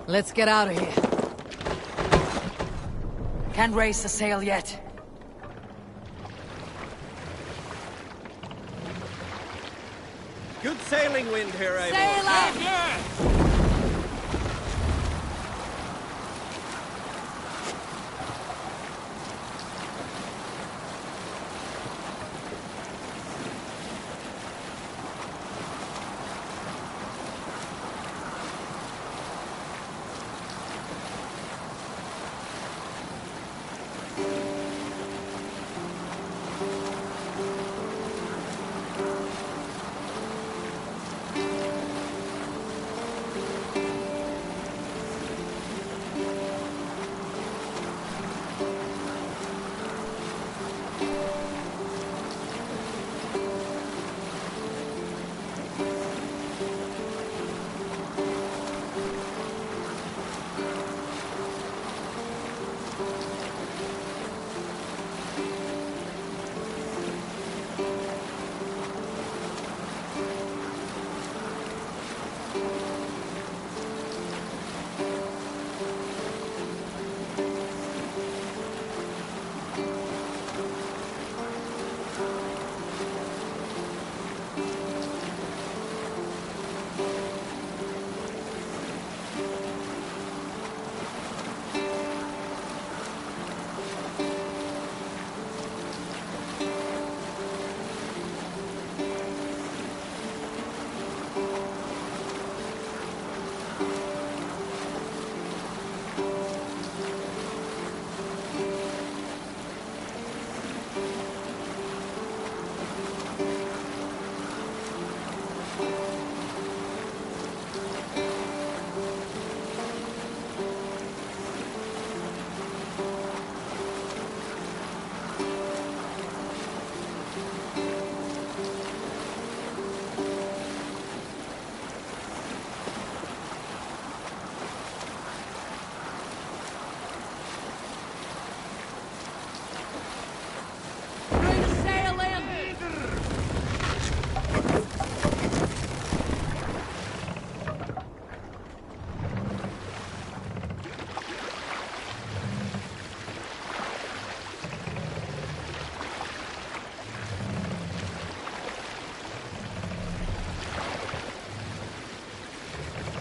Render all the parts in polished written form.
Let's get out of here. Can't raise the sail yet. Good sailing wind here, Abel. Sail up! Yeah!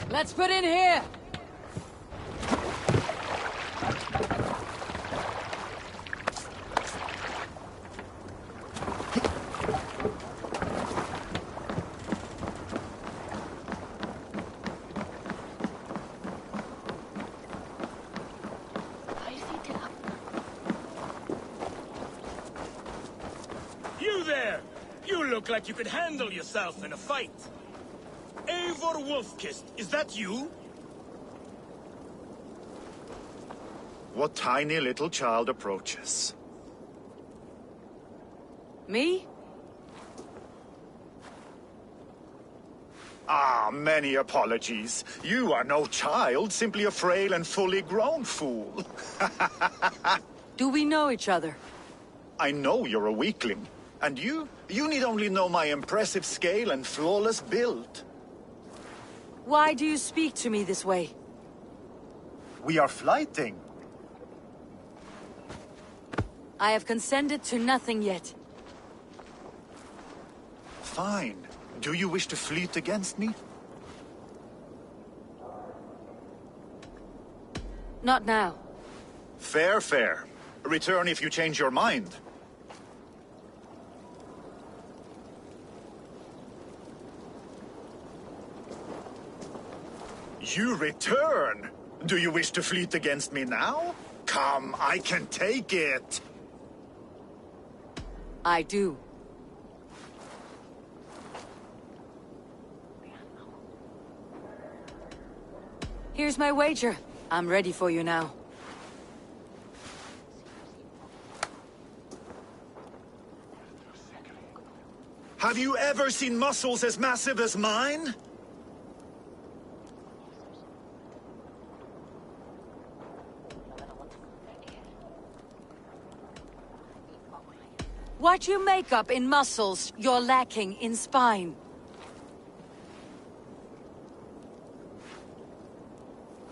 Let's put in here! You there! You look like you could handle yourself in a fight. Eivor Wolfkist, is that you? What tiny little child approaches? Me? Ah, many apologies. You are no child, simply a frail and fully grown fool. Do we know each other? I know you're a weakling. And you need only know my impressive scale and flawless build. Why do you speak to me this way? We are flyting. I have consented to nothing yet. Fine. Do you wish to fleet against me? Not now. Fair, fair. Return if you change your mind. You return? Do you wish to fleet against me now? Come, I can take it. I do. Here's my wager. I'm ready for you now. Have you ever seen muscles as massive as mine? What you make up in muscles, you're lacking in spine.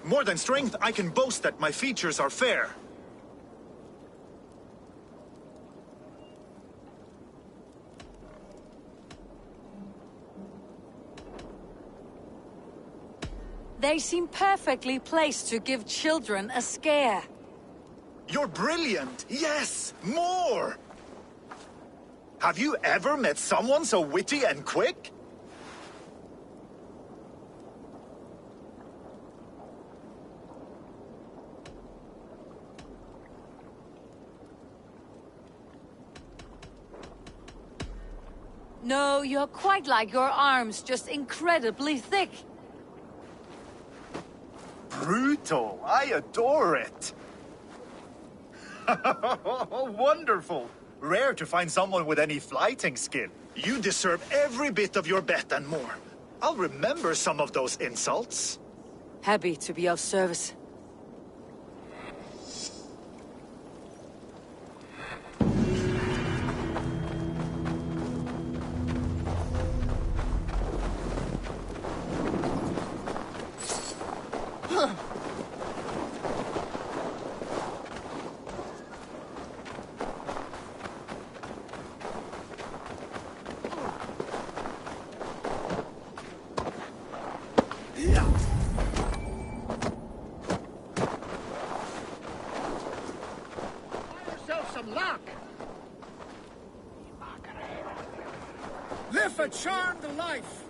More than strength, I can boast that my features are fair. They seem perfectly placed to give children a scare. You're brilliant! Yes! More! Have you ever met someone so witty and quick? No, you're quite like your arms, just incredibly thick. Brutal! I adore it! Wonderful! Rare to find someone with any flighting skill. You deserve every bit of your bet and more. I'll remember some of those insults. Happy to be of service. Live a charmed life!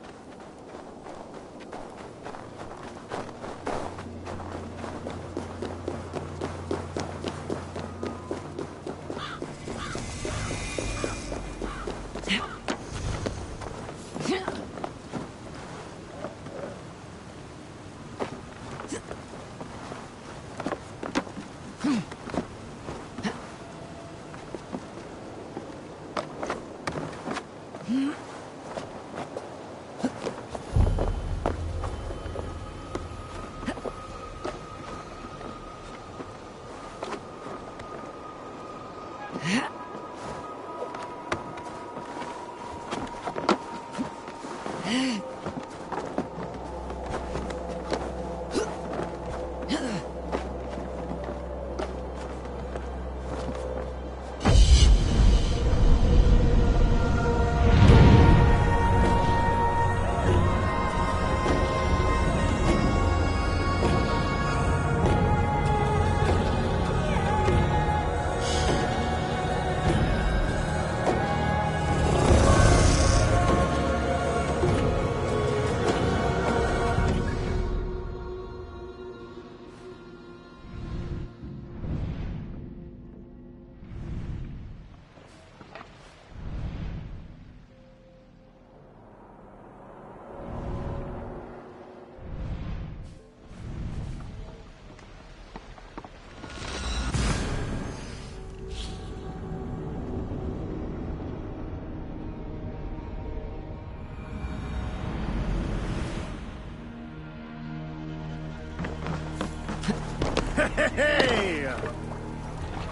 Hey!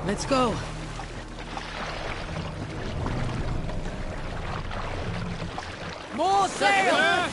Let's go. More sail!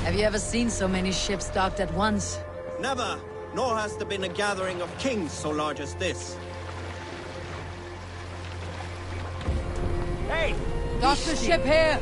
Have you ever seen so many ships docked at once? Never, nor has there been a gathering of kings so large as this. Hey! Dock the ship here!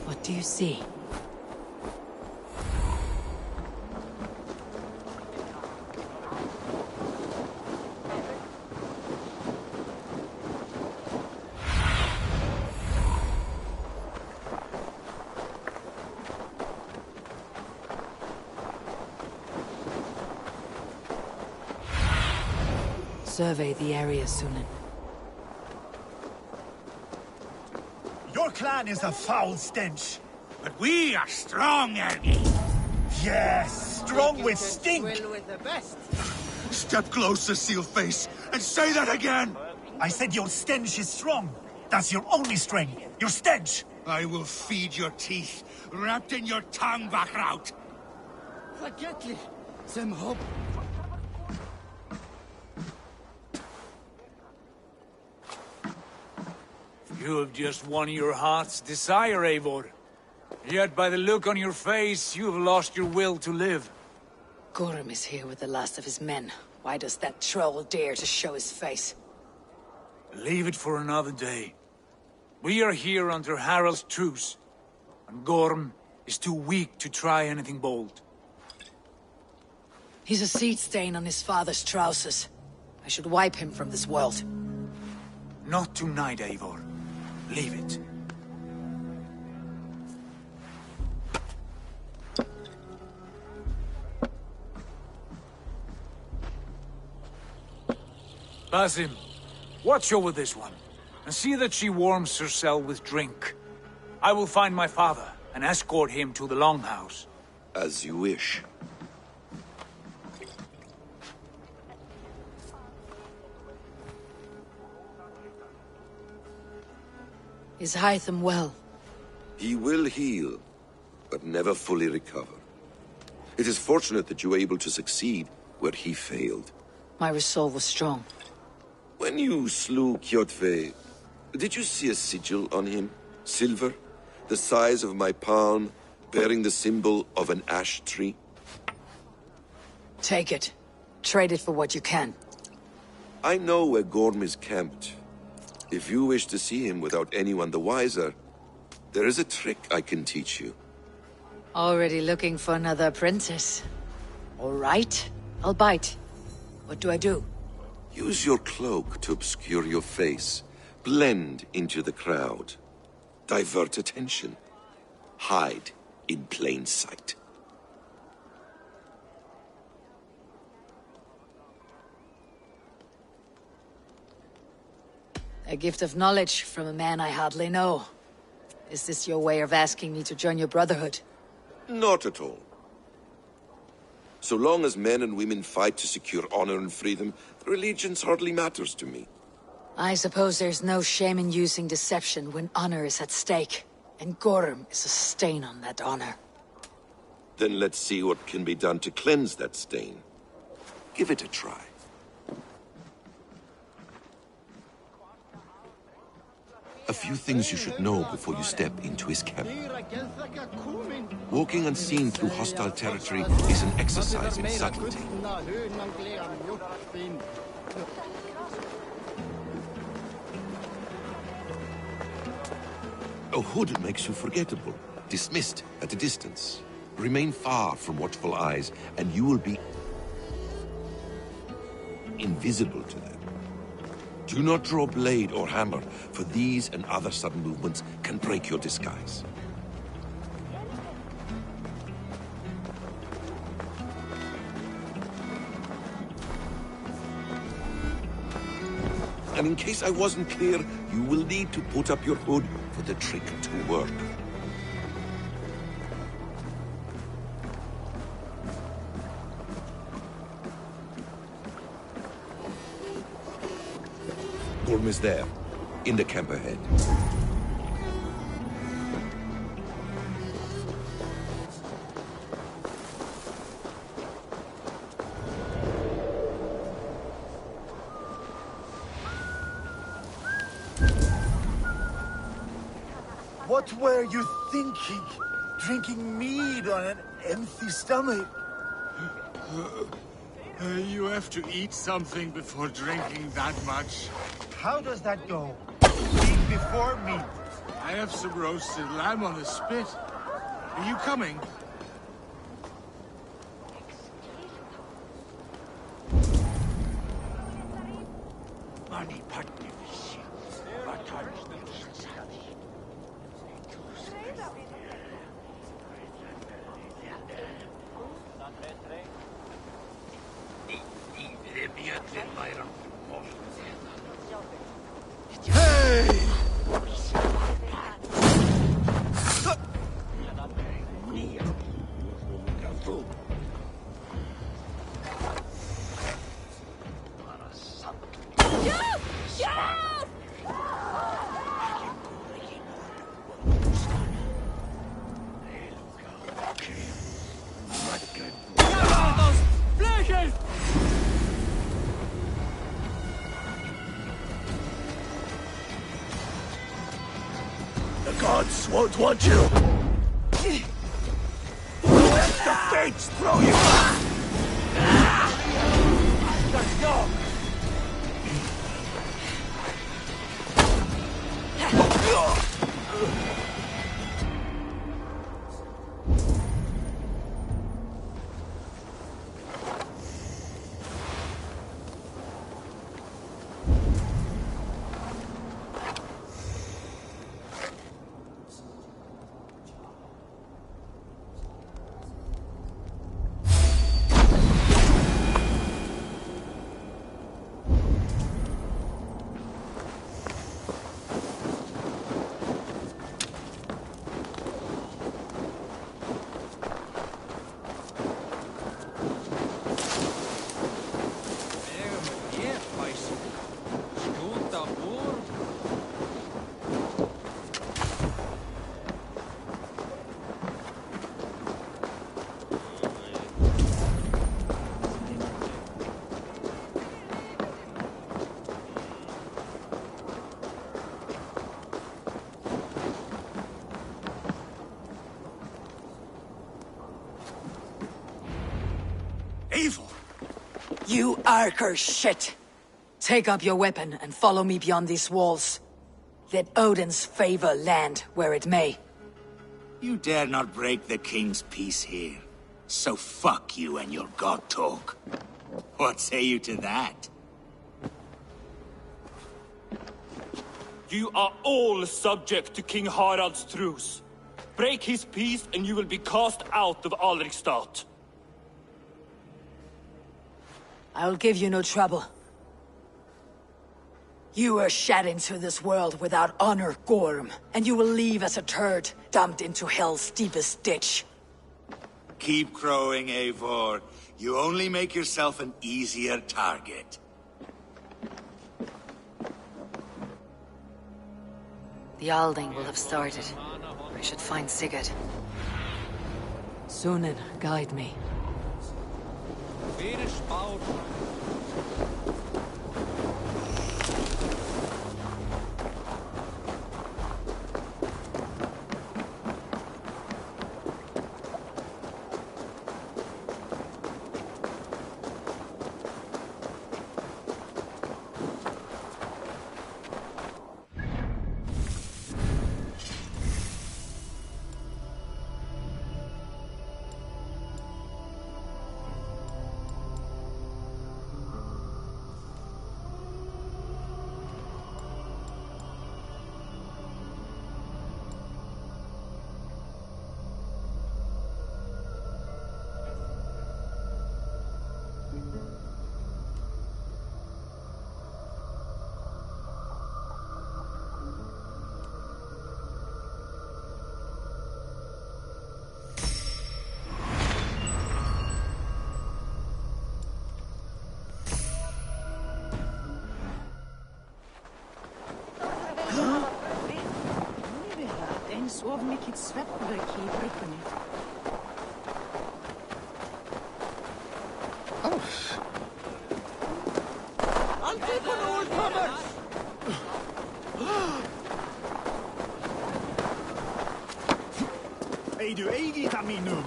What do you see? Survey the area, Sunan. Your clan is a foul stench. But we are strong, Ergi. Yes, strong with stink. With the best. Step closer, Sealface, and say that again! I said your stench is strong. That's your only strength. Your stench. I will feed your teeth, wrapped in your tongue, Backraut. Forgetly, some hope. You have just won your heart's desire, Eivor. Yet by the look on your face, you have lost your will to live. Gorm is here with the last of his men. Why does that troll dare to show his face? Leave it for another day. We are here under Harald's truce, and Gorm is too weak to try anything bold. He's a seed stain on his father's trousers. I should wipe him from this world. Not tonight, Eivor. Leave it. Basim, watch over this one, and see that she warms herself with drink. I will find my father, and escort him to the Longhouse. As you wish. Is Hytham well? He will heal, but never fully recover. It is fortunate that you were able to succeed where he failed. My resolve was strong. When you slew Kjotve, did you see a sigil on him? Silver? The size of my palm, bearing the symbol of an ash tree? Take it. Trade it for what you can. I know where Gorm is camped. If you wish to see him without anyone the wiser, there is a trick I can teach you. Already looking for another apprentice. All right, I'll bite. What do I do? Use your cloak to obscure your face. Blend into the crowd. Divert attention. Hide in plain sight. A gift of knowledge from a man I hardly know. Is this your way of asking me to join your brotherhood? Not at all. So long as men and women fight to secure honor and freedom, their allegiance hardly matters to me. I suppose there's no shame in using deception when honor is at stake. And Gorm is a stain on that honor. Then let's see what can be done to cleanse that stain. Give it a try. A few things you should know before you step into his camp. Walking unseen through hostile territory is an exercise in subtlety. A hood makes you forgettable, dismissed at a distance. Remain far from watchful eyes, and you will be invisible to them. Do not draw blade or hammer, for these and other sudden movements can break your disguise. And in case I wasn't clear, you will need to put up your hood for the trick to work. Gorm is there, in the camp ahead. What were you thinking? Drinking mead on an empty stomach? You have to eat something before drinking that much. How does that go? Meat before meat. I have some roasted lamb on the spit. Are you coming? Gods won't want you! Let the fates throw you! You Arker shit! Take up your weapon and follow me beyond these walls. Let Odin's favor land where it may. You dare not break the king's peace here. So fuck you and your god talk. What say you to that? You are all subject to King Harald's truce. Break his peace and you will be cast out of Alrikstad. I'll give you no trouble. You were shed into this world without honor, Gorm, and you will leave as a turd, dumped into hell's deepest ditch. Keep crowing, Eivor. You only make yourself an easier target. The Alding will have started. I should find Sigurd. Sunan, guide me. Sov mikið svefnveki í bruggunni. Antiphon old comers! Ei du eigi taminum!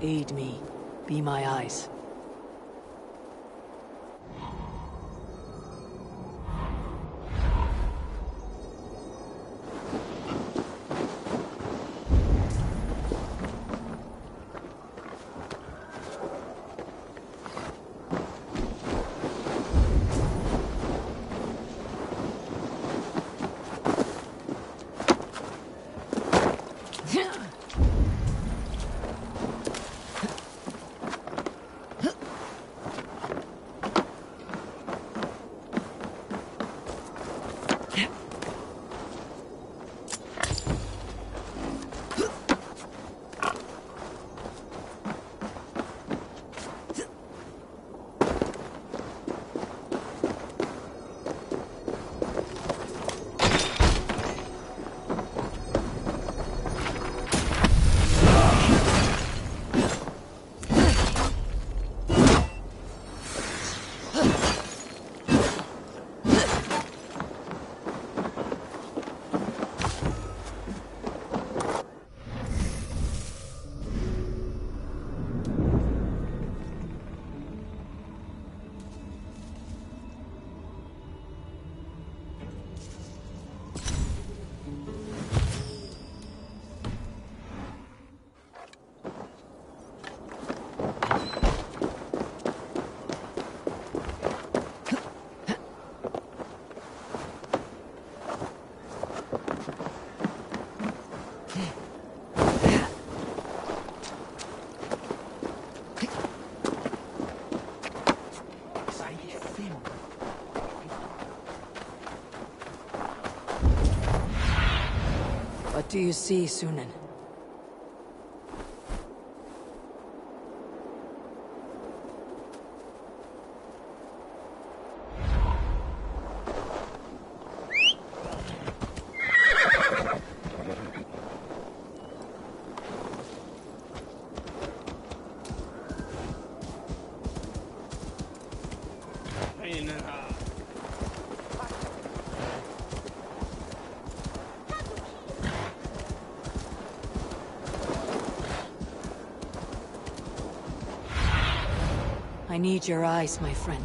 Aid me. Be my eyes. What do you see, Sunan? I need your eyes, my friend.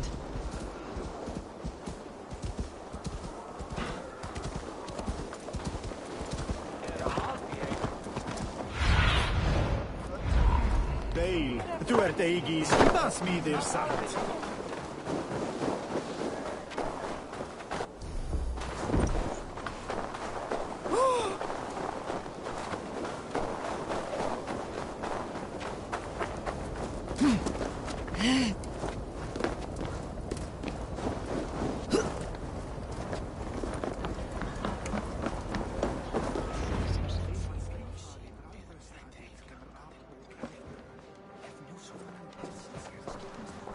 Dale, du Igis, das mir dir sagt.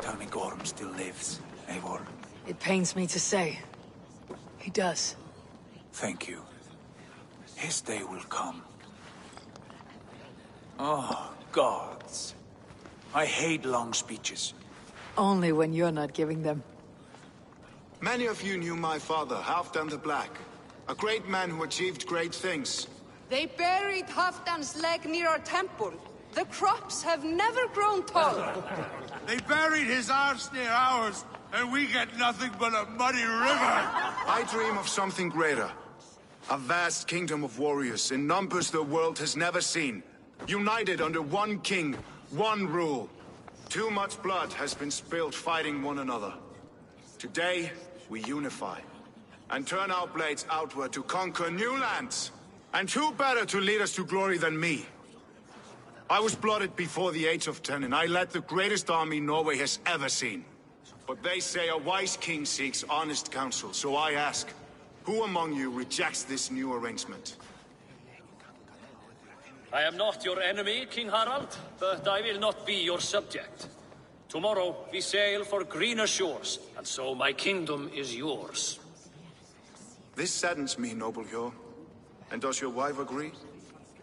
Tell me Gorm still lives, Eivor. It pains me to say. He does. Thank you. His day will come. Oh, gods. I hate long speeches. Only when you're not giving them. Many of you knew my father, Halfdan the Black. A great man who achieved great things. They buried Halfdan's leg near our temple. The crops have never grown tall. They buried his arse near ours, and we get nothing but a muddy river. I dream of something greater. A vast kingdom of warriors in numbers the world has never seen. United under one king, one rule. Too much blood has been spilled fighting one another. Today, we unify. And turn our blades outward to conquer new lands. And who better to lead us to glory than me? I was blooded before the age of 10, and I led the greatest army Norway has ever seen. But they say a wise king seeks honest counsel, so I ask, who among you rejects this new arrangement? I am not your enemy, King Harald, but I will not be your subject. Tomorrow we sail for greener shores, and so my kingdom is yours. This saddens me, noble Hjor. And does your wife agree?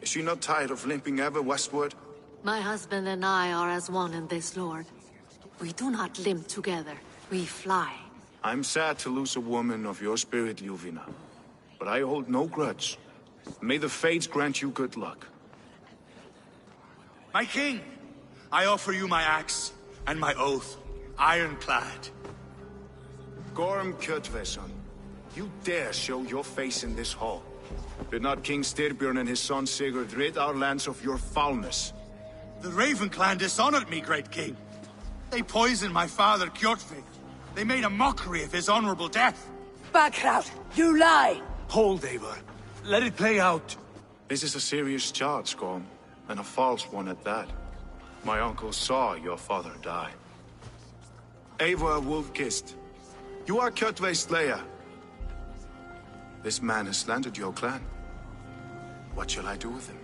Is she not tired of limping ever westward? My husband and I are as one in this, Lord. We do not limp together, we fly. I'm sad to lose a woman of your spirit, Ljuvina. But I hold no grudge. May the fates grant you good luck. My king, I offer you my axe and my oath, ironclad. Gorm Kjotveson, you dare show your face in this hall. Did not King Styrbjörn and his son Sigurd rid our lands of your foulness? The Raven clan dishonored me, great king. They poisoned my father, Kjotve. They made a mockery of his honorable death. Backrout! You lie! Hold, Eivor. Let it play out. This is a serious charge, Gorm, and a false one at that. My uncle saw your father die. Eivor Wolf-Kissed, you are Kjotve's slayer. This man has slandered your clan. What shall I do with him?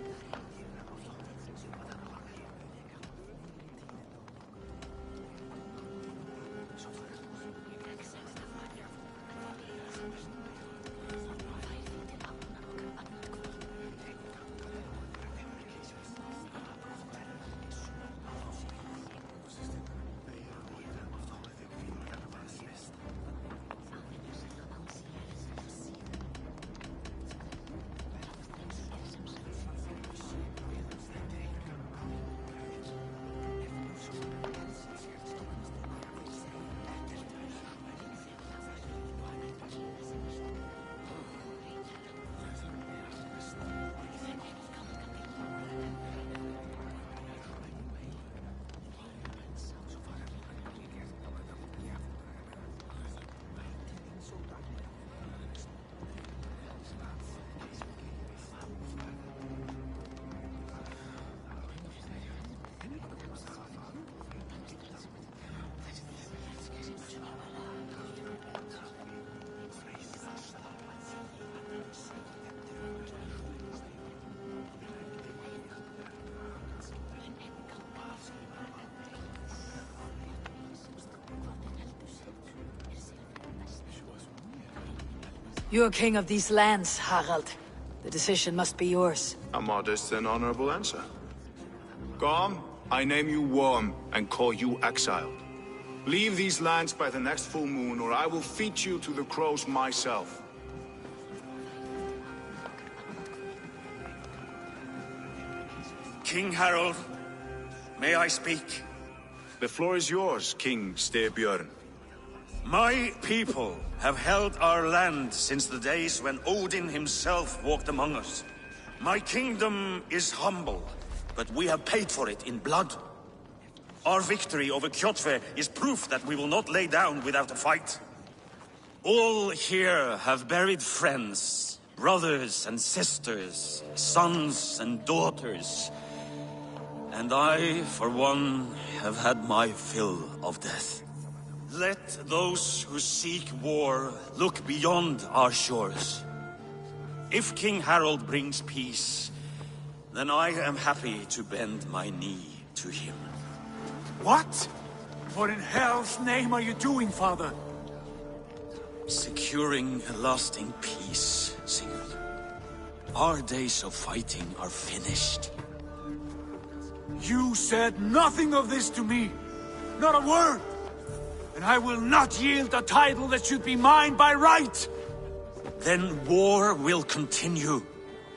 You're king of these lands, Harald. The decision must be yours. A modest and honorable answer. Gorm, I name you Worm and call you exiled. Leave these lands by the next full moon, or I will feed you to the crows myself. King Harold, may I speak? The floor is yours, King Styrbjörn. My people have held our land since the days when Odin himself walked among us. My kingdom is humble, but we have paid for it in blood. Our victory over Kjotve is proof that we will not lay down without a fight. All here have buried friends, brothers and sisters, sons and daughters. And I, for one, have had my fill of death. Let those who seek war look beyond our shores. If King Harold brings peace, then I am happy to bend my knee to him. What? What in hell's name are you doing, father? Securing a lasting peace, Sigurd. Our days of fighting are finished. You said nothing of this to me. Not a word. And I will not yield a title that should be mine by right. Then war will continue.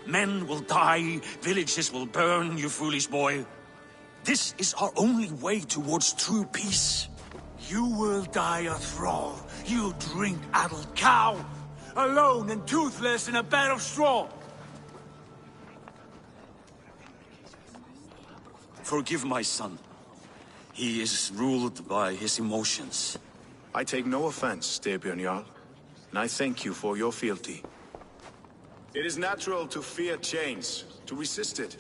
Men will die, villages will burn, you foolish boy. This is our only way towards true peace. You will die a thrall, you drink-addled cow! Alone and toothless in a bed of straw! Forgive my son. He is ruled by his emotions. I take no offense, Styrbjörn Jarl, and I thank you for your fealty. It is natural to fear change, to resist it.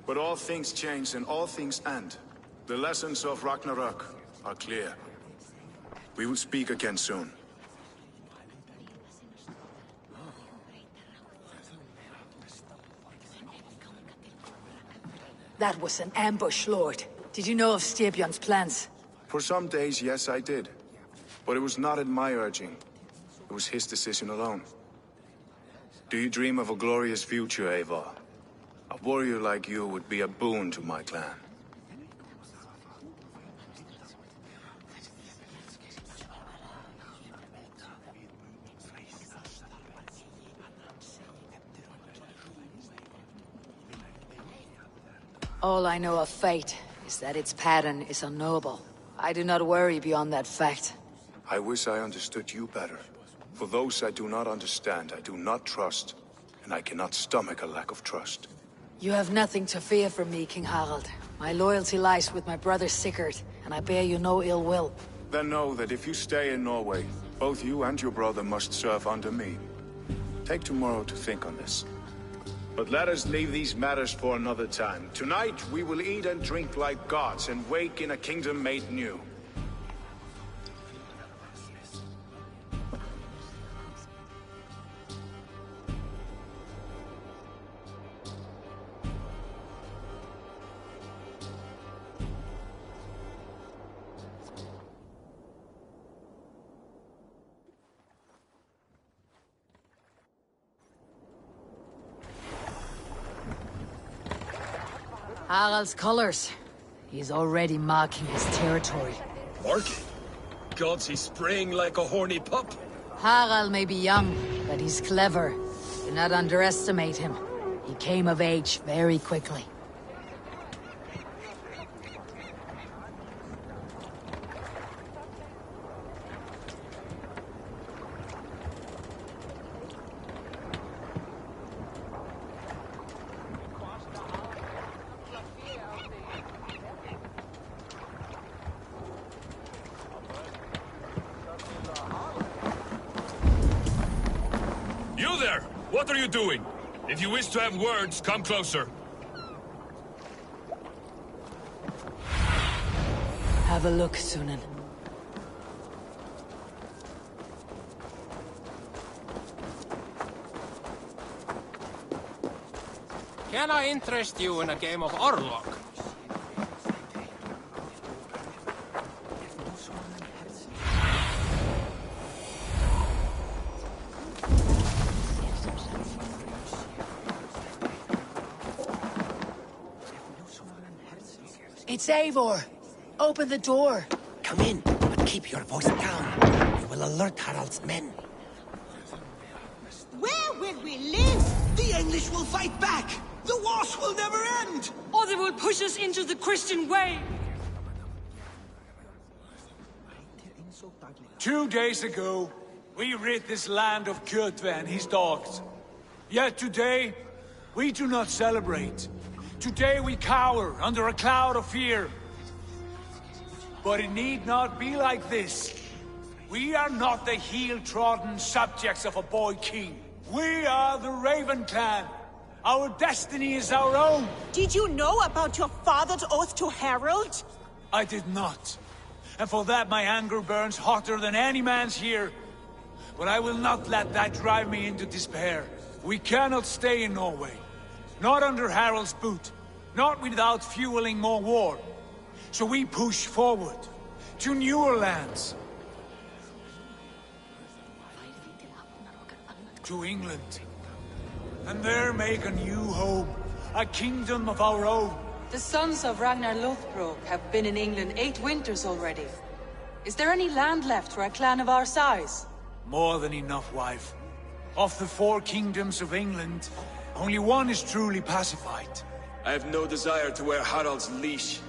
But all things change and all things end. The lessons of Ragnarok are clear. We will speak again soon. That was an ambush, Lord. Did you know of Styrbjörn's plans? For some days, yes, I did. But it was not at my urging. It was his decision alone. Do you dream of a glorious future, Eivor? A warrior like you would be a boon to my clan. All I know of fate is that its pattern is unknowable. I do not worry beyond that fact. I wish I understood you better. For those I do not understand, I do not trust, and I cannot stomach a lack of trust. You have nothing to fear from me, King Harald. My loyalty lies with my brother Sigurd, and I bear you no ill will. Then know that if you stay in Norway, both you and your brother must serve under me. Take tomorrow to think on this. But let us leave these matters for another time. Tonight, we will eat and drink like gods and wake in a kingdom made new. Harald's colors. He's already marking his territory. Marking? Gods, he's spraying like a horny pup. Harald may be young, but he's clever. Do not underestimate him. He came of age very quickly. You there! What are you doing? If you wish to have words, come closer. Have a look, Sunan. Can I interest you in a game of Orlog? It's Eivor! Open the door! Come in. Keep your voice down. You will alert Harald's men. Where will we live? The English will fight back! The wars will never end! Or they will push us into the Christian way! 2 days ago, we rid this land of Kjotve and his dogs. Yet today, we do not celebrate. Today we cower under a cloud of fear. But it need not be like this. We are not the heel-trodden subjects of a boy king. We are the Raven clan. Our destiny is our own. Did you know about your father's oath to Harald? I did not. And for that my anger burns hotter than any man's here. But I will not let that drive me into despair. We cannot stay in Norway. Not under Harald's boot. Not without fueling more war. So we push forward. To newer lands. To England. And there make a new home. A kingdom of our own. The sons of Ragnar Lothbrok have been in England 8 winters already. Is there any land left for a clan of our size? More than enough, wife. Of the 4 kingdoms of England, only one is truly pacified. I have no desire to wear Harald's leash.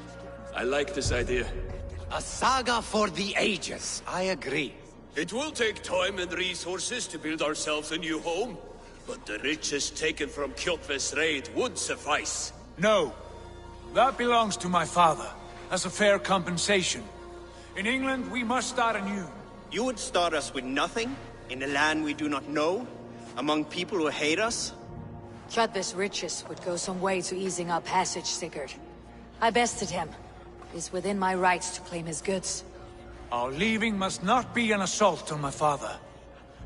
I like this idea. A saga for the ages, I agree. It will take time and resources to build ourselves a new home, but the riches taken from Kjotve's raid would suffice. No. That belongs to my father, as a fair compensation. In England, we must start anew. You would start us with nothing? In a land we do not know? Among people who hate us? Kjotve's riches would go some way to easing our passage, Sigurd. I bested him. It is within my rights to claim his goods. Our leaving must not be an assault on my father.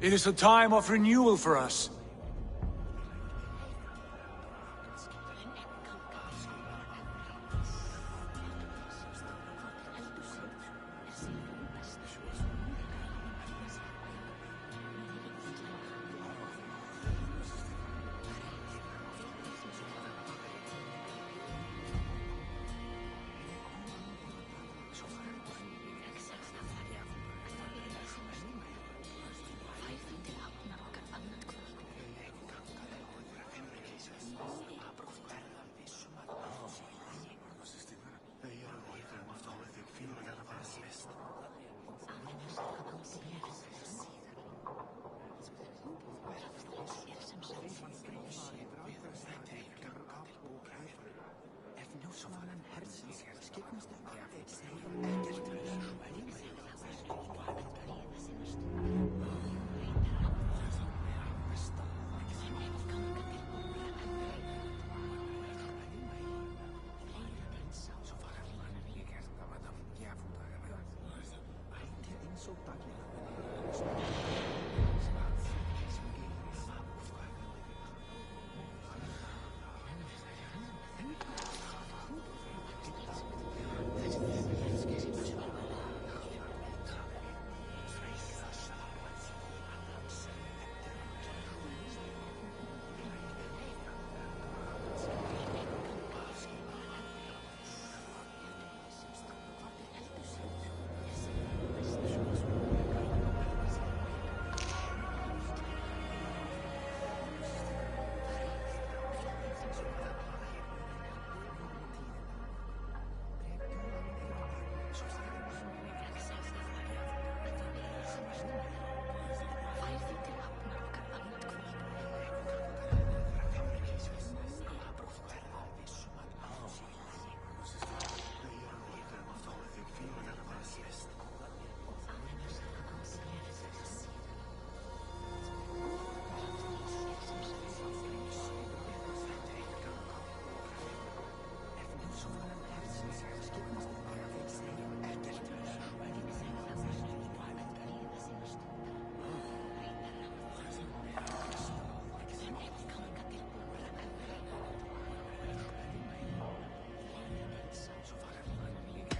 It is a time of renewal for us.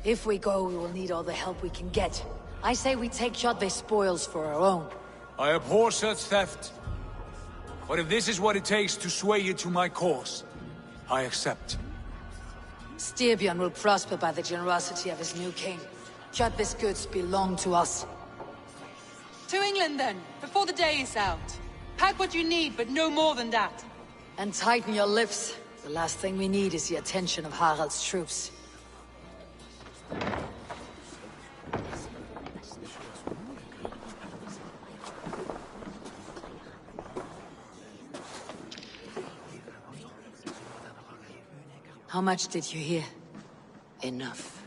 If we go, we will need all the help we can get. I say we take Kjotve's spoils for our own. I abhor such theft. But if this is what it takes to sway you to my cause, I accept. Styrbjörn will prosper by the generosity of his new king. Kjotve's goods belong to us. To England, then, before the day is out. Pack what you need, but no more than that. And tighten your lips. The last thing we need is the attention of Harald's troops. How much did you hear? Enough.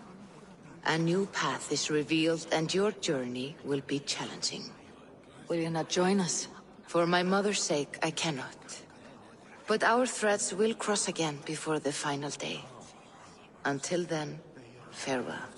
A new path is revealed, and your journey will be challenging. Will you not join us? For my mother's sake, I cannot. But our threads will cross again before the final day. Until then, farewell.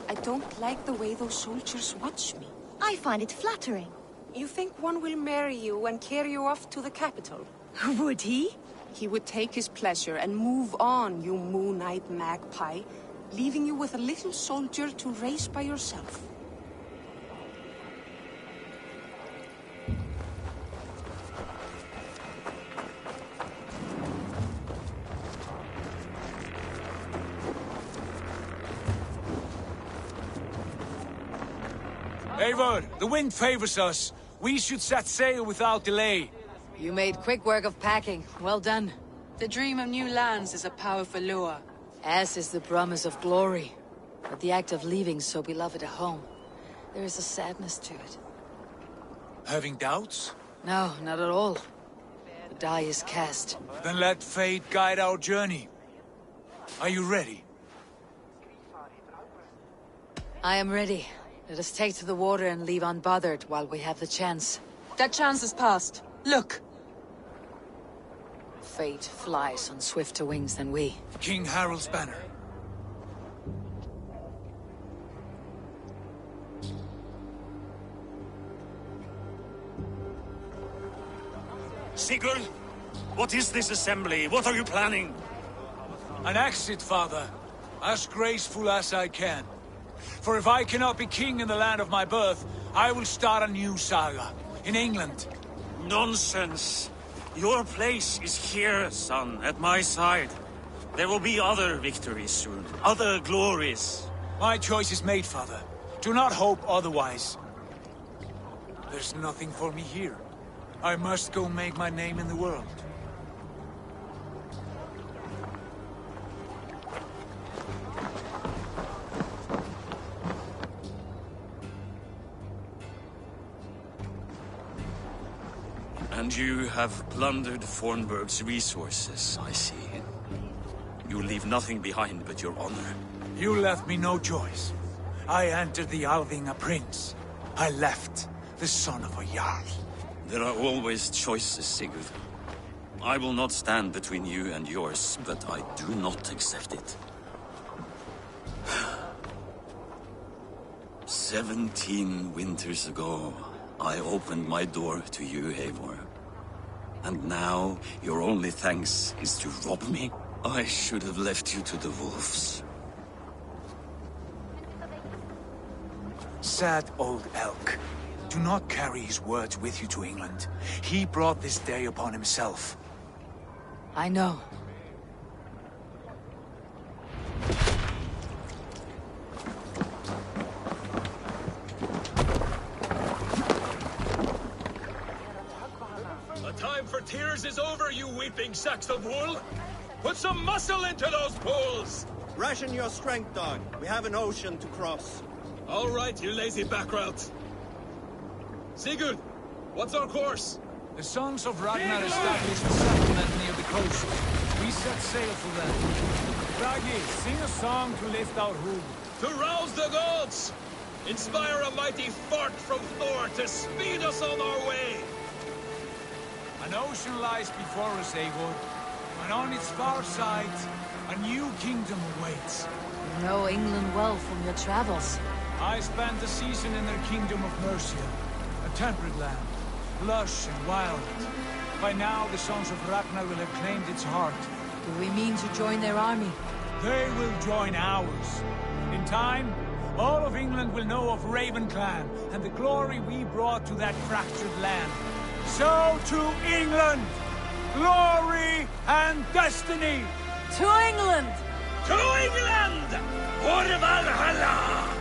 I don't like the way those soldiers watch me. I find it flattering. You think one will marry you and carry you off to the capital? Would he? He would take his pleasure and move on, you moon-eyed magpie, leaving you with a little soldier to raise by yourself. Eivor, the wind favors us. We should set sail without delay. You made quick work of packing. Well done. The dream of new lands is a powerful lure. As is the promise of glory. But the act of leaving so beloved a home, there is a sadness to it. Having doubts? No, not at all. The die is cast. Then let fate guide our journey. Are you ready? I am ready. Let us take to the water and leave unbothered while we have the chance. That chance is past. Look! Fate flies on swifter wings than we. King Harald's banner. Sigurd, what is this assembly? What are you planning? An exit, father. As graceful as I can. For if I cannot be king in the land of my birth, I will start a new saga. In England. Nonsense. Your place is here, son, at my side. There will be other victories soon. Other glories. My choice is made, father. Do not hope otherwise. There's nothing for me here. I must go make my name in the world. And you have plundered Fornburg's resources, I see. You leave nothing behind but your honor. You left me no choice. I entered the Alving a prince. I left the son of a Jarl. There are always choices, Sigurd. I will not stand between you and yours, but I do not accept it. 17 winters ago, I opened my door to you, Eivor. And now, your only thanks is to rob me? I should have left you to the wolves. Sad old elk. Do not carry his words with you to England. He brought this day upon himself. I know. The time for tears is over, you weeping sacks of wool! Put some muscle into those pools! Ration your strength, dog. We have an ocean to cross. All right, you lazy backrout. Sigurd, what's our course? The sons of Ragnar established a settlement near the coast. We set sail for them. Bragi, sing a song to lift our hood. To rouse the gods! Inspire a mighty fart from Thor to speed us on our way! An ocean lies before us, Eivor. And on its far side, a new kingdom awaits. You know England well from your travels. I spent a season in their kingdom of Mercia. A temperate land, lush and wild. By now, the sons of Ragnar will have claimed its heart. Do we mean to join their army? They will join ours. In time, all of England will know of Raven Clan and the glory we brought to that fractured land. So to England! Glory and destiny! To England! To England! For Valhalla!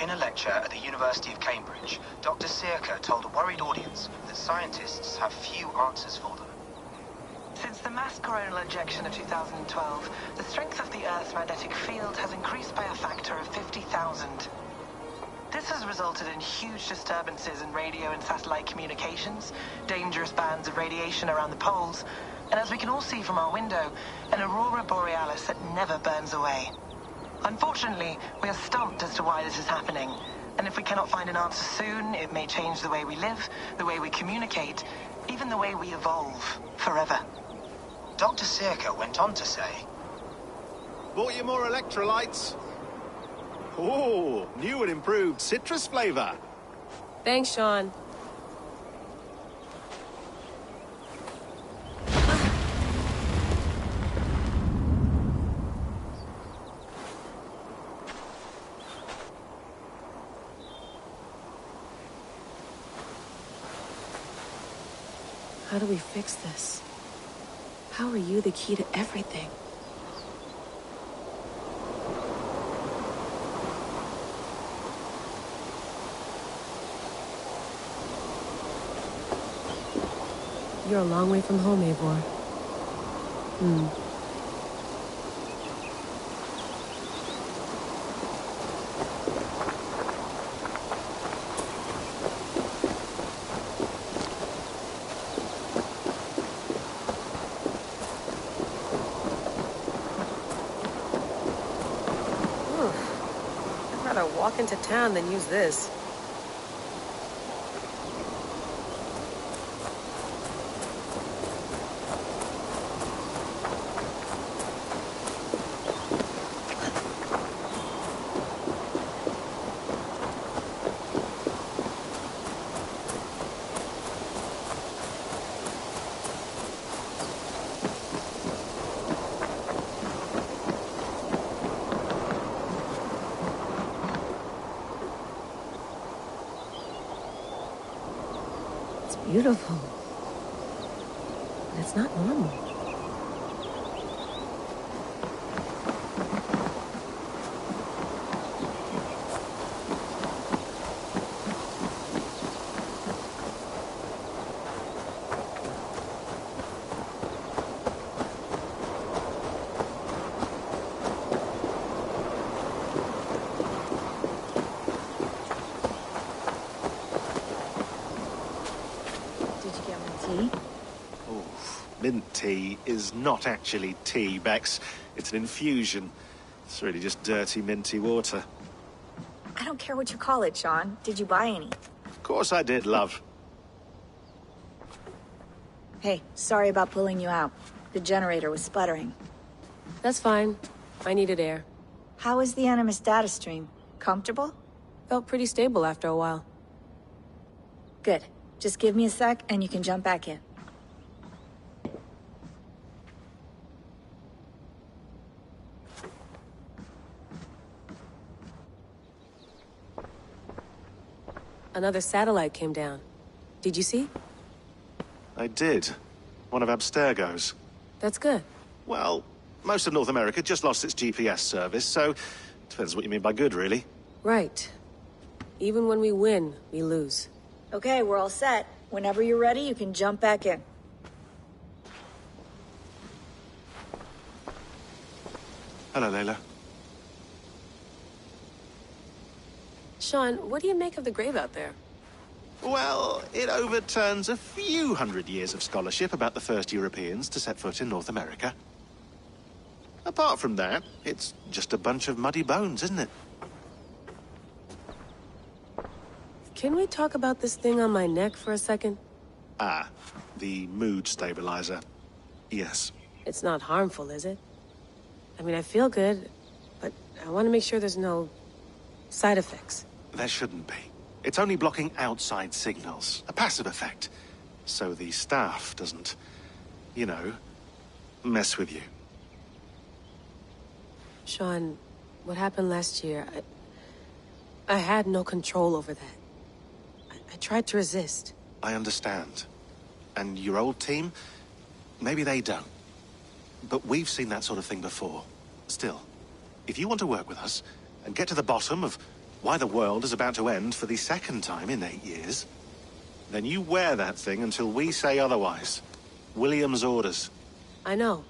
In a lecture at the University of Cambridge, Dr. Circa told a worried audience that scientists have few answers for them. Since the mass coronal ejection of 2012, the strength of the Earth's magnetic field has increased by a factor of 50,000. This has resulted in huge disturbances in radio and satellite communications, dangerous bands of radiation around the poles, and as we can all see from our window, an aurora borealis that never burns away. Unfortunately, we are stumped as to why this is happening, and if we cannot find an answer soon, it may change the way we live, the way we communicate, even the way we evolve, forever. Dr. Circa went on to say, Bought you more electrolytes? Oh, new and improved citrus flavor. Thanks, Sean. How do we fix this? How are you the key to everything? You're a long way from home, Eivor. Hmm. I'd rather walk into town than use this. Beautiful. But it's not normal. Tea? Oh, mint tea is not actually tea, Bex. It's an infusion. It's really just dirty, minty water. I don't care what you call it, Sean. Did you buy any? Of course I did, love. Hey, sorry about pulling you out. The generator was sputtering. That's fine. I needed air. How is the Animus data stream? Comfortable? Felt pretty stable after a while. Good. Just give me a sec and you can jump back in. Another satellite came down. Did you see? I did. One of Abstergo's. That's good. Well, most of North America just lost its GPS service, so depends what you mean by good, really. Right. Even when we win, we lose. Okay, we're all set. Whenever you're ready, you can jump back in. Hello, Layla. Sean, what do you make of the grave out there? Well, it overturns a few hundred years of scholarship about the first Europeans to set foot in North America. Apart from that, it's just a bunch of muddy bones, isn't it? Can we talk about this thing on my neck for a second? Ah, the mood stabilizer. Yes. It's not harmful, is it? I mean, I feel good, but I want to make sure there's no side effects. There shouldn't be. It's only blocking outside signals, a passive effect. So the staff doesn't, you know, mess with you. Sean, what happened last year, I had no control over that. I tried to resist. I understand. And your old team, maybe they don't. But we've seen that sort of thing before. Still, if you want to work with us and get to the bottom of why the world is about to end for the second time in 8 years, then you wear that thing until we say otherwise. William's orders. I know.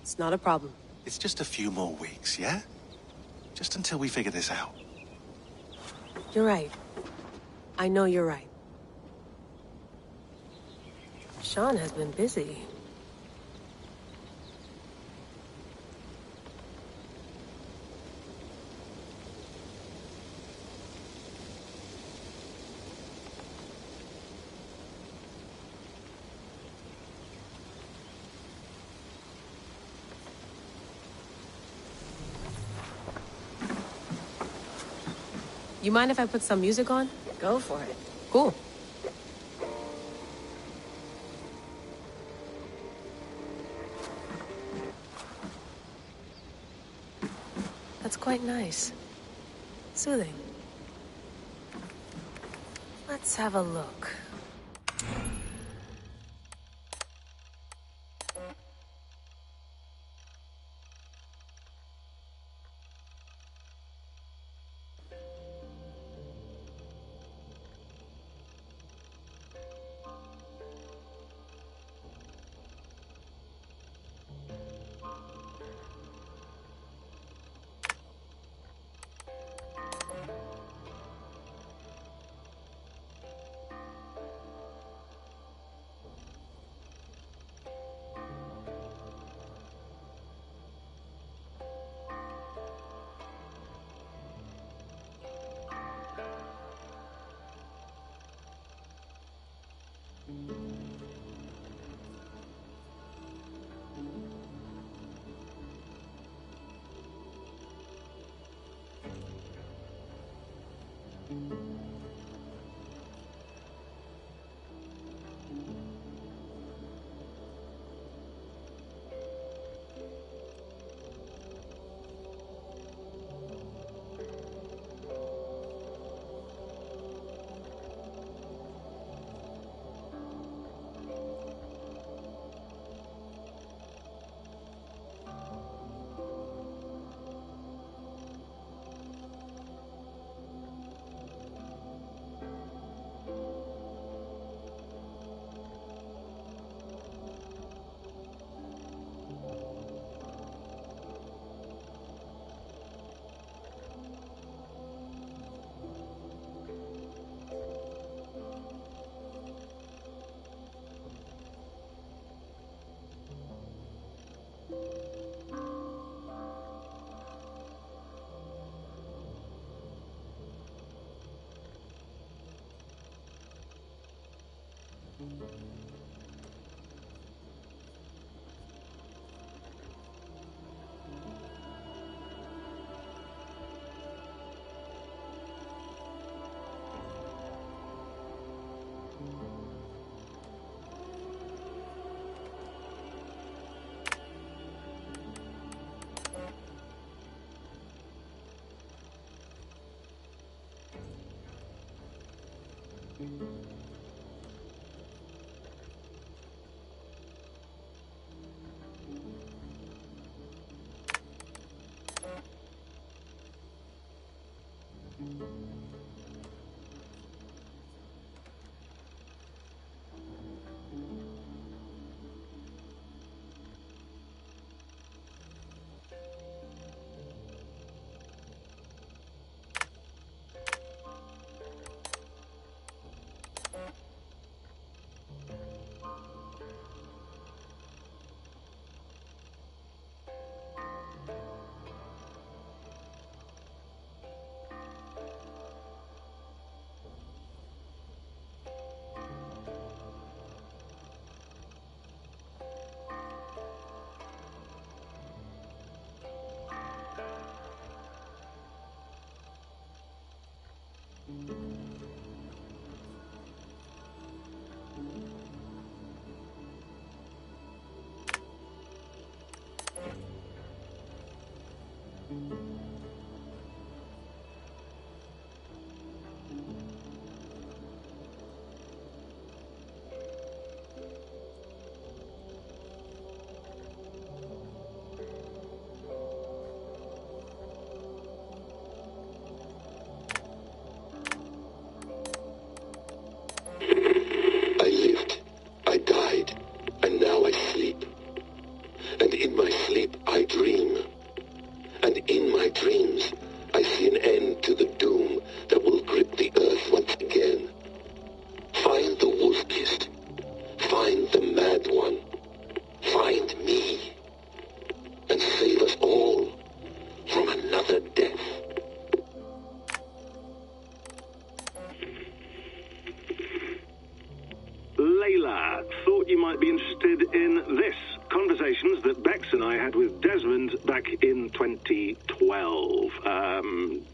It's not a problem. It's just a few more weeks, yeah? Just until we figure this out. You're right. I know you're right. Sean has been busy. You mind if I put some music on? Go for it. Cool. That's quite nice. Soothing. Let's have a look.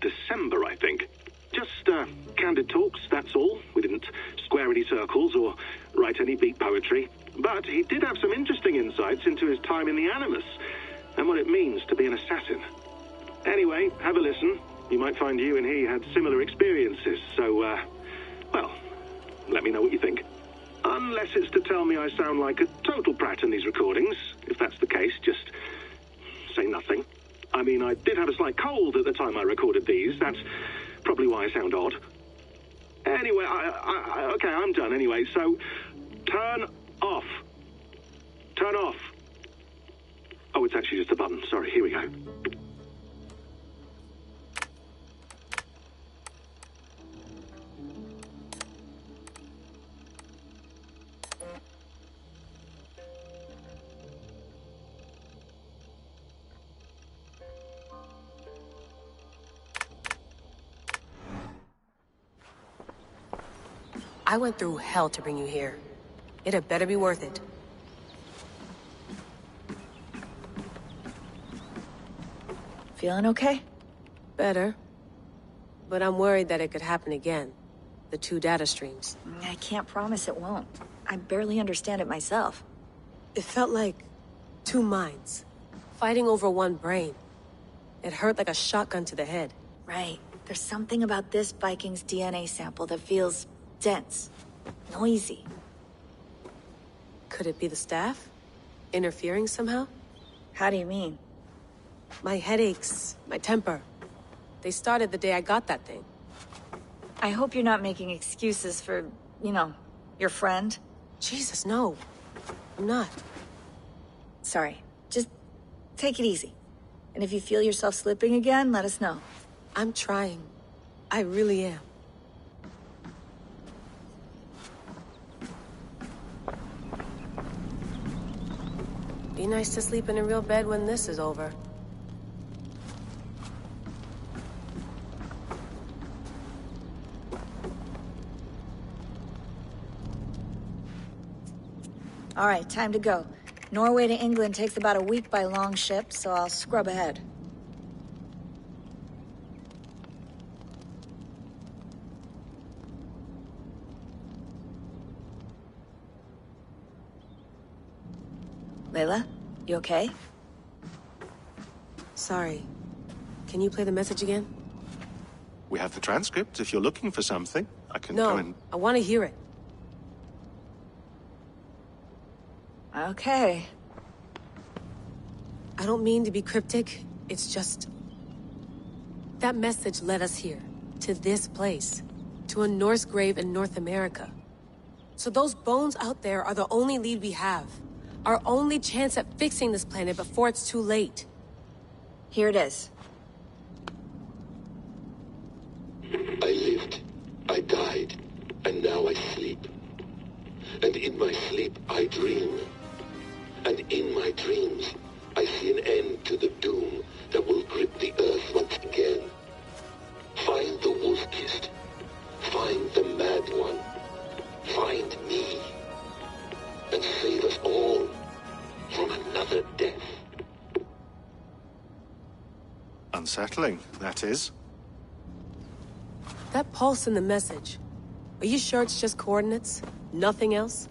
December, I think. Just candid talks, that's all. We didn't square any circles or write any beat poetry. But he did have some interesting insights into his time in the Animus and what it means to be an assassin. Anyway, have a listen. You might find you and he had similar experiences, so, well, let me know what you think. Unless it's to tell me I sound like a total prat in these recordings. If that's the case, just say nothing. I mean, I did have a slight cold at the time I recorded these. That's probably why I sound odd. Anyway, okay, I'm done anyway, so turn off. Turn off. Oh, it's actually just a button. Sorry, here we go. I went through hell to bring you here. It had better be worth it. Feeling okay? Better. But I'm worried that it could happen again. The 2 data streams. I can't promise it won't. I barely understand it myself. It felt like 2 minds, fighting over 1 brain. It hurt like a shotgun to the head. Right. There's something about this Viking's DNA sample that feels dense, noisy. Could it be the staff? Interfering somehow? How do you mean? My headaches, my temper. They started the day I got that thing. I hope you're not making excuses for, you know, your friend. Jesus, no. I'm not. Sorry. Just take it easy. And if you feel yourself slipping again, let us know. I'm trying. I really am. Be nice to sleep in a real bed when this is over. All right, time to go. Norway to England takes about a week by long ship, so I'll scrub ahead. Layla, you okay? Sorry. Can you play the message again? We have the transcript. If you're looking for something, I can No, go and... I want to hear it. Okay. I don't mean to be cryptic. It's just... That message led us here. To this place. To a Norse grave in North America. So those bones out there are the only lead we have. Our only chance at fixing this planet before it's too late. Here it is. I lived, I died, and now I sleep. And in my sleep I dream. And in my dreams I see an end to the doom that will grip the earth once again. Find the wolf-kissed. Find the mad one. Find me. And save us all from another death. Unsettling, that is. That pulse in the message. Are you sure it's just coordinates? Nothing else?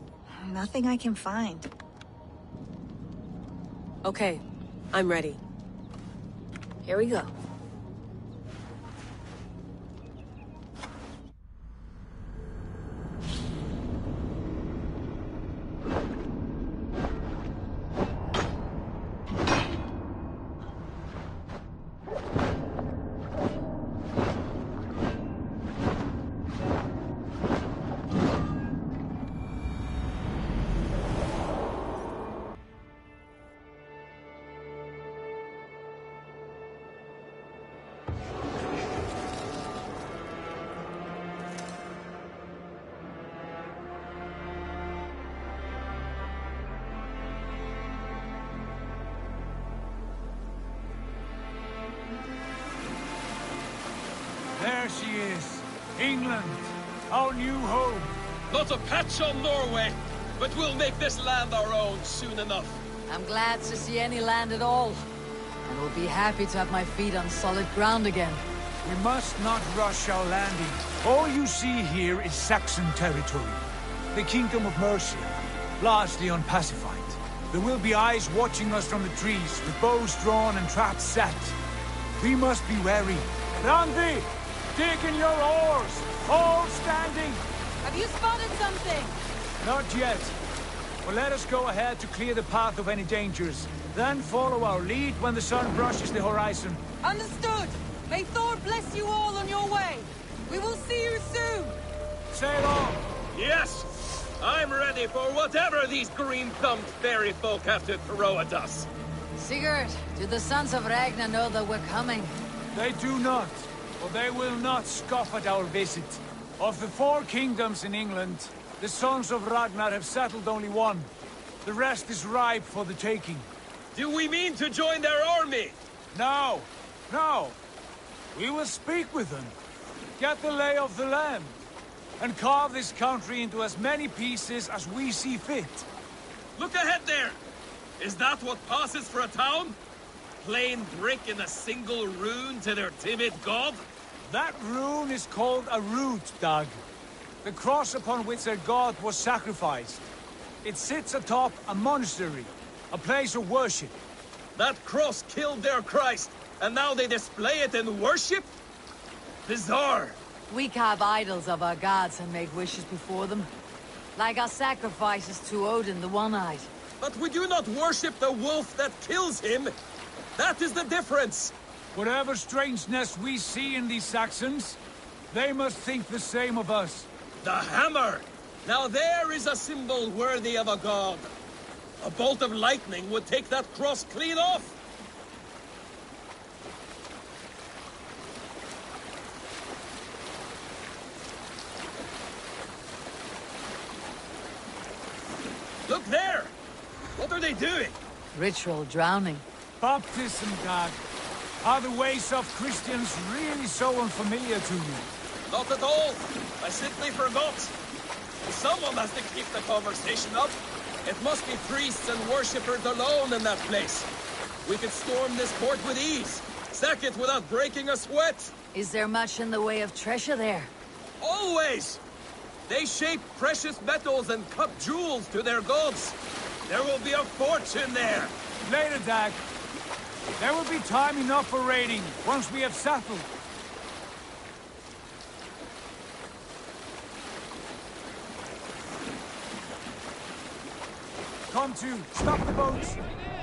Nothing I can find. Okay, I'm ready. Here we go. There she is. England, our new home. Not a patch on Norway, but we'll make this land our own soon enough. I'm glad to see any land at all. And will be happy to have my feet on solid ground again. We must not rush our landing. All you see here is Saxon territory. The Kingdom of Mercia, largely unpacified. There will be eyes watching us from the trees, with bows drawn and traps set. We must be wary. Randi! Dig in your oars! All standing! Have you spotted something? Not yet. But let us go ahead to clear the path of any dangers. Then follow our lead when the sun brushes the horizon. Understood! May Thor bless you all on your way! We will see you soon! Sail on! Yes! I'm ready for whatever these green-thumbed fairy folk have to throw at us. Sigurd, do the sons of Ragnar know that we're coming? They do not, for they will not scoff at our visit. Of the 4 kingdoms in England, the sons of Ragnar have settled only one. The rest is ripe for the taking. Do we mean to join their army? No, no. We will speak with them. Get the lay of the land. and carve this country into as many pieces as we see fit. Look ahead there! Is that what passes for a town? Plain brick in a single rune to their timid god? That rune is called a root, Doug. The cross upon which their god was sacrificed. It sits atop a monastery, a place of worship. That cross killed their Christ, and now they display it in worship? Bizarre. We carve idols of our gods and make wishes before them. Like our sacrifices to Odin, the One-Eyed. But we do not worship the wolf that kills him. That is the difference. Whatever strangeness we see in these Saxons, they must think the same of us. The hammer! Now there is a symbol worthy of a god. A bolt of lightning would take that cross clean off. Look there! What are they doing? Ritual drowning. Baptism, Dad. Are the ways of Christians really so unfamiliar to you? Not at all. I simply forgot. Someone has to keep the conversation up. It must be priests and worshippers alone in that place. We could storm this port with ease. Sack it without breaking a sweat. Is there much in the way of treasure there? Always! They shape precious metals and cut jewels to their gods. There will be a fortune there. Later, Dag. There will be time enough for raiding, once we have settled. Come to, stop the boats.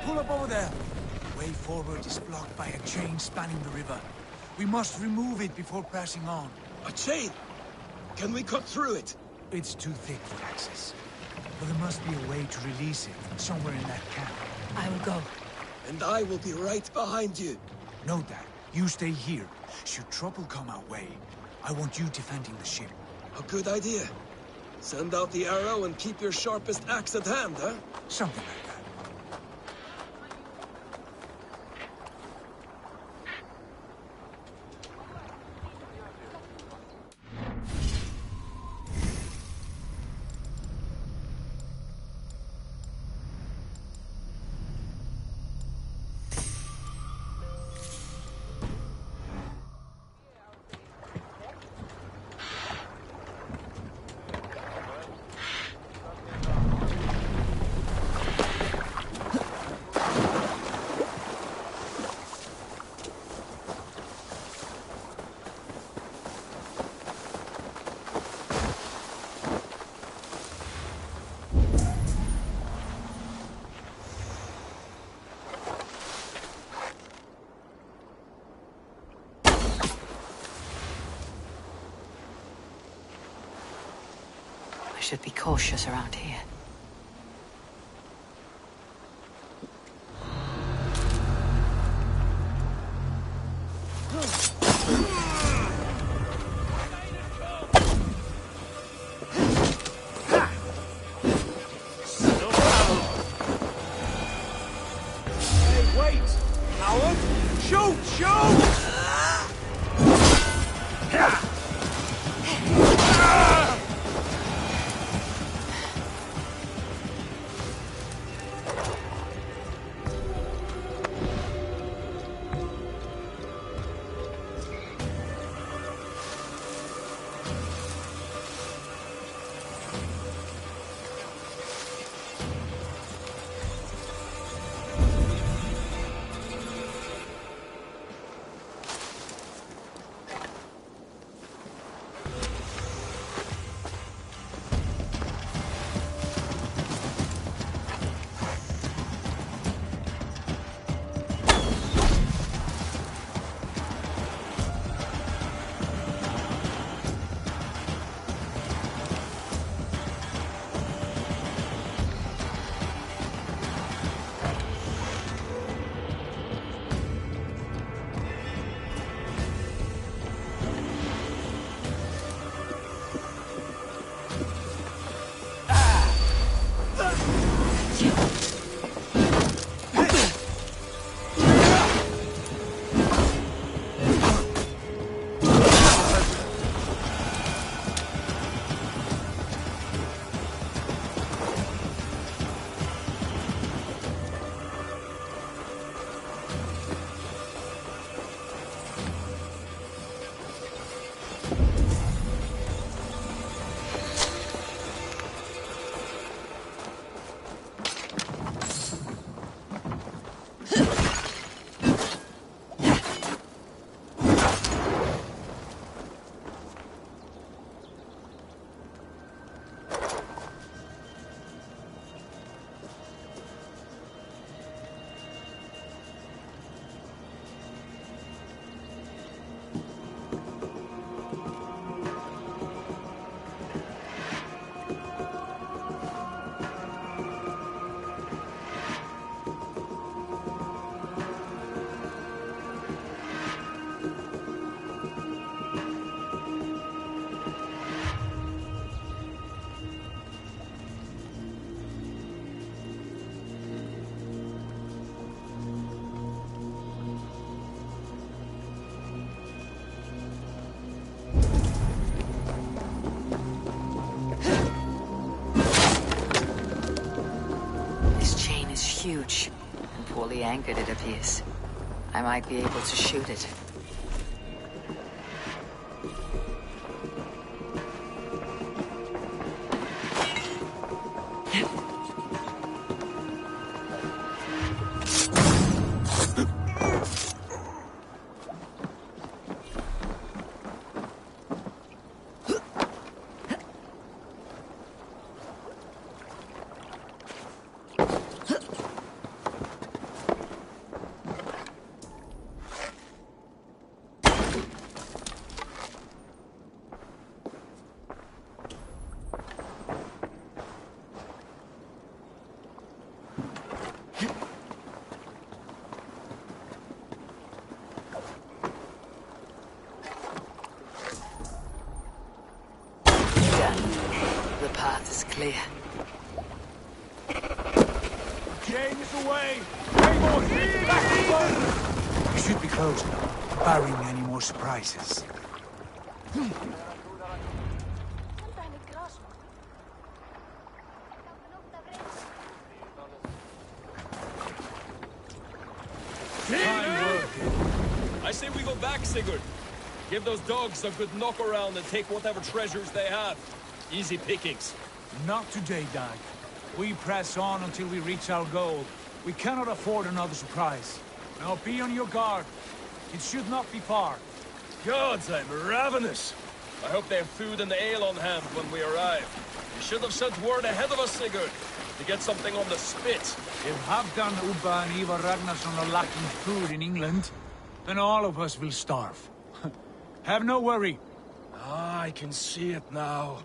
Pull up over there. Way forward is blocked by a chain spanning the river. We must remove it before passing on. A chain? Can we cut through it? It's too thick for access. But there must be a way to release it, somewhere in that camp. I will go. And I will be right behind you. No, Dad. You stay here. Should trouble come our way, I want you defending the ship. A good idea. Send out the arrow and keep your sharpest axe at hand, huh? Something like that. Should be cautious around here. Hey, wait! Howard! Shoot! Shoot! huge, and poorly anchored it appears. I might be able to shoot it. Clear. James away! Amos, back to boat! We should be close now, barring any more surprises. I say we go back, Sigurd. Give those dogs a good knock around and take whatever treasures they have. Easy pickings. Not today, Dag. We press on until we reach our goal. We cannot afford another surprise. Now be on your guard. It should not be far. Gods, I'm ravenous. I hope they have food and ale on hand when we arrive. You should have sent word ahead of us, Sigurd, to get something on the spit. If Halfdan, Ubba and Ivar Ragnarsson are lacking food in England, then all of us will starve. Have no worry. Ah, I can see it now.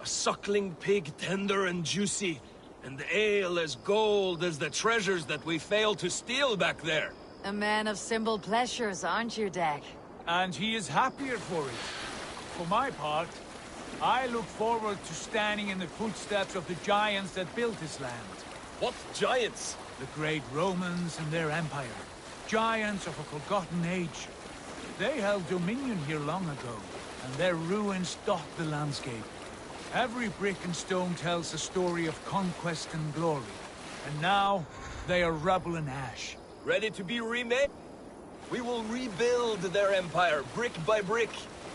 A suckling pig, tender and juicy, and ale as gold as the treasures that we failed to steal back there. A man of simple pleasures, aren't you, Dag? And he is happier for it. For my part, I look forward to standing in the footsteps of the giants that built this land. What giants? The great Romans and their empire. Giants of a forgotten age. They held dominion here long ago, and their ruins dot the landscape. Every brick and stone tells a story of conquest and glory. And now, they are rubble and ash. Ready to be remade? We will rebuild their empire, brick by brick,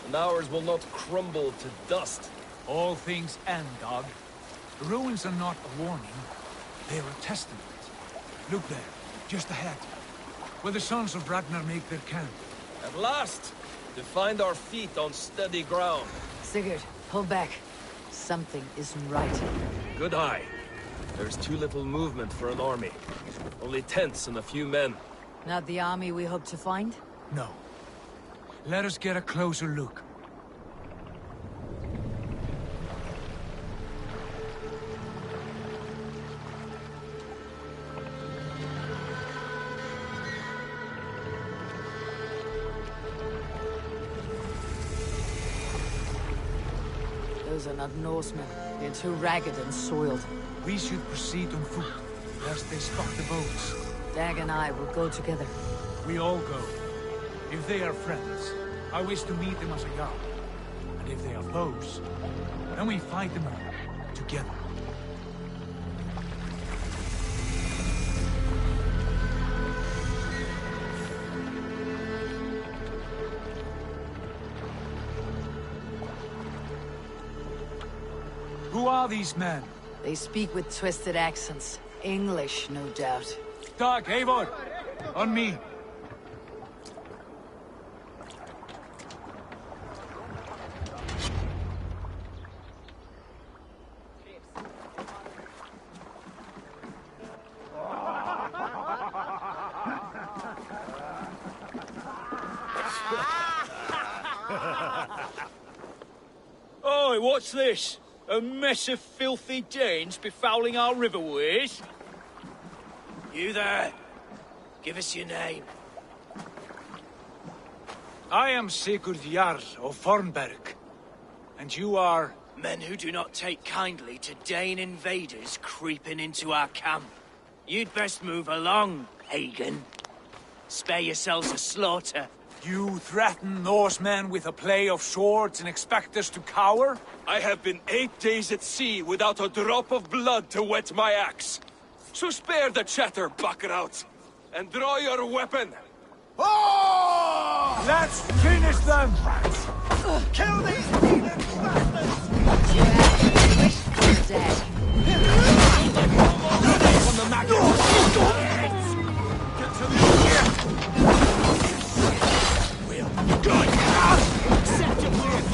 and ours will not crumble to dust. All things end, Dog. The ruins are not a warning. They are a testament. Look there, just ahead, where the sons of Ragnar make their camp. At last, to find our feet on steady ground. Sigurd, pull back. Something isn't right. Good eye. There's too little movement for an army. Only tents and a few men. Not the army we hope to find? No. Let us get a closer look. Those are not Norsemen. They're too ragged and soiled. We should proceed on foot, lest they spot the boats. Dag and I will go together. We all go. If they are friends, I wish to meet them as a Jarl. And if they are foes, then we fight them all, together. Who are these men? They speak with twisted accents. English, no doubt. Dag, Eivor! On me! Oi, what's this? A mess of filthy Danes befouling our riverways? You there? Give us your name. I am Sigurd Jarl of Fornberg. And you are... Men who do not take kindly to Dane invaders creeping into our camp. You'd best move along, pagan. Spare yourselves a slaughter. You threaten Norsemen with a play of swords and expect us to cower? I have been 8 days at sea without a drop of blood to wet my axe. So spare the chatter, buckerouts, and draw your weapon. Oh! Let's finish them! Kill these heathen bastards! Dead. On the magnet! Get to the We'll go! Set your win!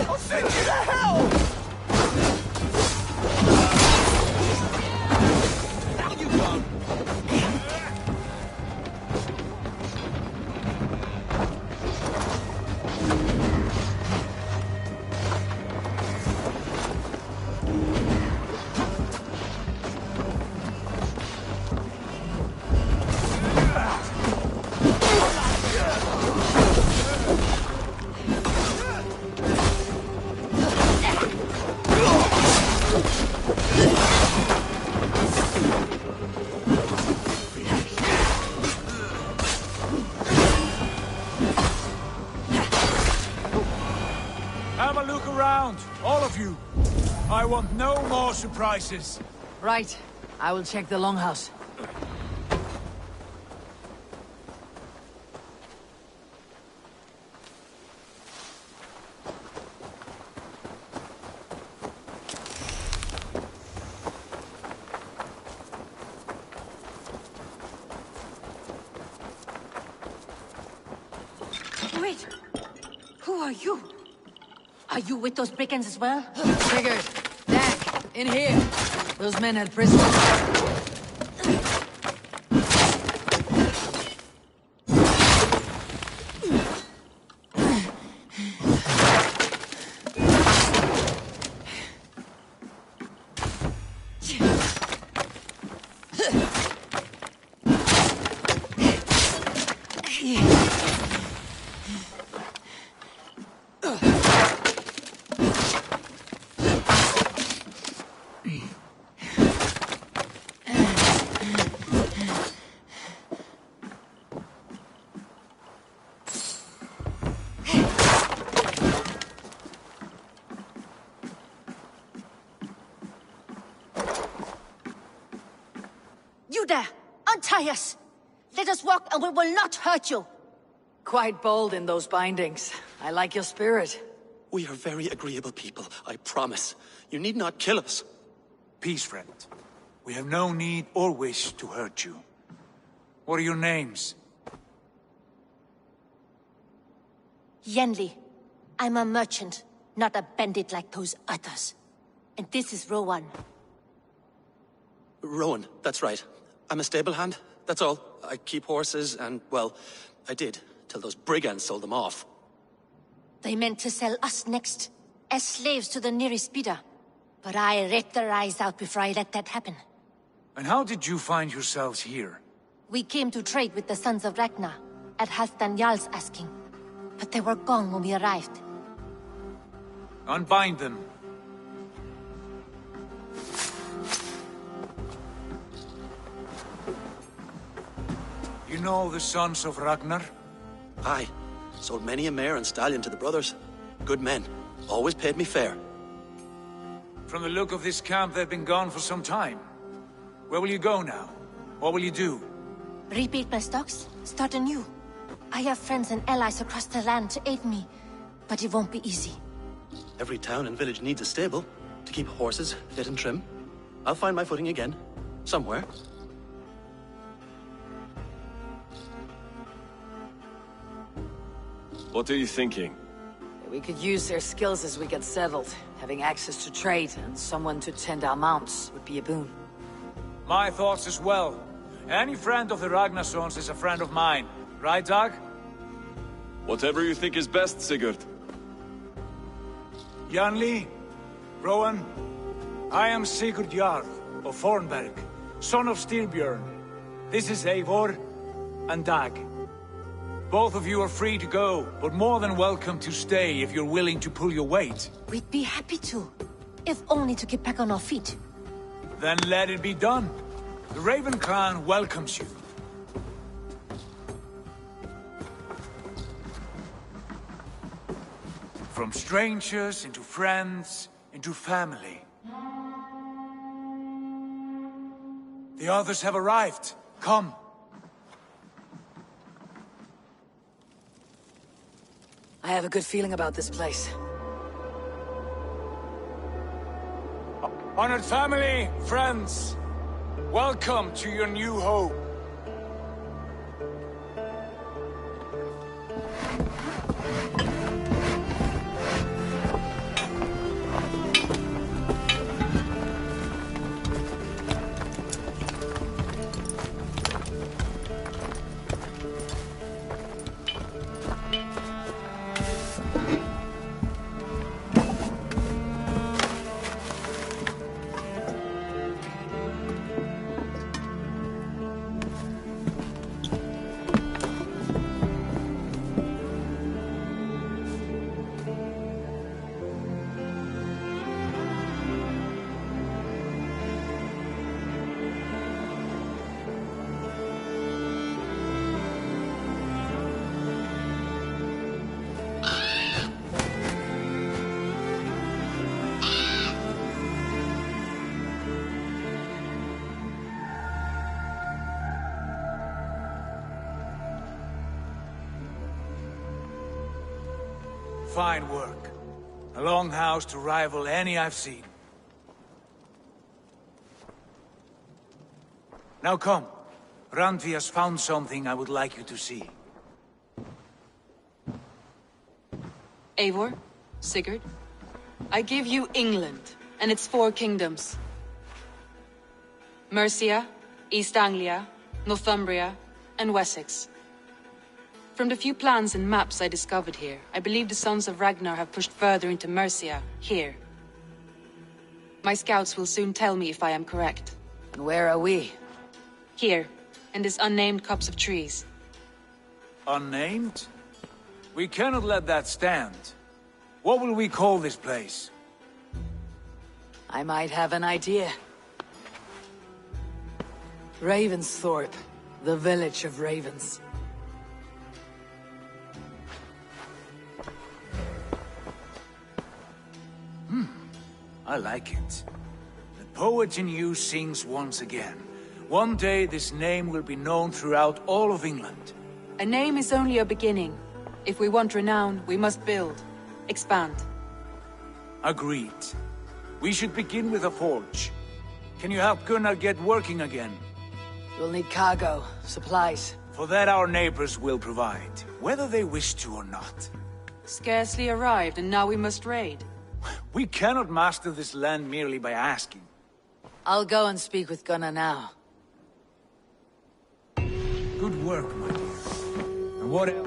I'll send you to hell! Now you go! Have a look around, all of you. I want no more surprises. Right. I will check the longhouse. Wait! Who are you? Are you with those brigands as well? Figured. Dak, in here. Those men had prisoners. You there! Untie us! Let us walk and we will not hurt you! Quite bold in those bindings. I like your spirit. We are very agreeable people, I promise. You need not kill us. Peace, friend. We have no need or wish to hurt you. What are your names? Yenli. I'm a merchant, not a bandit like those others. And this is Rowan. Rowan, that's right. I'm a stable hand, that's all. I keep horses and, well, I did, till those brigands sold them off. They meant to sell us next, as slaves to the nearest bidder. But I ripped their eyes out before I let that happen. And how did you find yourselves here? We came to trade with the Sons of Ragnar, at Halfdan Jarl's asking. But they were gone when we arrived. Unbind them. You know the Sons of Ragnar? Aye. Sold many a mare and stallion to the brothers. Good men. Always paid me fair. From the look of this camp, they've been gone for some time. Where will you go now? What will you do? Rebuild my stocks, start anew. I have friends and allies across the land to aid me, but it won't be easy. Every town and village needs a stable to keep horses fit and trim. I'll find my footing again. Somewhere. What are you thinking? We could use their skills as we get settled. Having access to trade and someone to tend our mounts would be a boon. My thoughts as well. Any friend of the Ragnarsons is a friend of mine. Right, Dag? Whatever you think is best, Sigurd. Janli, Rowan, I am Sigurd Jarl of Fornberg, son of Styrbjörn. This is Eivor and Dag. Both of you are free to go, but more than welcome to stay if you're willing to pull your weight. We'd be happy to, if only to get back on our feet. Then let it be done. The Raven Clan welcomes you. From strangers into friends, into family. The others have arrived. Come. I have a good feeling about this place. Honored family, friends, welcome to your new home. Fine work. A longhouse to rival any I've seen. Now come. Randvi has found something I would like you to see. Eivor, Sigurd, I give you England and its 4 kingdoms. Mercia, East Anglia, Northumbria, and Wessex. From the few plans and maps I discovered here, I believe the Sons of Ragnar have pushed further into Mercia, here. My scouts will soon tell me if I am correct. And where are we? Here, in this unnamed copse of trees. Unnamed? We cannot let that stand. What will we call this place? I might have an idea. Ravensthorpe, the village of ravens. I like it. The poet in you sings once again. One day this name will be known throughout all of England. A name is only a beginning. If we want renown, we must build. Expand. Agreed. We should begin with a forge. Can you help Gunnar get working again? We'll need cargo, supplies. For that our neighbors will provide, whether they wish to or not. Scarcely arrived, and now we must raid. We cannot master this land merely by asking. I'll go and speak with Gunnar now. Good work, my dear. And what else?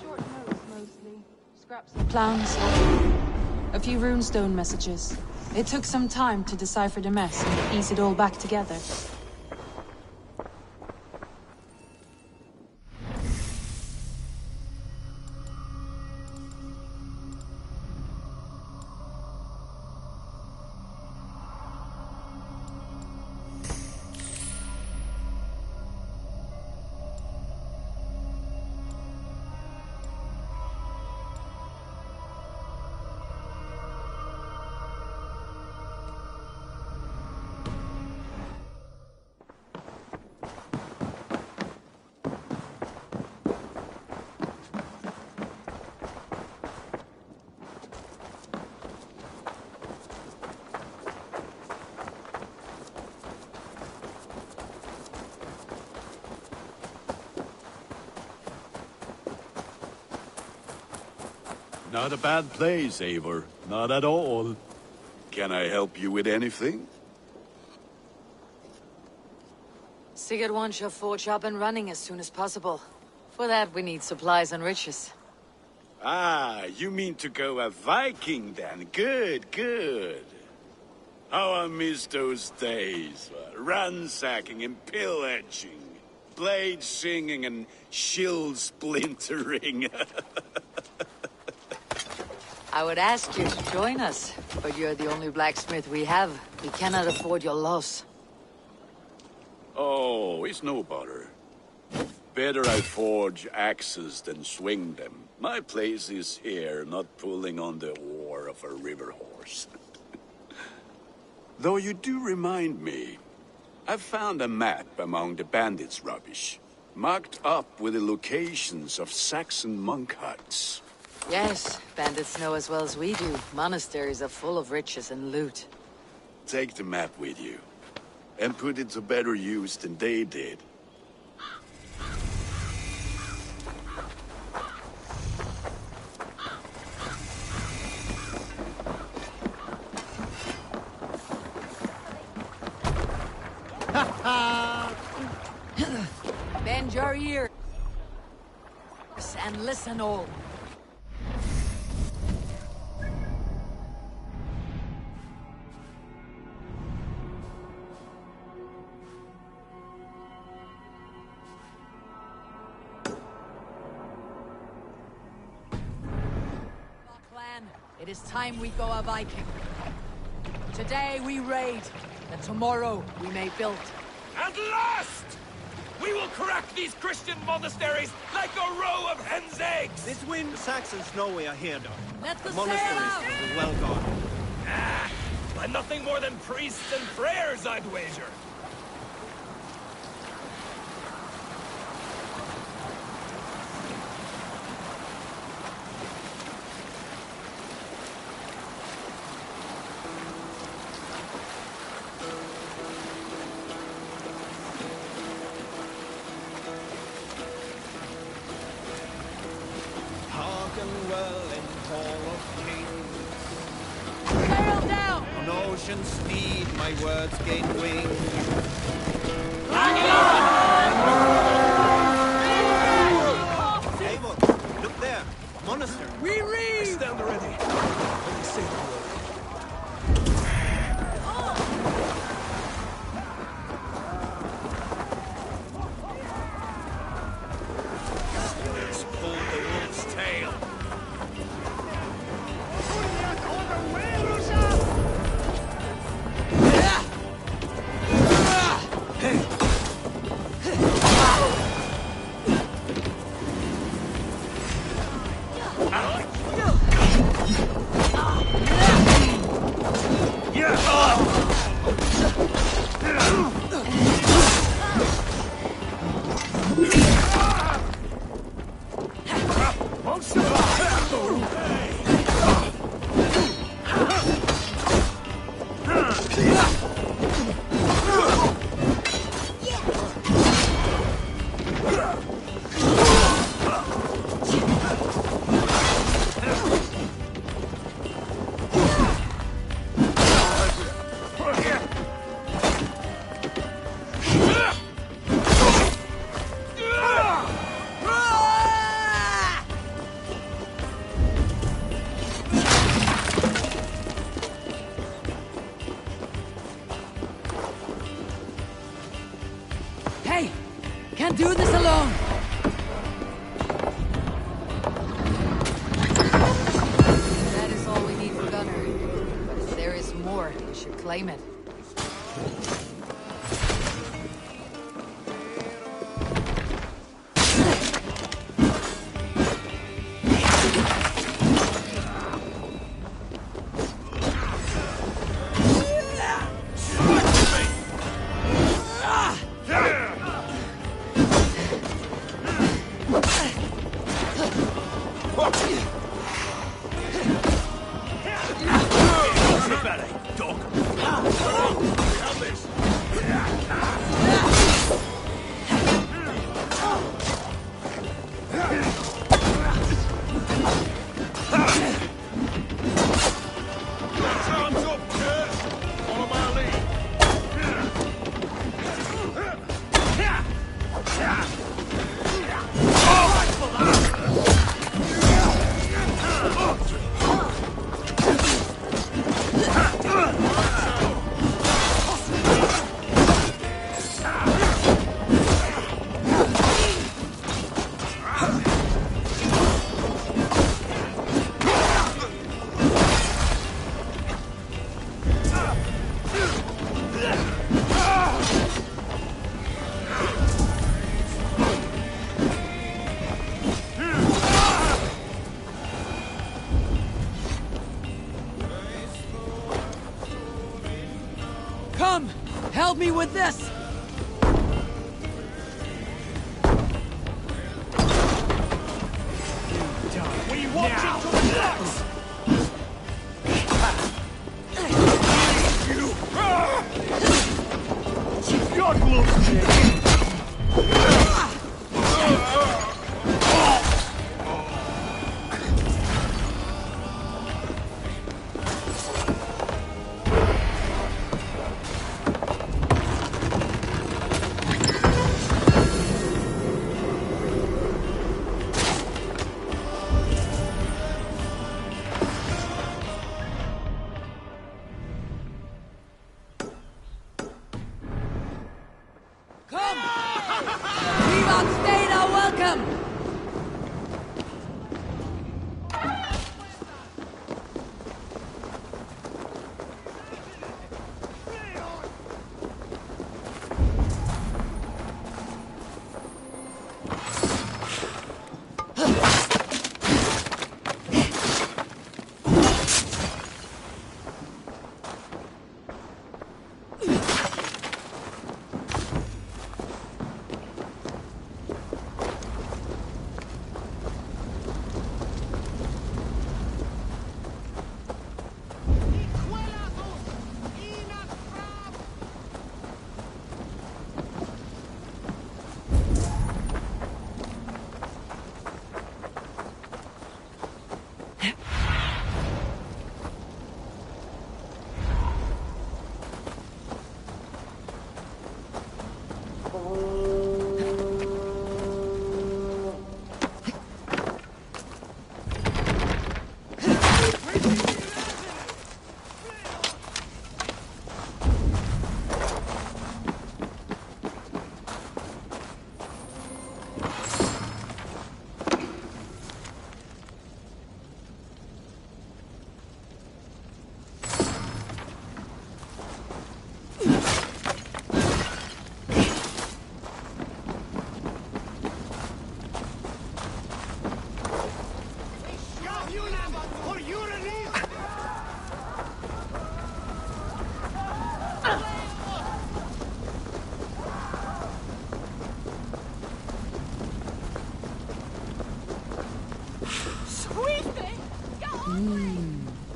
Short notes, mostly. Scraps of plans. A few runestone messages. It took some time to decipher the mess and piece it all back together. Not a bad place, Eivor. Not at all. Can I help you with anything? Sigurd wants your forge up and running as soon as possible. For that, we need supplies and riches. Ah, you mean to go a Viking then? Good, good. How I miss those days. Ransacking and pillaging. blade singing and shield splintering. I would ask you to join us, but you're the only blacksmith we have. We cannot afford your loss. Oh, it's no bother. Better I forge axes than swing them. My place is here, not pulling on the oar of a river horse. Though you do remind me, I've found a map among the bandits' rubbish, marked up with the locations of Saxon monk huts. Yes, bandits know as well as we do. Monasteries are full of riches and loot. Take the map with you, and put it to better use than they did. Bend your ears and listen all. It is time we go a Viking. Today we raid, and tomorrow we may build. At last! We will crack these Christian monasteries like a row of hen's eggs! This wind, the Saxons know we are here, though. Let the monasteries is well guarded. By nothing more than priests and prayers, I'd wager. Ocean speed, my words gain wings. Eivor, look there, monastery. We read! I stand ready. Let me say the word. Let's pull the wolf's tail. Can't do this alone! That is all we need for Gunner. But if there is more, we should claim it. Dog. Help me with this! We watch it to the nuts! You got loose, Jake!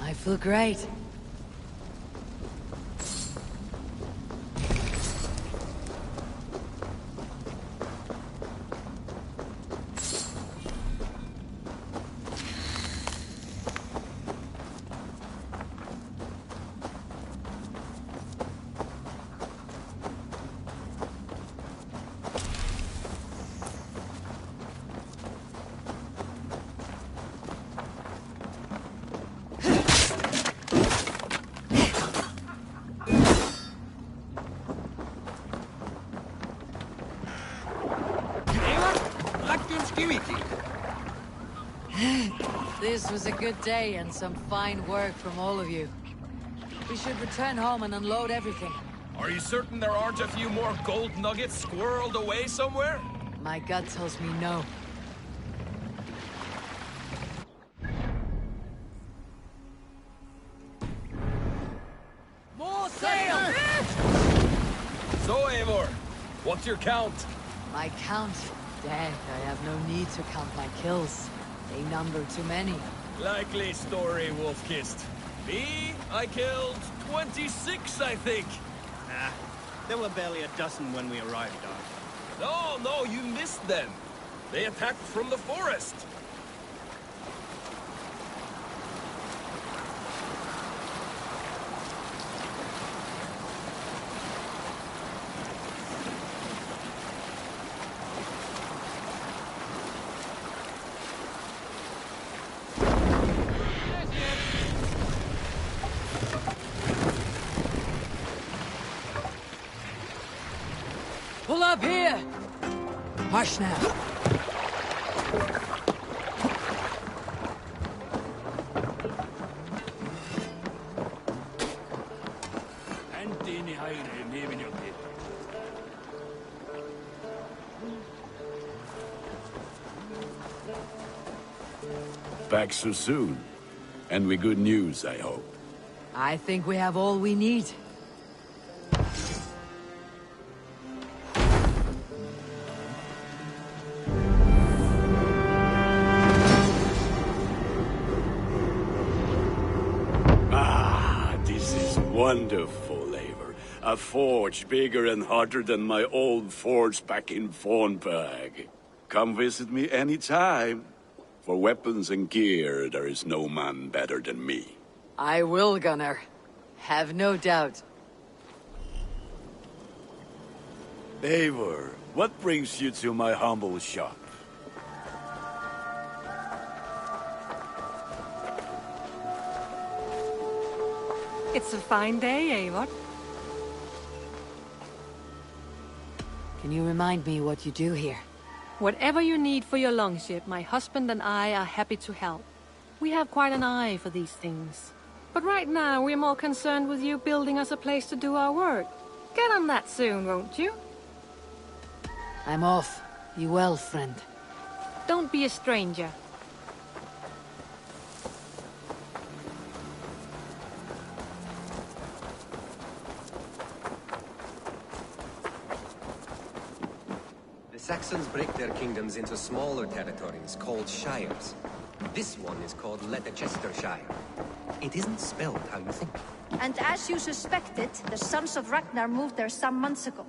I feel great. This was a good day and some fine work from all of you. We should return home and unload everything. Are you certain there aren't a few more gold nuggets squirreled away somewhere? My gut tells me no. More sail! So, Eivor, what's your count? My count? Dang, I have no need to count my kills. They number too many. Likely story, Wolf-Kissed. Me, I killed 26, I think. Nah, there were barely a dozen when we arrived, Dog. No, you missed them. They attacked from the forest. Pull up here! Hush now. Back so soon. And with good news, I hope. I think we have all we need. Wonderful, Eivor. A forge bigger and hotter than my old forge back in Fornberg. Come visit me anytime. For weapons and gear, there is no man better than me. I will, Gunnar. Have no doubt. Eivor, what brings you to my humble shop? It's a fine day, Eivor. Can you remind me what you do here? Whatever you need for your longship, my husband and I are happy to help. We have quite an eye for these things. But right now, we're more concerned with you building us a place to do our work. Get on that soon, won't you? I'm off. Be well, friend. Don't be a stranger. The Saxons break their kingdoms into smaller territories called shires. This one is called Leicestershire. It isn't spelled how you think. And as you suspected, the Sons of Ragnar moved there some months ago.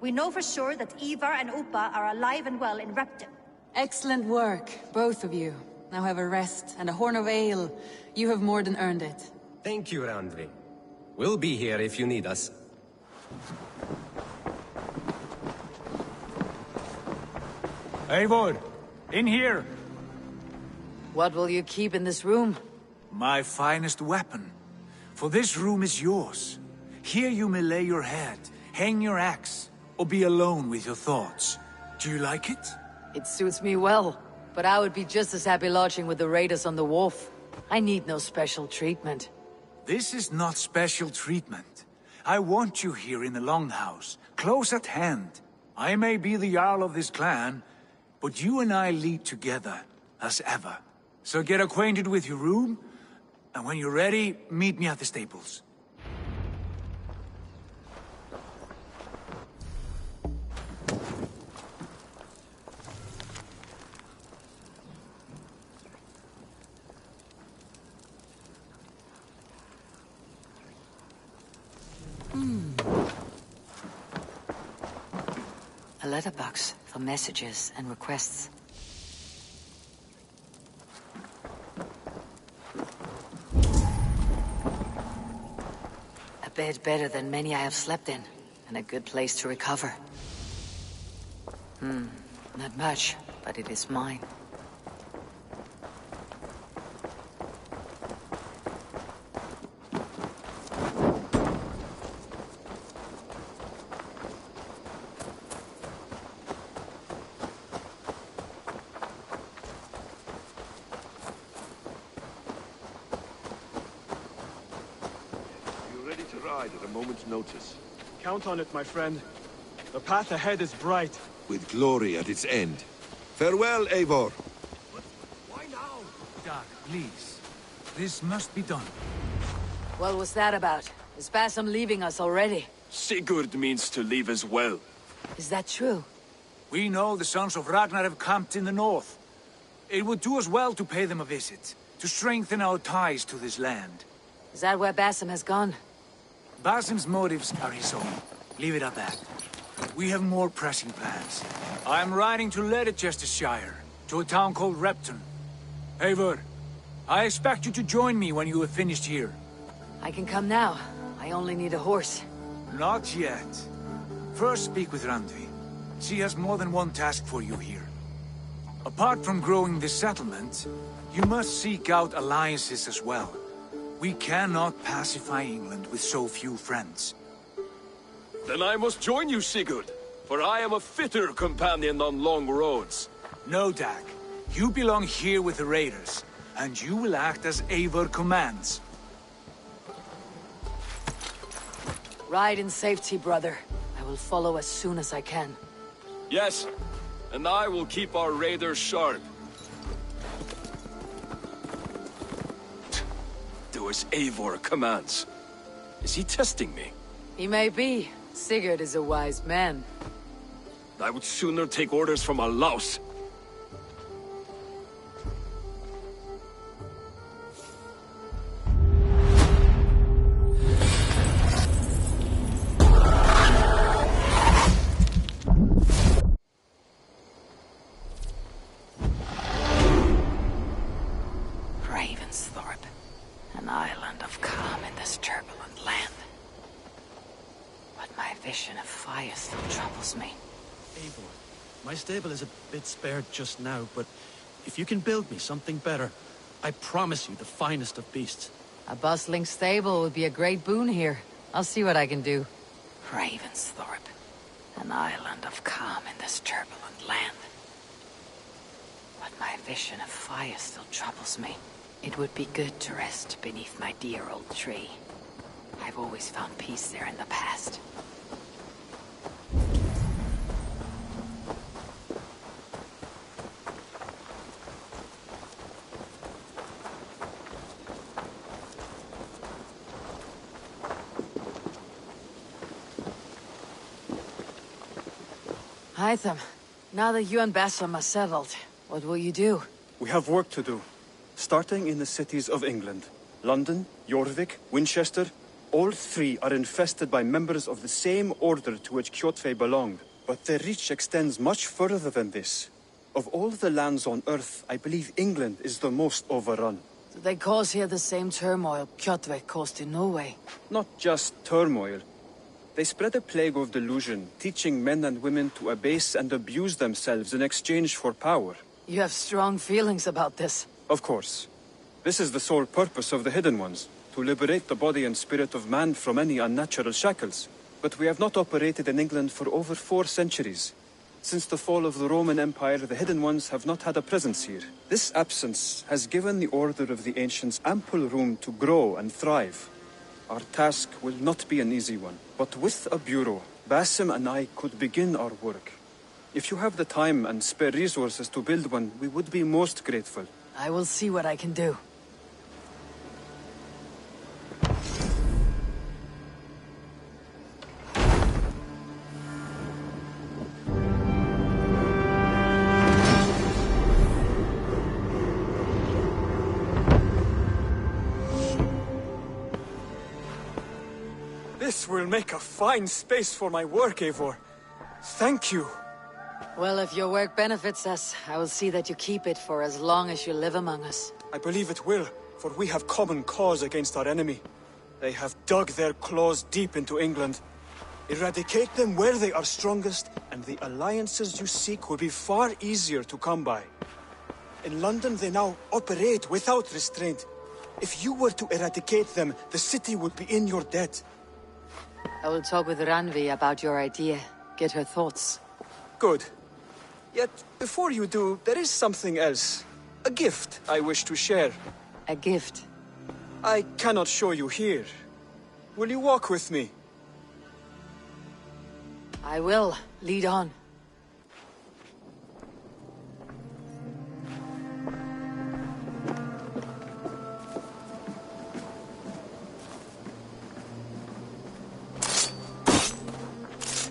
We know for sure that Ivar and Upa are alive and well in Repton. Excellent work, both of you. Now have a rest and a horn of ale. You have more than earned it. Thank you, Randvi. We'll be here if you need us. Eivor, in here! What will you keep in this room? My finest weapon. For this room is yours. Here you may lay your head, hang your axe, or be alone with your thoughts. Do you like it? It suits me well, but I would be just as happy lodging with the raiders on the wharf. I need no special treatment. This is not special treatment. I want you here in the Longhouse, close at hand. I may be the Jarl of this clan, but you and I lead together, as ever. So get acquainted with your room, and when you're ready, meet me at the stables. A letterbox for messages and requests. A bed better than many I have slept in, and a good place to recover. Not much, but it is mine. At a moment's notice. Count on it, my friend. The path ahead is bright. With glory at its end. Farewell, Eivor. Why now? Dag, please. This must be done. What was that about? Is Basim leaving us already? Sigurd means to leave as well. Is that true? We know the Sons of Ragnar have camped in the north. It would do us well to pay them a visit, to strengthen our ties to this land. Is that where Basim has gone? Basim's motives are his own. Leave it at that. We have more pressing plans. I'm riding to Leicestershire, to a town called Repton. Eivor, I expect you to join me when you have finished here. I can come now. I only need a horse. Not yet. First speak with Randvi. She has more than one task for you here. Apart from growing this settlement, you must seek out alliances as well. We cannot pacify England with so few friends. Then I must join you, Sigurd, for I am a fitter companion on long roads. No, Dag. You belong here with the raiders, and you will act as Eivor commands. Ride in safety, brother. I will follow as soon as I can. Yes, and I will keep our raiders sharp. Do as Eivor commands. Is he testing me? He may be. Sigurd is a wise man. I would sooner take orders from a louse. An island of calm in this turbulent land. But my vision of fire still troubles me. Eivor, my stable is a bit spared just now, but if you can build me something better, I promise you the finest of beasts. A bustling stable would be a great boon here. I'll see what I can do. Ravensthorpe. An island of calm in this turbulent land. But my vision of fire still troubles me. It would be good to rest beneath my dear old tree. I've always found peace there in the past. Hytham, now that you and Bassam are settled, what will you do? We have work to do. Starting in the cities of England. London, Jorvik, Winchester, all three are infested by members of the same order to which Kjotve belonged. But their reach extends much further than this. Of all the lands on Earth, I believe England is the most overrun. Do they cause here the same turmoil Kjotve caused in Norway? Not just turmoil. They spread a plague of delusion, teaching men and women to abase and abuse themselves in exchange for power. You have strong feelings about this. Of course. This is the sole purpose of the Hidden Ones, to liberate the body and spirit of man from any unnatural shackles. But we have not operated in England for over 4 centuries. Since the fall of the Roman Empire, the Hidden Ones have not had a presence here. This absence has given the Order of the Ancients ample room to grow and thrive. Our task will not be an easy one, but with a bureau, Basim and I could begin our work. If you have the time and spare resources to build one, we would be most grateful. I will see what I can do. This will make a fine space for my work, Eivor. Thank you. Well, if your work benefits us, I will see that you keep it for as long as you live among us. I believe it will, for we have common cause against our enemy. They have dug their claws deep into England. Eradicate them where they are strongest, and the alliances you seek will be far easier to come by. In London, they now operate without restraint. If you were to eradicate them, the city would be in your debt. I will talk with Ranvi about your idea. Get her thoughts. Good. Yet, before you do, there is something else. A gift I wish to share. A gift? I cannot show you here. Will you walk with me? I will. Lead on.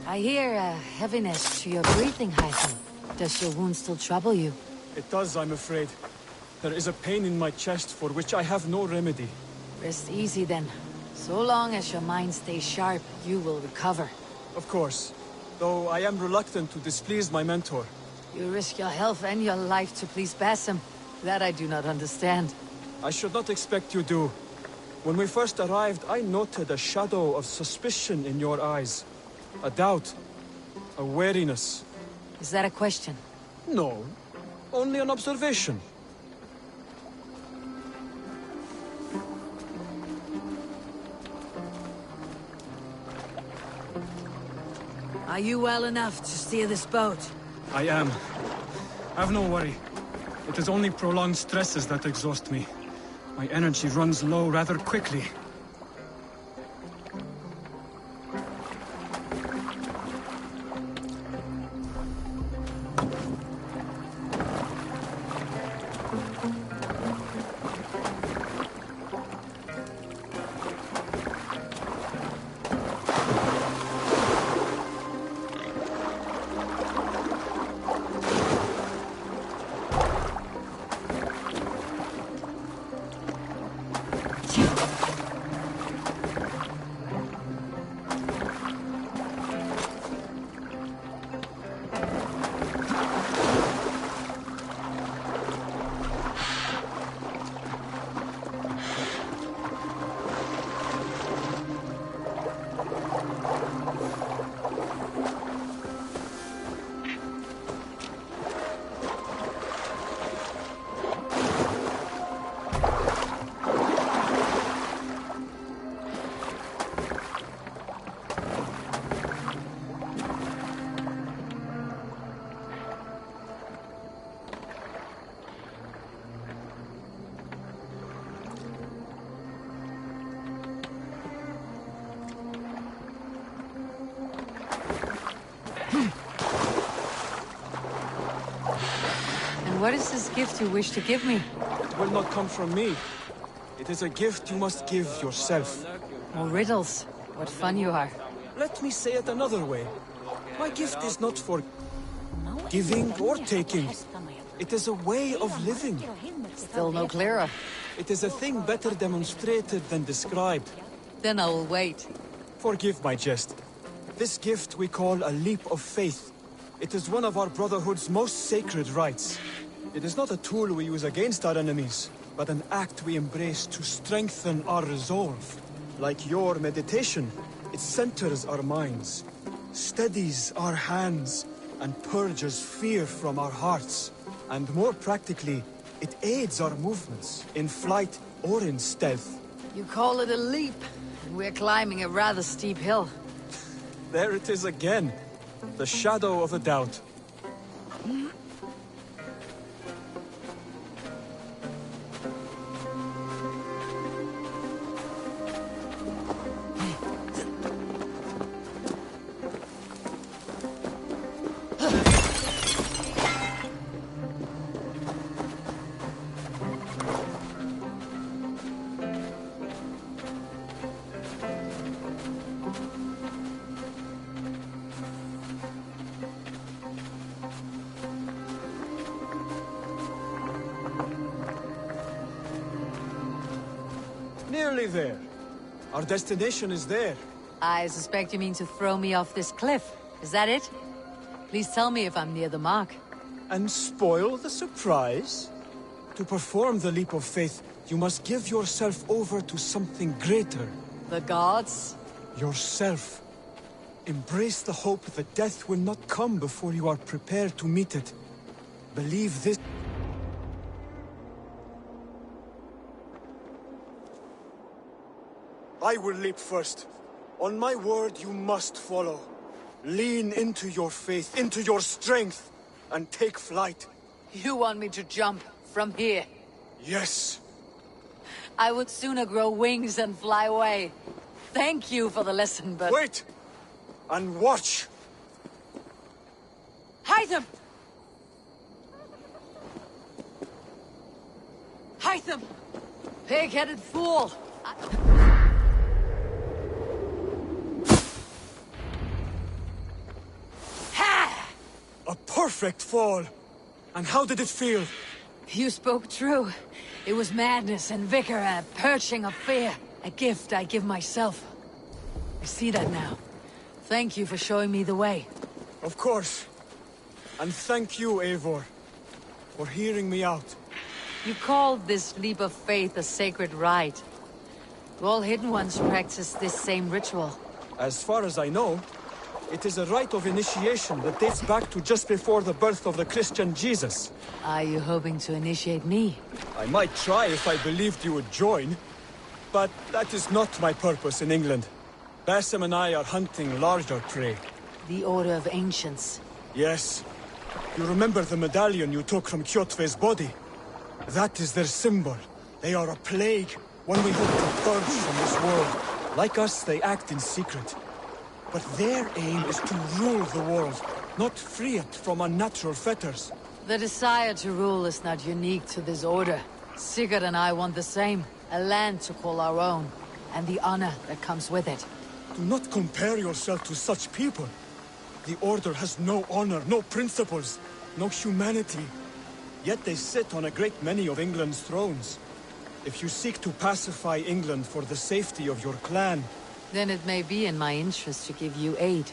I hear a heaviness to your breathing, Hytham. Does your wound still trouble you? It does, I'm afraid. There is a pain in my chest for which I have no remedy. Rest easy then. So long as your mind stays sharp, you will recover. Of course. Though I am reluctant to displease my mentor. You risk your health and your life to please Basim. That I do not understand. I should not expect you do. When we first arrived, I noted a shadow of suspicion in your eyes. A doubt. A wariness. Is that a question? No. Only an observation. Are you well enough to steer this boat? I am. Have no worry. It is only prolonged stresses that exhaust me. My energy runs low rather quickly. is this gift you wish to give me? It will not come from me. It is a gift you must give yourself. More riddles. What fun you are. Let me say it another way. My gift is not for giving or taking. It is a way of living. Still no clearer. It is a thing better demonstrated than described. Then I will wait. Forgive my jest. This gift we call a leap of faith. It is one of our Brotherhood's most sacred rites. It is not a tool we use against our enemies, but an act we embrace to strengthen our resolve. Like your meditation, it centers our minds, steadies our hands, and purges fear from our hearts. And more practically, it aids our movements, in flight or in stealth. You call it a leap, and we're climbing a rather steep hill. There it is again. The shadow of a doubt. Nearly there. Our destination is there. I suspect you mean to throw me off this cliff. Is that it? Please tell me if I'm near the mark. And spoil the surprise? To perform the leap of faith, you must give yourself over to something greater. The gods? Yourself. Embrace the hope that death will not come before you are prepared to meet it. Believe this. I will leap first. On my word, you must follow. Lean into your faith, into your strength, and take flight. You want me to jump from here? Yes. I would sooner grow wings and fly away. Thank you for the lesson, but... Wait! And watch! Hytham! Hytham! Pig-headed fool! A perfect fall! And how did it feel? You spoke true. It was madness and vigor and a purging of fear. A gift I give myself. I see that now. Thank you for showing me the way. Of course. And thank you, Eivor, for hearing me out. You called this leap of faith a sacred rite. Do all Hidden Ones practice this same ritual? As far as I know, it is a rite of initiation that dates back to just before the birth of the Christian Jesus. Are you hoping to initiate me? I might try if I believed you would join. But that is not my purpose in England. Basim and I are hunting larger prey. The Order of Ancients. Yes. You remember the medallion you took from Kjotve's body? That is their symbol. They are a plague, one we hope to purge from this world. Like us, they act in secret. But their aim is to rule the world, not free it from unnatural fetters. The desire to rule is not unique to this order. Sigurd and I want the same. A land to call our own, and the honor that comes with it. Do not compare yourself to such people. The Order has no honor, no principles, no humanity. Yet they sit on a great many of England's thrones. If you seek to pacify England for the safety of your clan... Then it may be in my interest to give you aid.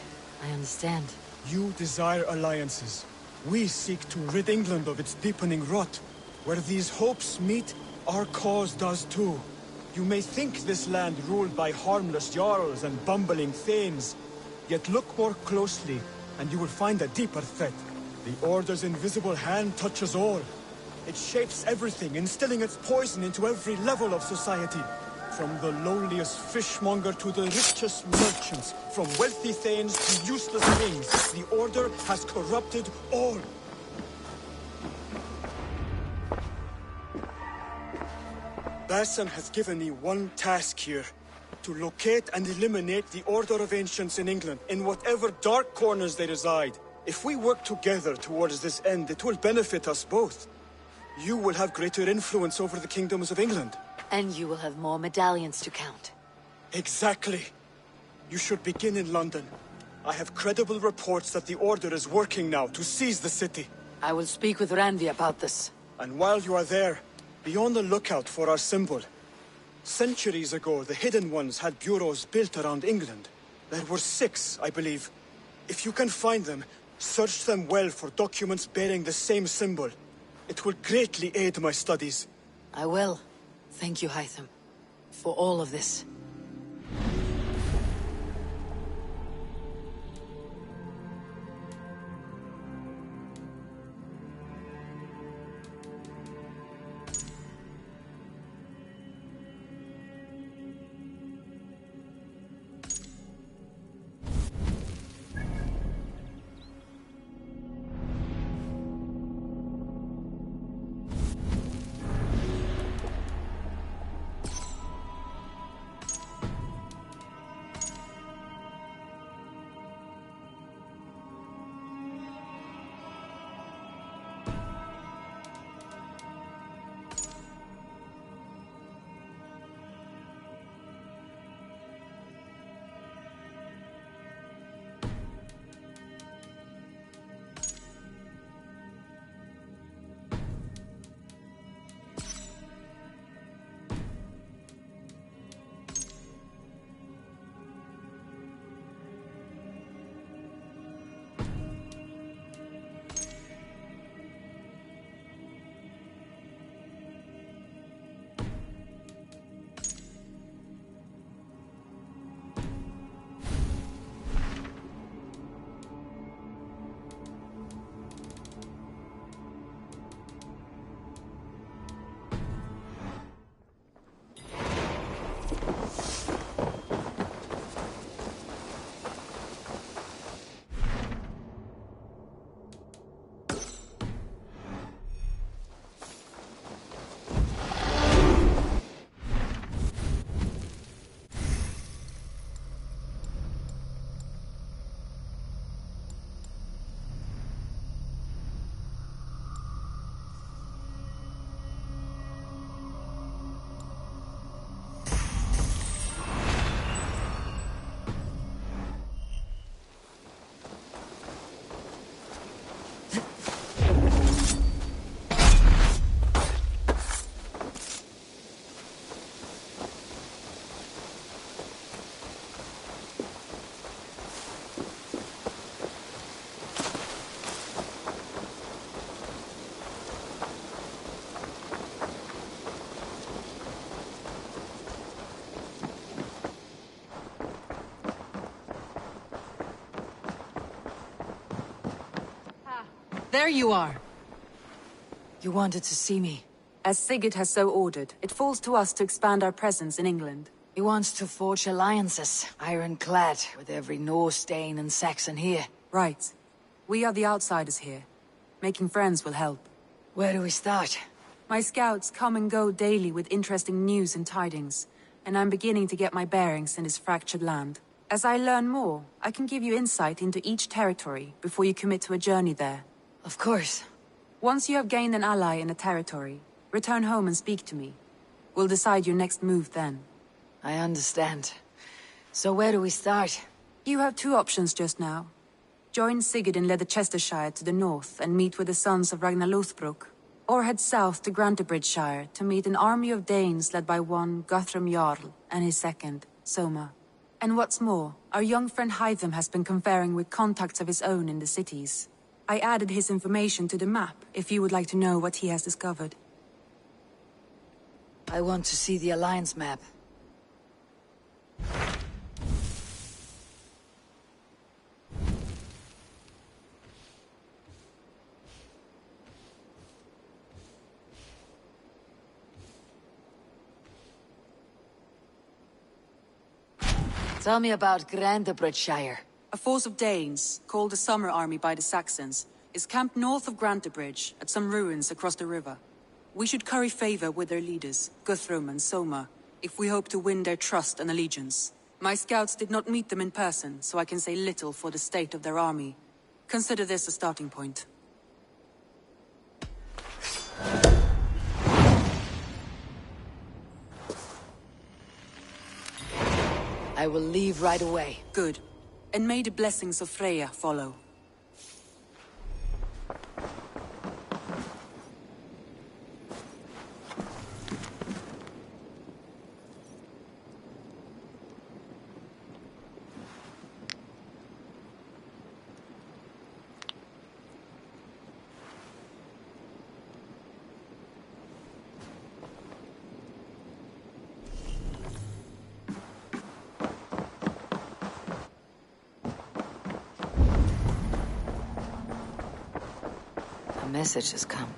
I understand. You desire alliances. We seek to rid England of its deepening rot. Where these hopes meet, our cause does too. You may think this land ruled by harmless jarls and bumbling thanes. Yet look more closely, and you will find a deeper threat. The Order's invisible hand touches all. It shapes everything, instilling its poison into every level of society. From the lowliest fishmonger to the richest merchants, from wealthy thanes to useless kings, the Order has corrupted all. Basim has given me one task here. To locate and eliminate the Order of Ancients in England, in whatever dark corners they reside. If we work together towards this end, it will benefit us both. you will have greater influence over the kingdoms of England. And you will have more medallions to count. Exactly. You should begin in London. I have credible reports that the Order is working now to seize the city. I will speak with Randvi about this. And while you are there, be on the lookout for our symbol. Centuries ago, the Hidden Ones had bureaus built around England. There were 6, I believe. If you can find them, search them well for documents bearing the same symbol. It will greatly aid my studies. I will. Thank you, Hytham, for all of this. There you are. You wanted to see me. As Sigurd has so ordered, it falls to us to expand our presence in England. He wants to forge alliances, ironclad, with every Norse, Dane, and Saxon here. Right. We are the outsiders here. Making friends will help. Where do we start? My scouts come and go daily with interesting news and tidings, and I'm beginning to get my bearings in this fractured land. As I learn more, I can give you insight into each territory before you commit to a journey there. Of course. Once you have gained an ally in a territory, return home and speak to me. We'll decide your next move then. I understand. So where do we start? You have 2 options just now. Join Sigurd in Leicestershire to the north and meet with the sons of Ragnar Lothbrok. Or head south to Grantebridgeshire to meet an army of Danes led by one Guthrum Jarl and his second, Soma. And what's more, our young friend Hytham has been conferring with contacts of his own in the cities. I added his information to the map, if you would like to know what he has discovered. I want to see the Alliance map. Tell me about Grantebridgeshire. A force of Danes, called the Summer Army by the Saxons, is camped north of Grantebridge, at some ruins across the river. We should curry favor with their leaders, Guthrum and Soma, if we hope to win their trust and allegiance. My scouts did not meet them in person, so I can say little for the state of their army. Consider this a starting point. I will leave right away. Good. And may the blessings of Freya follow. A message has come.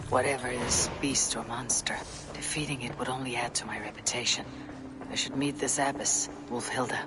Whatever this beast or monster, defeating it would only add to my reputation. I should meet this abbess, Wolfhilda.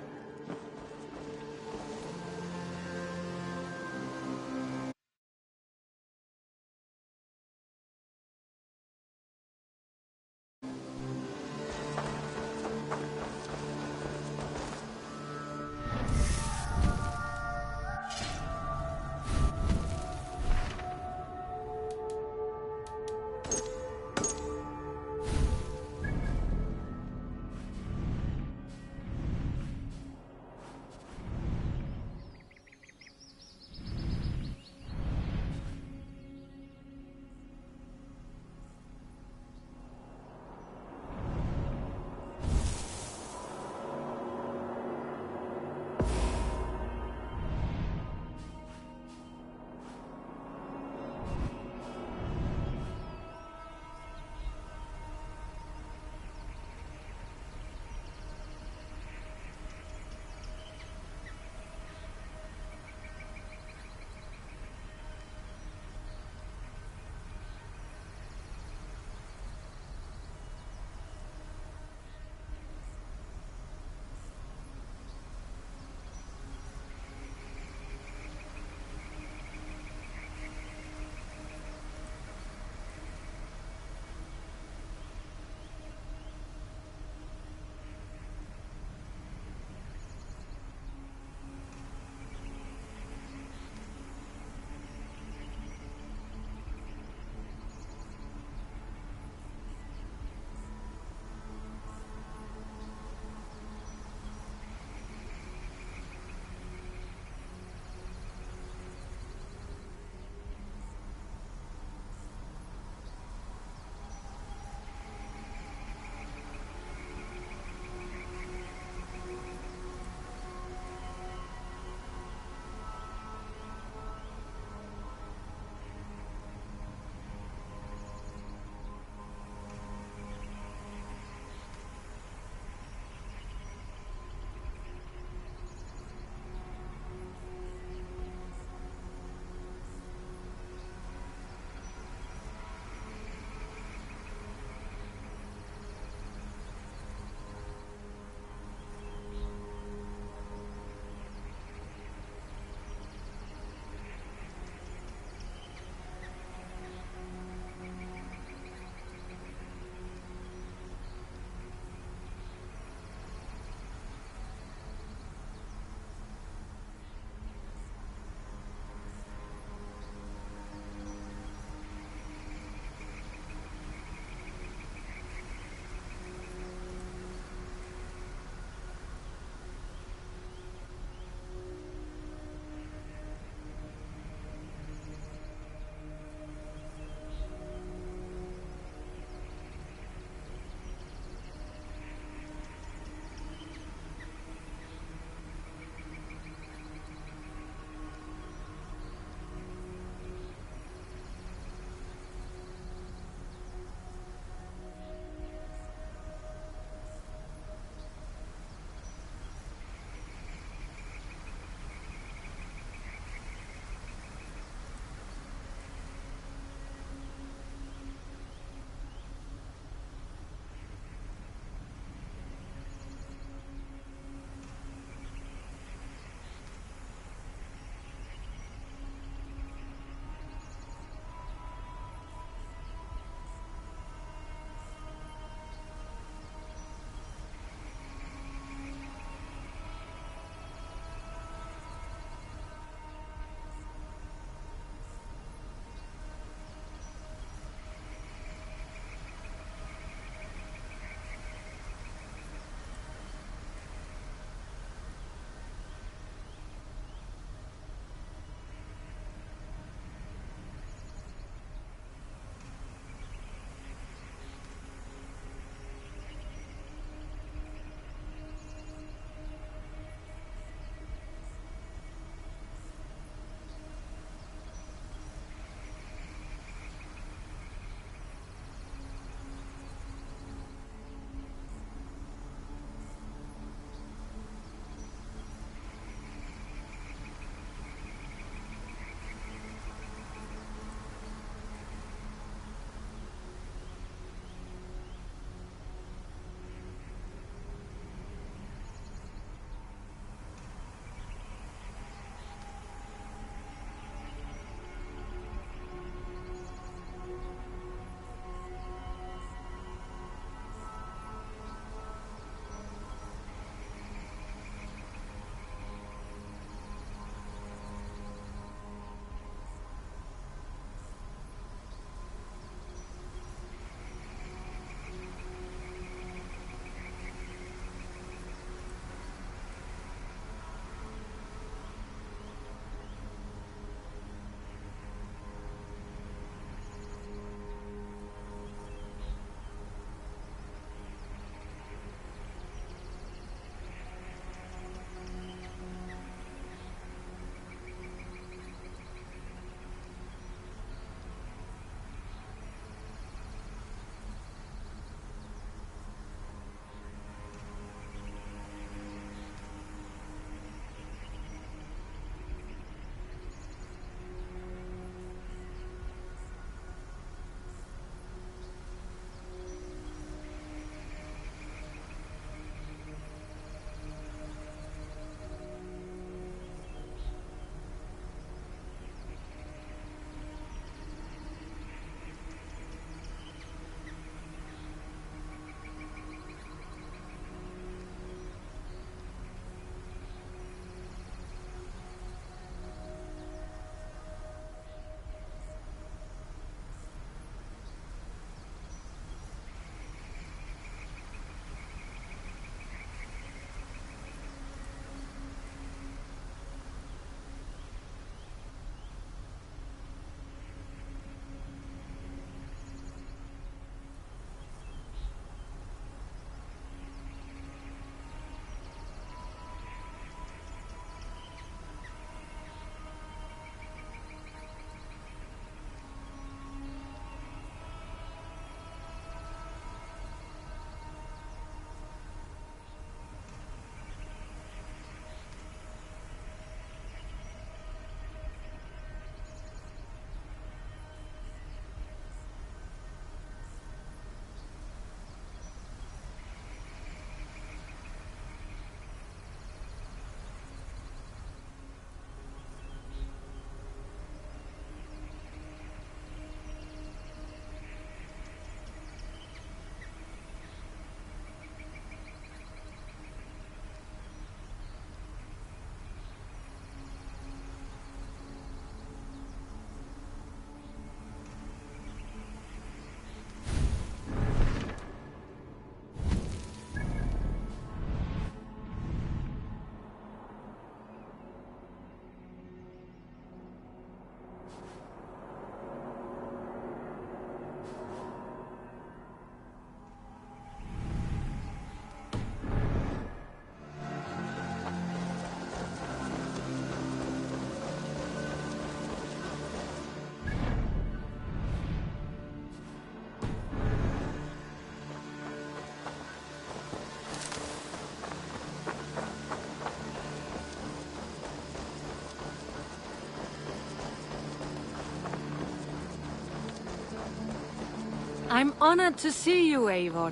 I'm honored to see you, Eivor.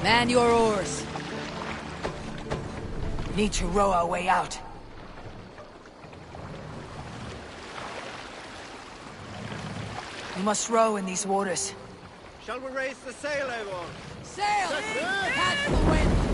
Man your oars. Need to row our way out. We must row in these waters. Shall we raise the sail, Eivor? Sail! Catch the wind!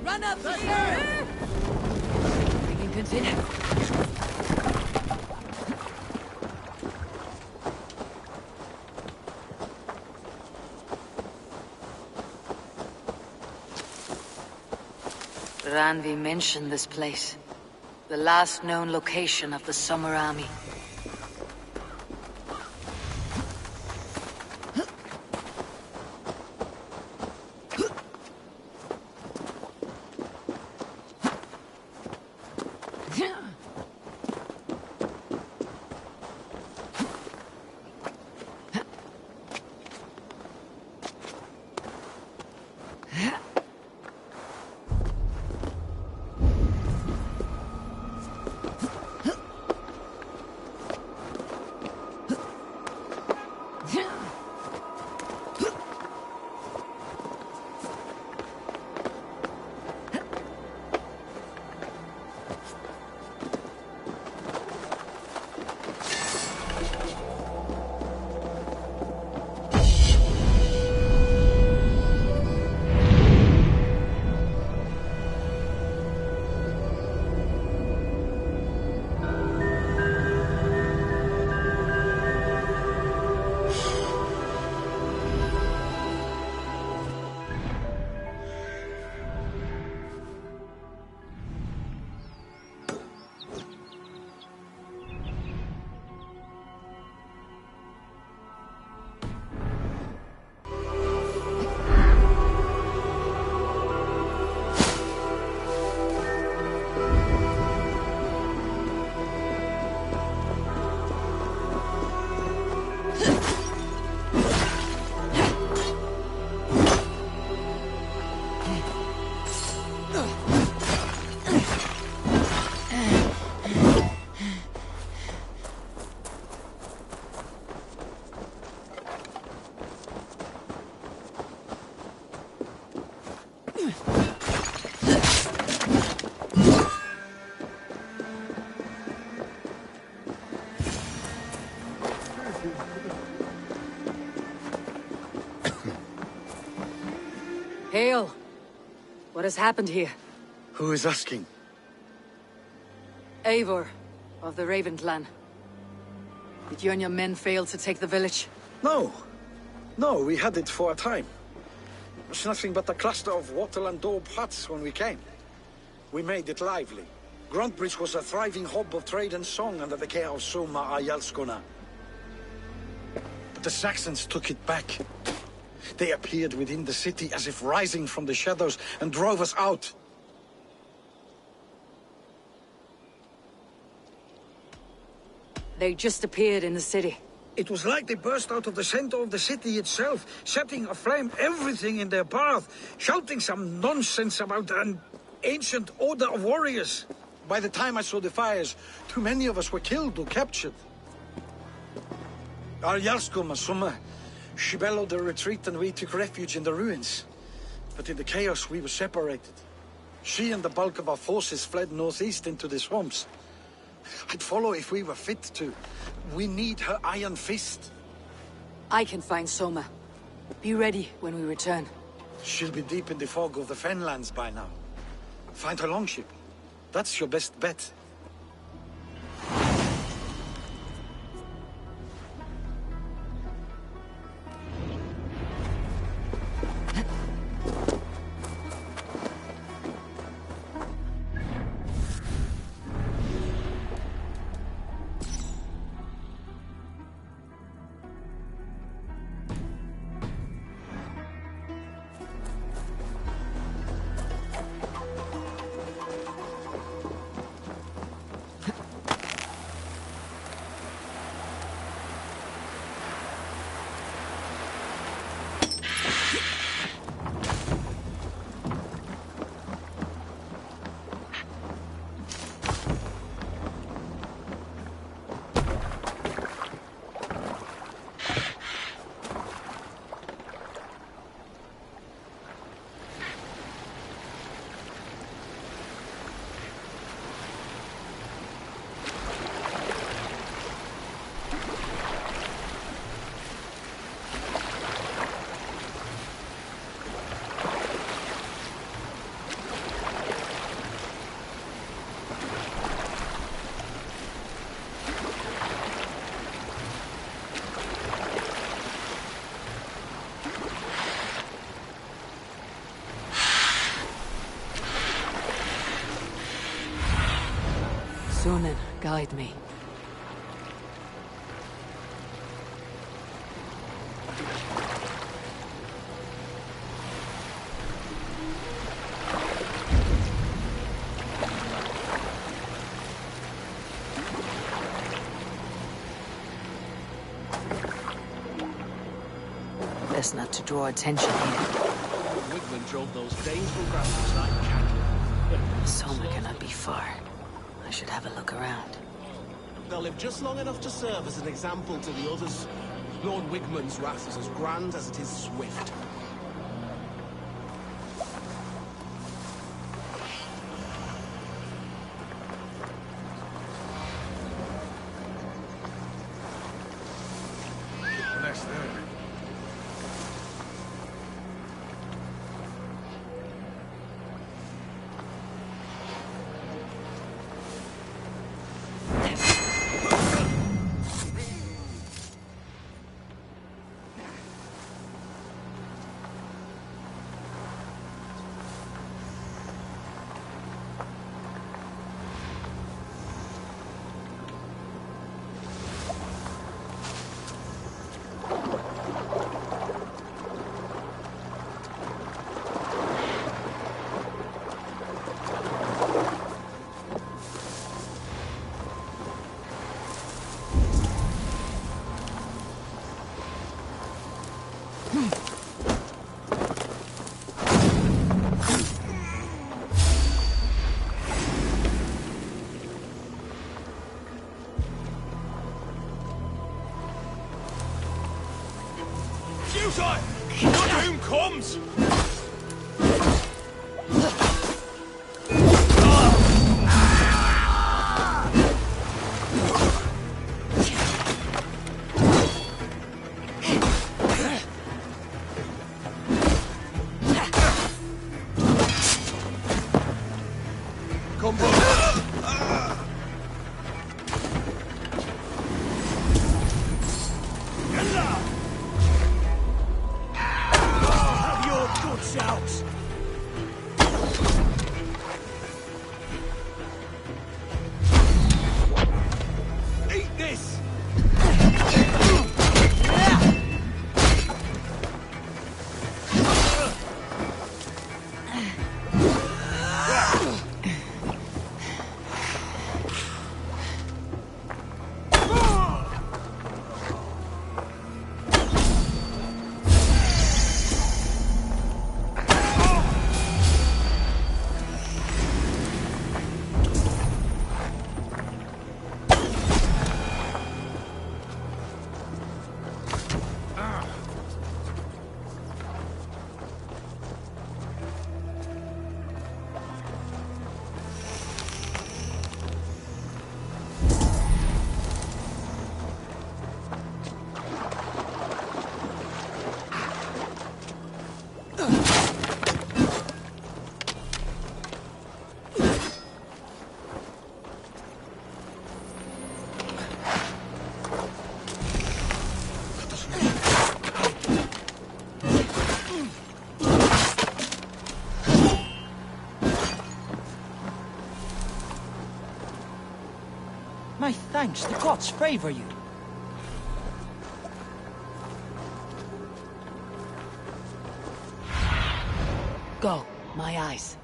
Run up the stairs! We can continue. Randvi mentioned this place. The last known location of the Summer Army. Hail! What has happened here? Who is asking? Eivor, of the Raven clan. Did you and your men fail to take the village? No. No, we had it for a time. It was nothing but a cluster of wattle and daub huts when we came. We made it lively. Gruntbridge was a thriving hub of trade and song under the care of Suma Ayalskona. But the Saxons took it back. They appeared within the city as if rising from the shadows and drove us out. They just appeared in the city. It was like they burst out of the center of the city itself, setting aflame everything in their path, shouting some nonsense about an ancient order of warriors. By the time I saw the fires, too many of us were killed or captured. Our Jarlskoma, Summa, she bellowed a retreat and we took refuge in the ruins. But in the chaos we were separated. She and the bulk of our forces fled northeast into the swamps. I'd follow if we were fit to. We need her iron fist. I can find Soma. Be ready when we return. She'll be deep in the fog of the Fenlands by now. Find her longship. That's your best bet. Sunan, guide me. Best not to draw attention here. Wigman drove those Danes from grasses like cattle. Soma cannot be far. I should have a look around. They'll live just long enough to serve as an example to the others. Lord Wigman's wrath is as grand as it is swift. Next there. Your doom comes! Come on. Thanks, the gods favor you. Go, my eyes.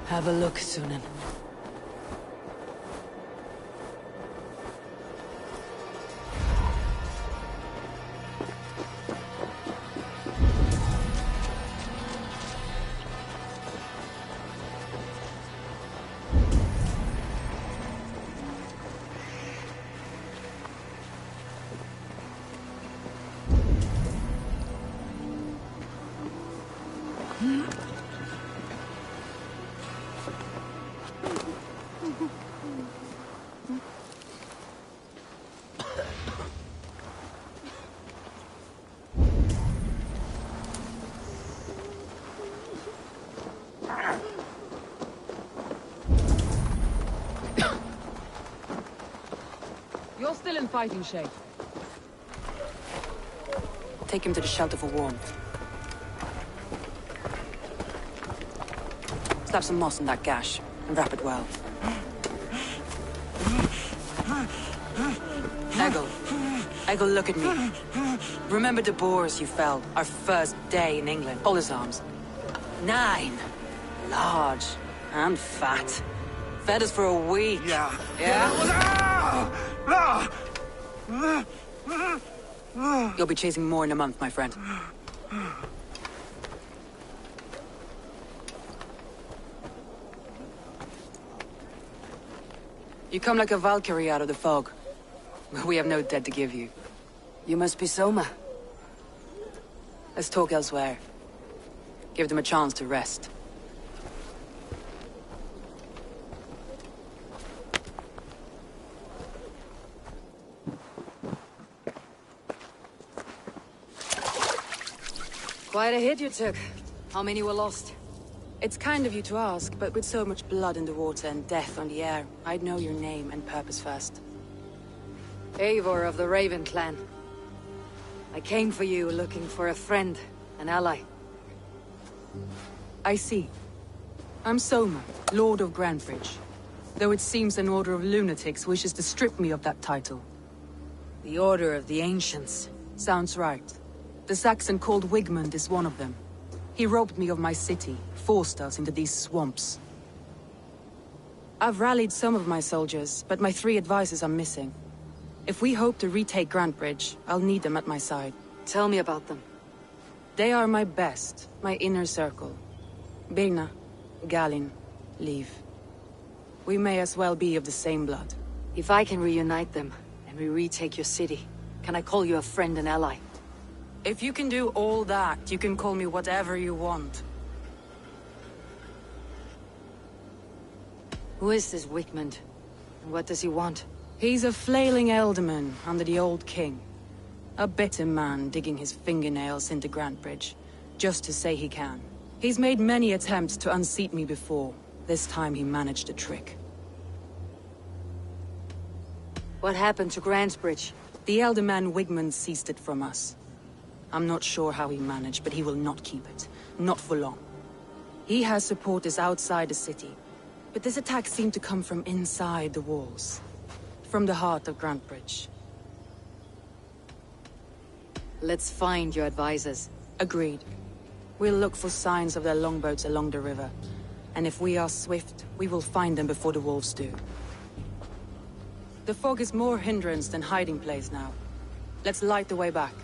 Have a look, Sunan. You're still in fighting shape. Take him to the shelter for warmth. Slap some moss on that gash, and wrap it well. Eggle, look at me. Remember the boars you felled, our first day in England? Hold his arms. 9. Large and fat. Fed us for a week. Yeah? You'll be chasing more in a month, my friend. You come like a Valkyrie out of the fog. We have no dead to give you. You must be Soma. Let's talk elsewhere. Give them a chance to rest. Quite a hit you took. How many were lost? It's kind of you to ask, but with so much blood in the water and death on the air, I'd know your name and purpose first. Eivor of the Raven clan. I came for you looking for a friend, an ally. I see. I'm Soma, Lord of Grantebridge. Though it seems an order of lunatics wishes to strip me of that title. The Order of the Ancients. Sounds right. The Saxon called Wigmund is one of them. He robbed me of my city, forced us into these swamps. I've rallied some of my soldiers, but my 3 advisors are missing. If we hope to retake Grantebridge, I'll need them at my side. Tell me about them. They are my best, my inner circle. Birna, Galin, Liv. We may as well be of the same blood. If I can reunite them, and we retake your city, can I call you a friend and ally? If you can do all that, you can call me whatever you want. Who is this Wigmund? And what does he want? He's a flailing elderman under the old king. A bitter man digging his fingernails into Grantebridge, just to say he can. He's made many attempts to unseat me before. This time he managed a trick. What happened to Grantebridge? The elderman Wigmund seized it from us. I'm not sure how he managed, but he will not keep it. Not for long. He has supporters outside the city, but this attack seemed to come from inside the walls. From the heart of Grantebridge. Let's find your advisors. Agreed. We'll look for signs of their longboats along the river. And if we are swift, we will find them before the wolves do. The fog is more hindrance than hiding place now. Let's light the way back.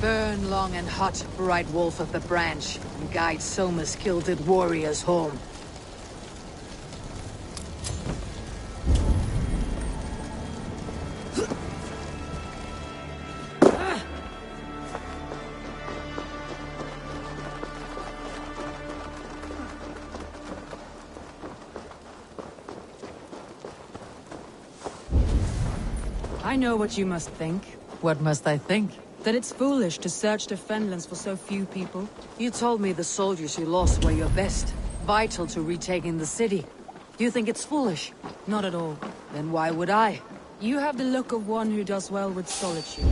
Burn long and hot, bright wolf of the branch, and guide Soma's gilded warriors home. I know what you must think. What must I think? That it's foolish to search the Fenlands for so few people. You told me the soldiers you lost were your best, vital to retaking the city. Do you think it's foolish? Not at all. Then why would I? You have the look of one who does well with solitude.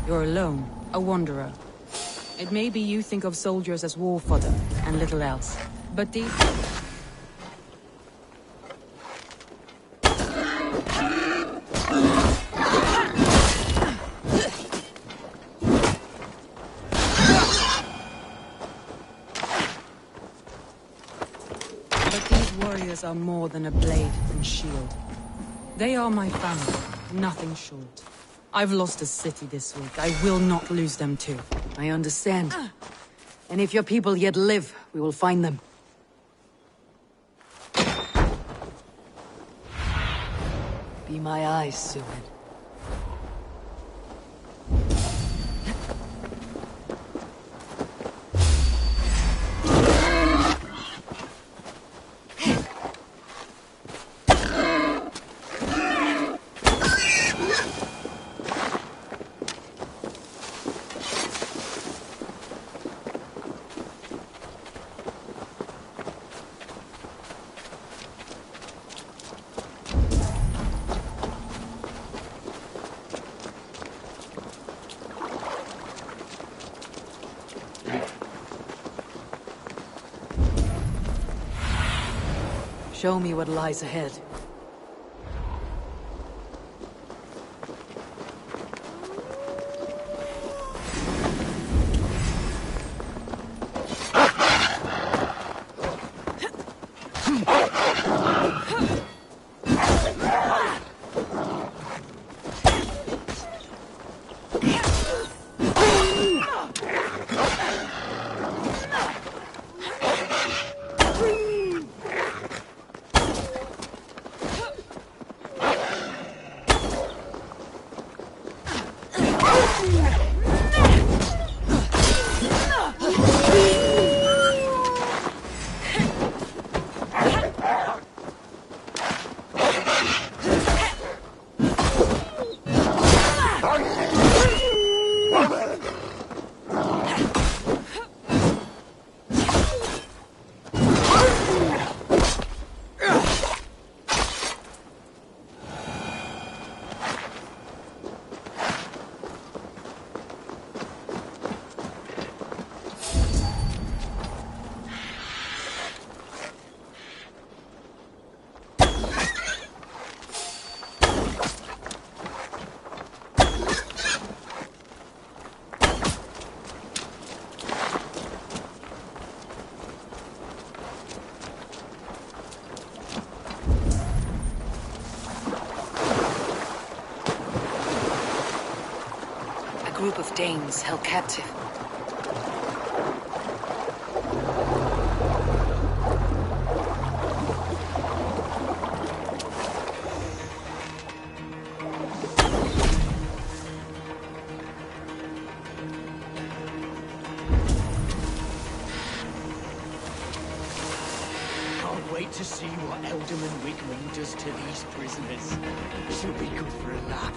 You're alone, a wanderer. It may be you think of soldiers as war fodder, and little else. But deep... are more than a blade and shield. They are my family, nothing short. I've lost a city this week. I will not lose them too. I understand. And if your people yet live, we will find them. Be my eyes, Sued. Show me what lies ahead. Group of Danes held captive. Can't wait to see what Alderman Wigmund does to these prisoners. Should be good for a laugh.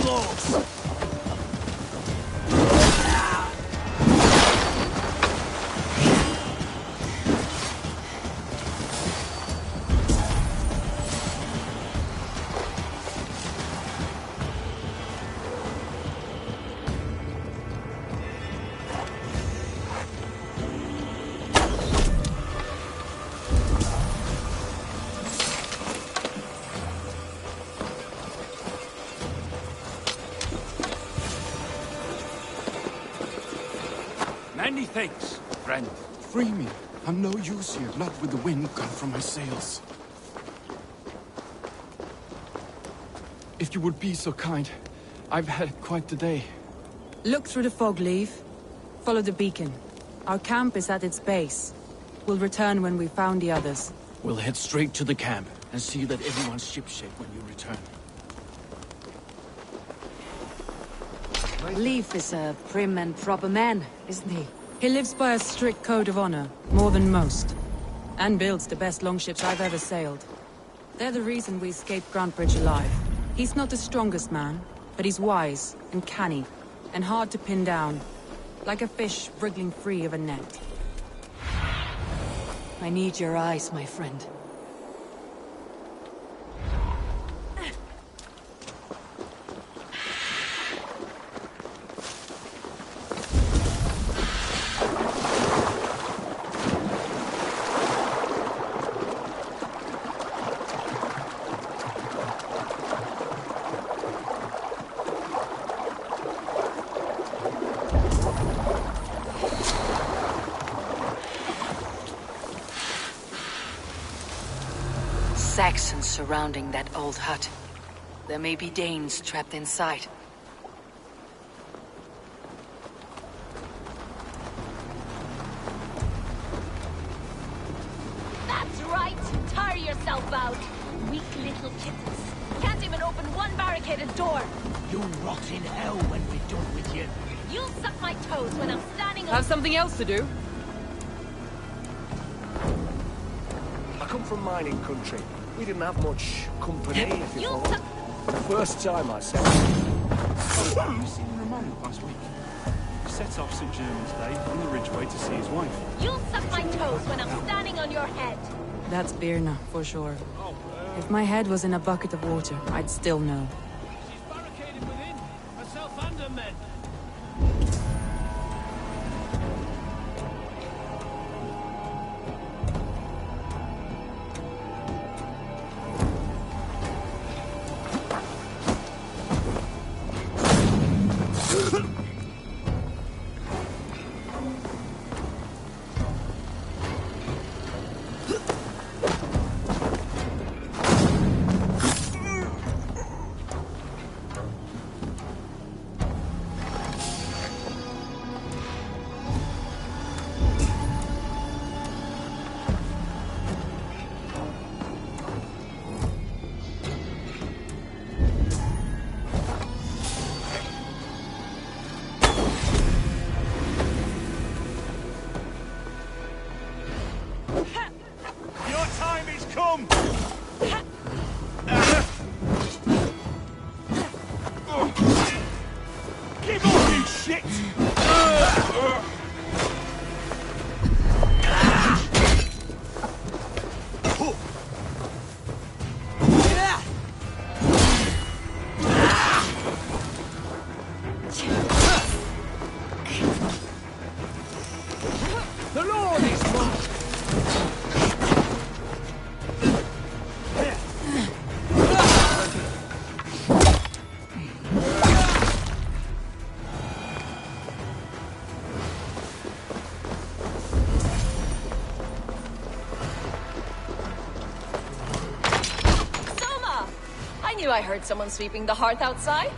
close! Many thanks, friend. Free me. I'm no use here, not with the wind gone from my sails. If you would be so kind, I've had quite the day. Look through the fog, Leaf. Follow the beacon. Our camp is at its base. We'll return when we've found the others. We'll head straight to the camp and see that everyone's shipshape when you return. Leaf is a prim and proper man, isn't he? He lives by a strict code of honor, more than most. And builds the best longships I've ever sailed. They're the reason we escaped Grantbridge alive. He's not the strongest man, but he's wise and canny, and hard to pin down. Like a fish wriggling free of a net. I need your eyes, my friend. Saxons surrounding that old hut. There may be Danes trapped inside. That's right! Tire yourself out! Weak little kittens. Can't even open one barricaded door! You'll rot in hell when we're done with you. You'll suck my toes when I'm standing on— Have something else to do? I come from mining country. We didn't have much company, if you You'll follow. The first time I said... You seen Ramon last week? He set off St. German's Day on the Ridgeway to see his wife. You'll suck my toes when I'm standing on your head! That's Birna, for sure. If my head was in a bucket of water, I'd still know. She's barricaded within. Herself and her men. I heard someone sweeping the hearth outside.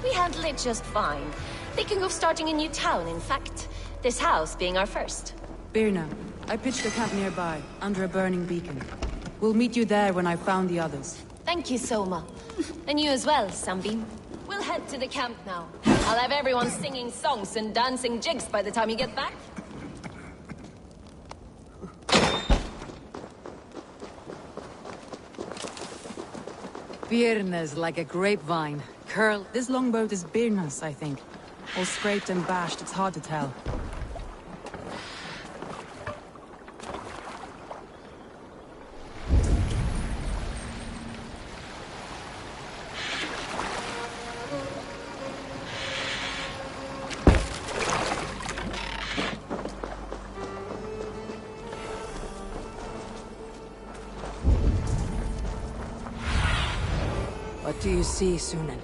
We handle it just fine. Thinking of starting a new town, in fact. This house being our first. Birna, I pitched a camp nearby, under a burning beacon. We'll meet you there when I've found the others. Thank you, Soma. And you as well, Sunbeam. We'll head to the camp now. I'll have everyone singing songs and dancing jigs by the time you get back. Birna's like a grapevine, curl. This longboat is Birna's, I think. All scraped and bashed, it's hard to tell. What do you see, Sunan?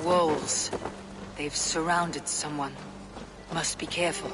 Wolves. They've surrounded someone. Must be careful.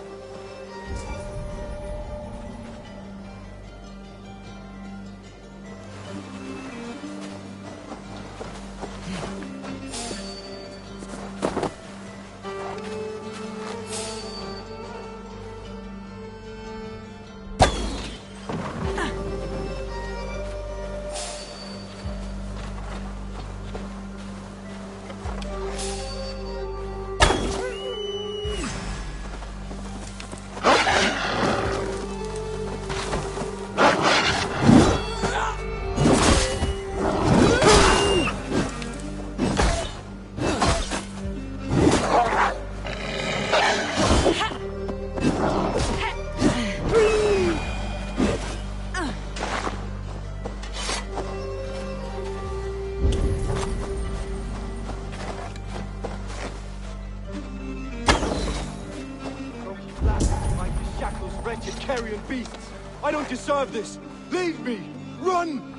Carrion beasts! I don't deserve this! Leave me! Run!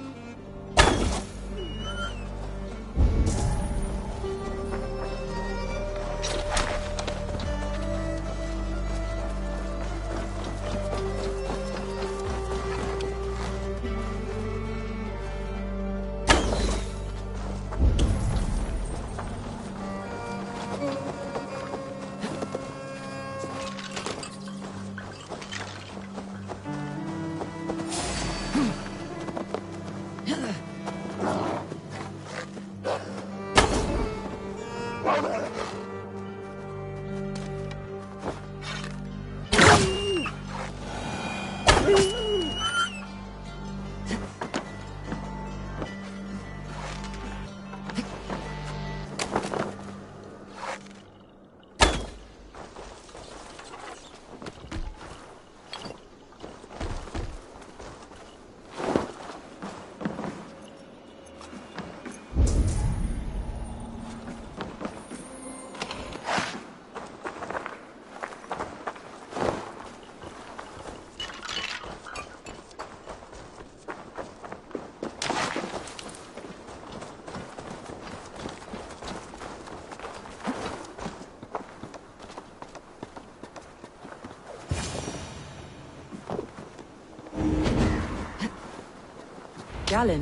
Galen,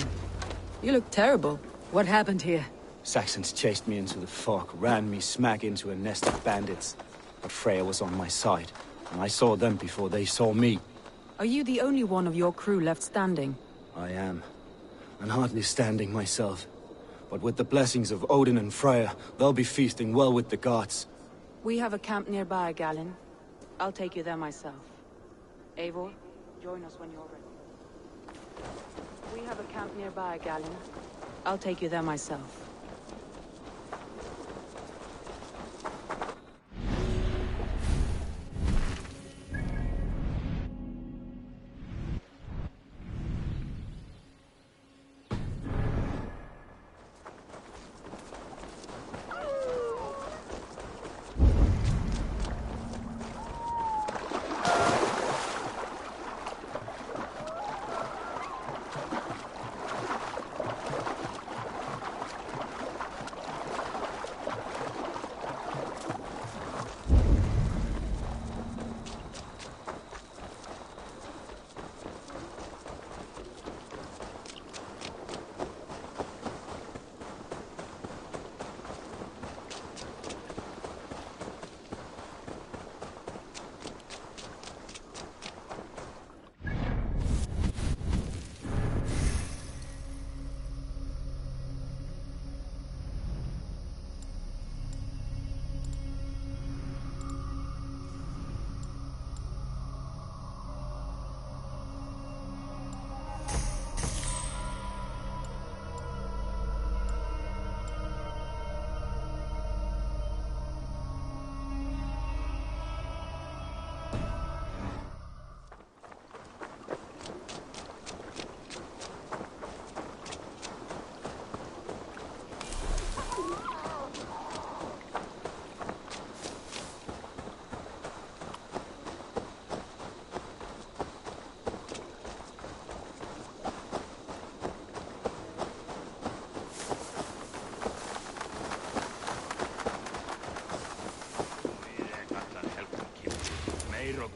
you look terrible. What happened here? Saxons chased me into the fog, ran me smack into a nest of bandits. But Freya was on my side, and I saw them before they saw me. Are you the only one of your crew left standing? I am, and hardly standing myself. But with the blessings of Odin and Freya, they'll be feasting well with the gods. We have a camp nearby, Galen. I'll take you there myself. Eivor, join us when you're ready. We have a camp nearby, Galen. I'll take you there myself.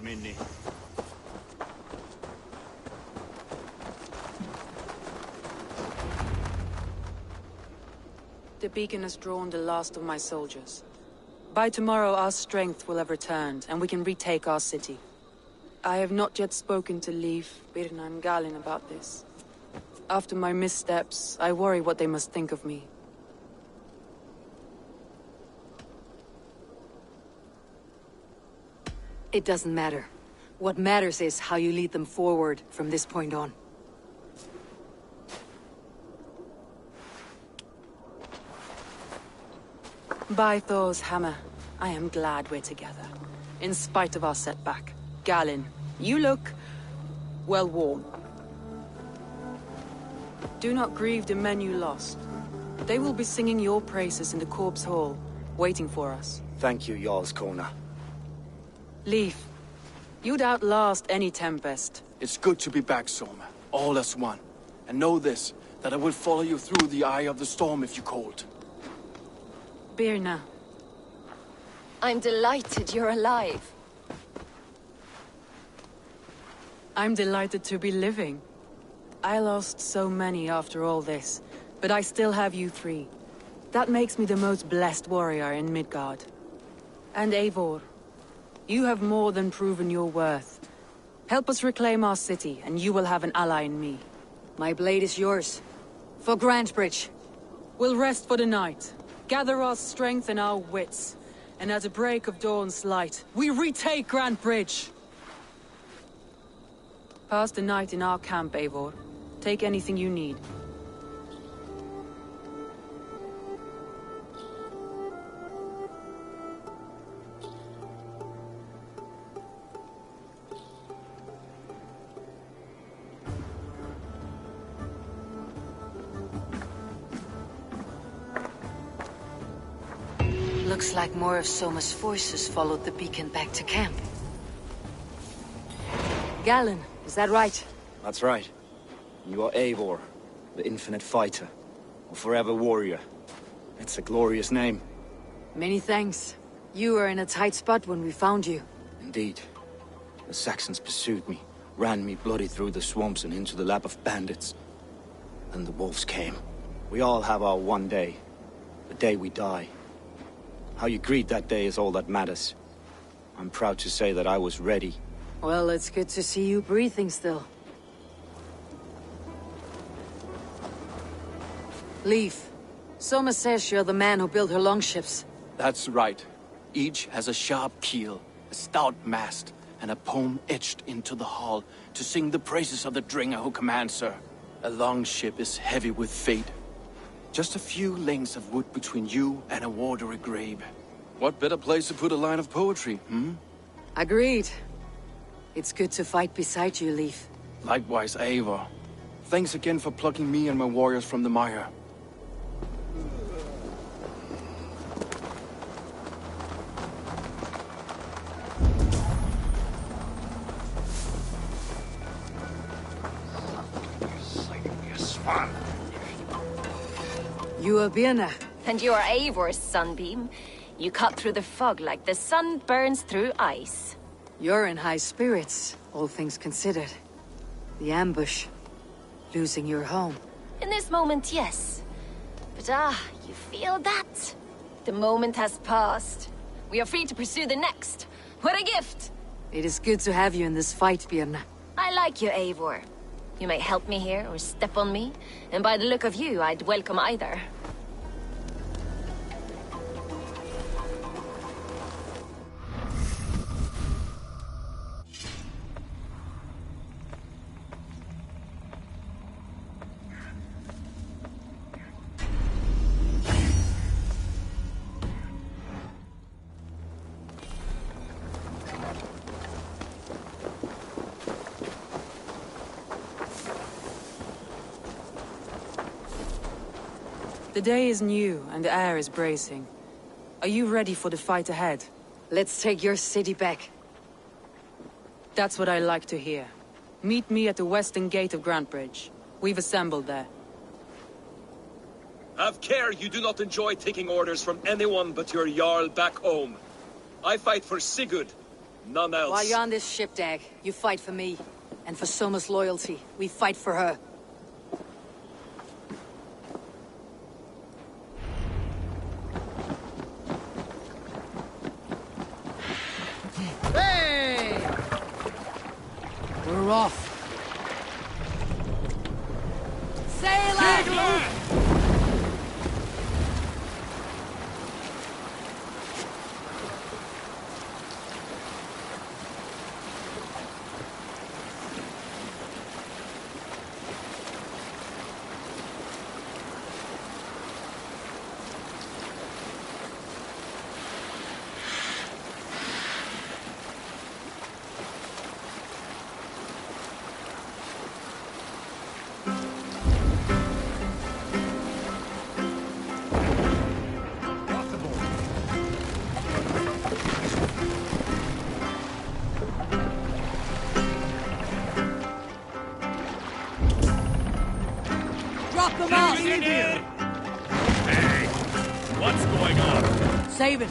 Minnie. The beacon has drawn the last of my soldiers. By tomorrow our strength will have returned, and we can retake our city. I have not yet spoken to Leif, Birna and Galin about this. After my missteps, I worry what they must think of me. It doesn't matter. What matters is how you lead them forward from this point on. By Thor's hammer, I am glad we're together. In spite of our setback. Galin, you look... well worn. Do not grieve the men you lost. They will be singing your praises in the Corpse Hall, waiting for us. Thank you, Jarl's Corner. Leif, you'd outlast any tempest. It's good to be back, Soma. All as one. And know this, that I will follow you through the eye of the storm if you called. Birna. I'm delighted you're alive. I'm delighted to be living. I lost so many after all this, but I still have you three. That makes me the most blessed warrior in Midgard. And Eivor, you have more than proven your worth. Help us reclaim our city, and you will have an ally in me. My blade is yours. For Grantebridge. We'll rest for the night. Gather our strength and our wits. And at the break of dawn's light, we retake Grantebridge! Pass the night in our camp, Eivor. Take anything you need. Looks like more of Soma's forces followed the beacon back to camp. Galin, is that right? That's right. You are Eivor, the infinite fighter, a forever warrior. It's a glorious name. Many thanks. You were in a tight spot when we found you. Indeed. The Saxons pursued me, ran me bloody through the swamps and into the lap of bandits. Then the wolves came. We all have our one day. The day we die. How you greet that day is all that matters. I'm proud to say that I was ready. Well, it's good to see you breathing still. Leif, Soma says you're the man who built her longships. That's right. Each has a sharp keel, a stout mast, and a poem etched into the hull to sing the praises of the Dringer who commands her. A longship is heavy with fate. Just a few lengths of wood between you and a watery grave. What better place to put a line of poetry, hmm? Agreed. It's good to fight beside you, Leif. Likewise, Eivor. Thanks again for plucking me and my warriors from the mire. You are Birna. And you are Eivor's sunbeam. You cut through the fog like the sun burns through ice. You're in high spirits, all things considered. The ambush. Losing your home. In this moment, yes. But you feel that? The moment has passed. We are free to pursue the next. What a gift! It is good to have you in this fight, Birna. I like you, Eivor. You may help me here or step on me, and by the look of you, I'd welcome either. The day is new, and the air is bracing. Are you ready for the fight ahead? Let's take your city back. That's what I like to hear. Meet me at the western gate of Grantebridge. We've assembled there. Have care you do not enjoy taking orders from anyone but your Jarl back home. I fight for Sigurd, None else. While you're on this ship, Dag, you fight for me. And for Soma's loyalty, we fight for her. Hey! We're off. Sail out! Drop them out! Hey, what's going on? Save it.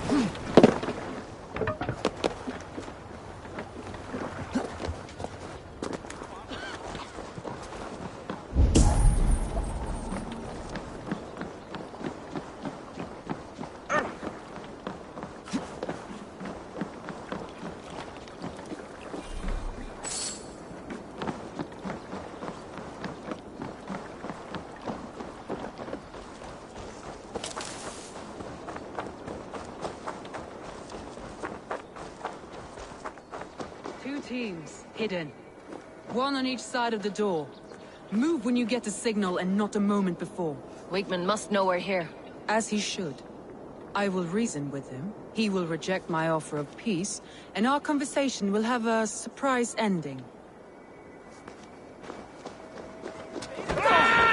Two teams, hidden. One on each side of the door. Move when you get a signal and not a moment before. Wigman must know we're here. As he should. I will reason with him. He will reject my offer of peace, and our conversation will have a surprise ending.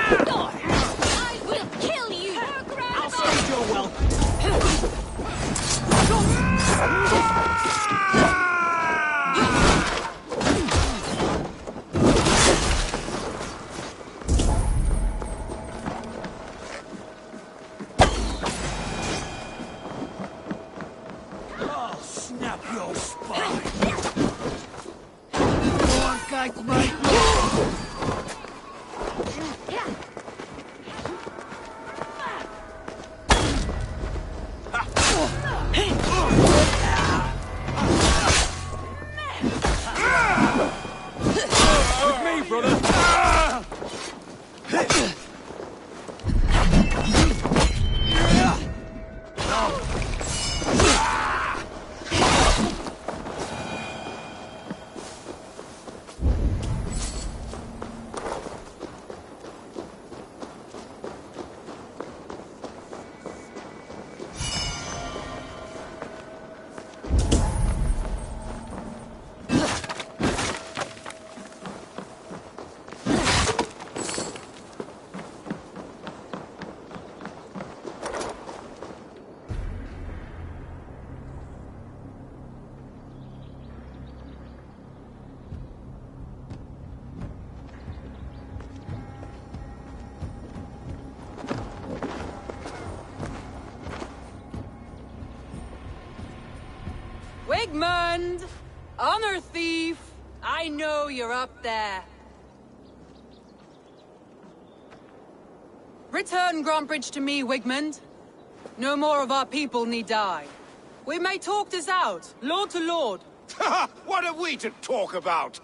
I will kill you! I'll save your welcome. I'll snap your spine. With me, brother. Wigmund! Honor thief! I know you're up there. Return Grantbridge to me, Wigmund. No more of our people need die. We may talk this out, lord to lord. What have we to talk about?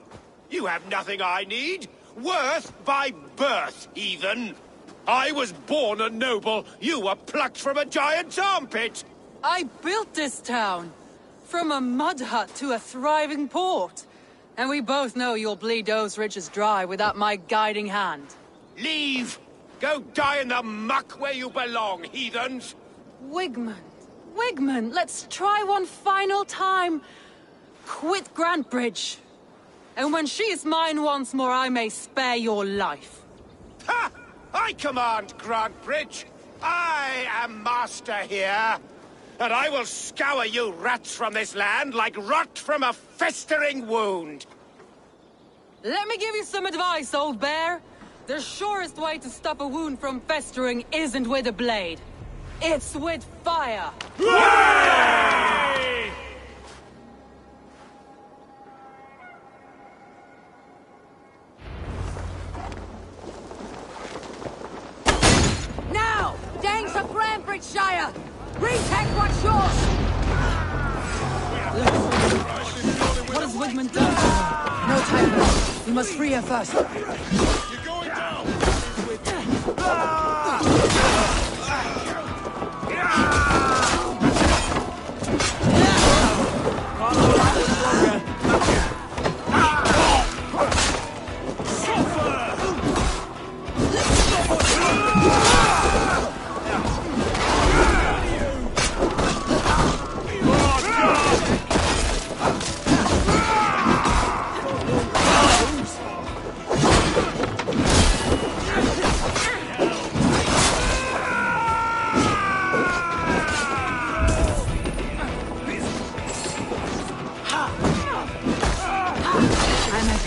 You have nothing I need. Worth by birth, heathen. I was born a noble. You were plucked from a giant's armpit. I built this town. From a mud hut to a thriving port. And we both know you'll bleed those riches dry without my guiding hand. Leave! Go die in the muck where you belong, heathens! Wigmund, Wigmund, let's try one final time. Quit Grantbridge. And when she is mine once more, I may spare your life. Ha! I command Grantbridge. I am master here. And I will scour you rats from this land like rot from a festering wound. Let me give you some advice, old bear. The surest way to stop a wound from festering isn't with a blade. It's with fire. Hooray! Grantebridge Shire! Retake what's yours! What has Wigman done? No time left. We must free her first. You're going down!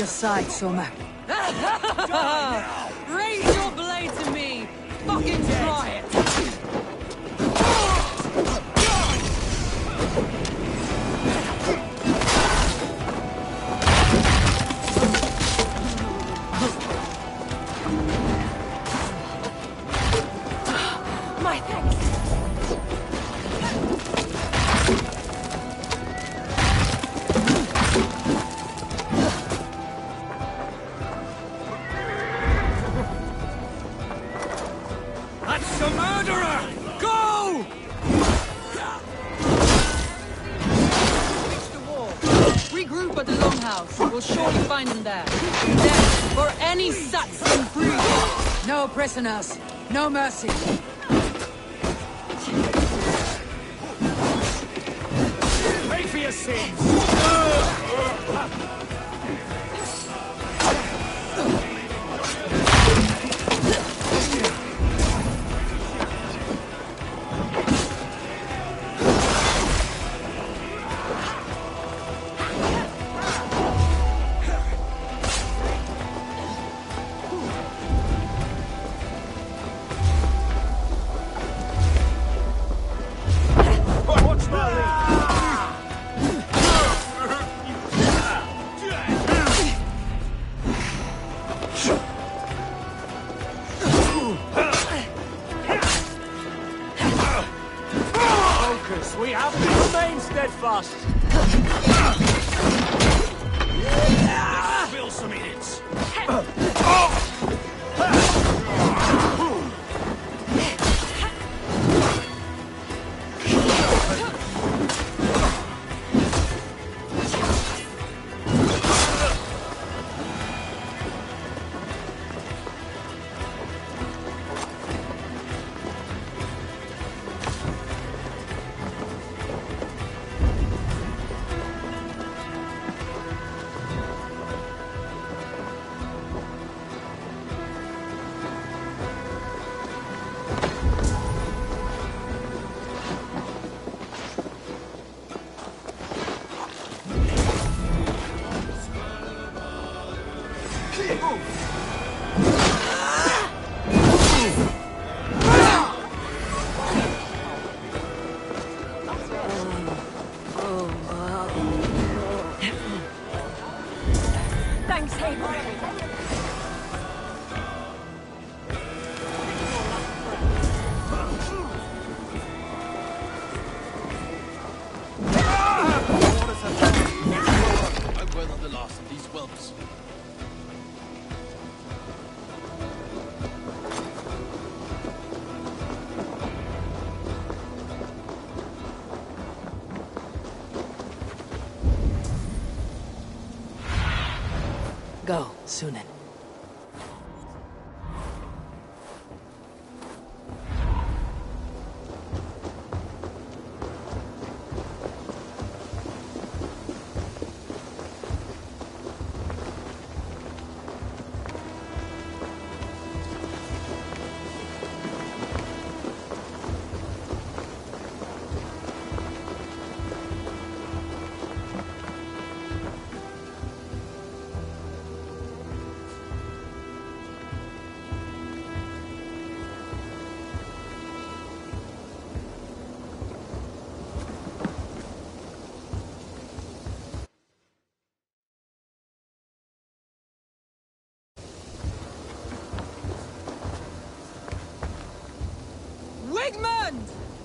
Side, Soma. Raise your blade to me! Fucking try it! My thanks. That's the murderer! Go! Reach the wall. Regroup at the Longhouse. We'll surely find them there. Death for any Saxon free. No prisoners. No mercy. Pay for your sins! We have to remain steadfast. Let's spill some idiots. Thanks, Hayward. I weather the last of these whelps. Go, Sunan.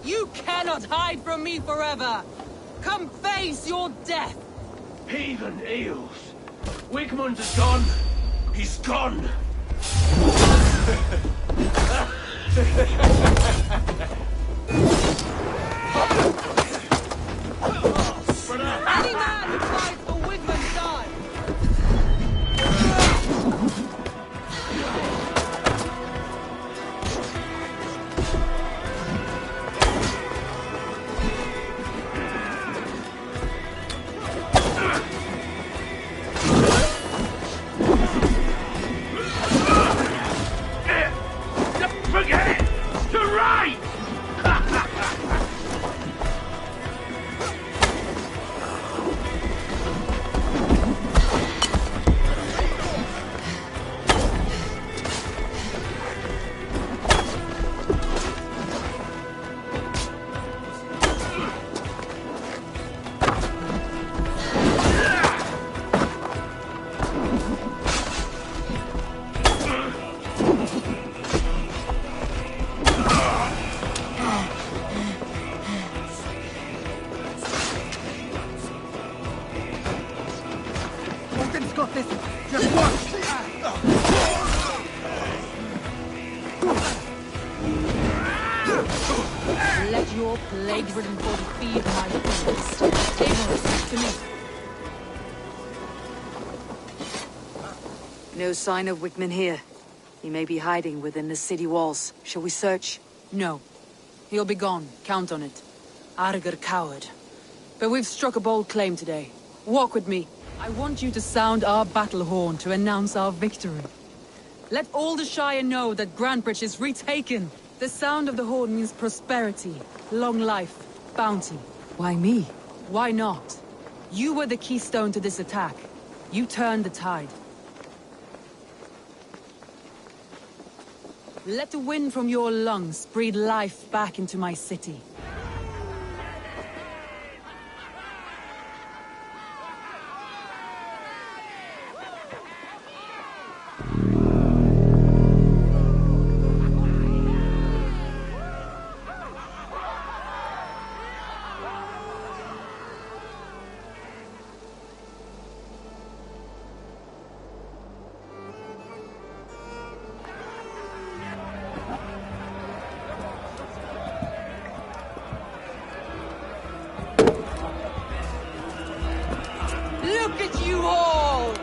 You cannot hide from me forever! Come face your death! Heathen eels! Wigmund is gone! He's gone! Any man who fights for Wigmund dies! Forget it! To right! Morgan's got this! Just watch! Let your plague-ridden body feed my beast. Eivor, to me. No sign of Wigmund here. He may be hiding within the city walls. Shall we search? No. He'll be gone. Count on it. Arger coward. But we've struck a bold claim today. Walk with me. I want you to sound our battle horn to announce our victory. Let all the Shire know that Grantebridge is retaken. The sound of the horn means prosperity, long life, bounty. Why me? Why not? You were the keystone to this attack. You turned the tide. Let the wind from your lungs breathe life back into my city. Look at you all!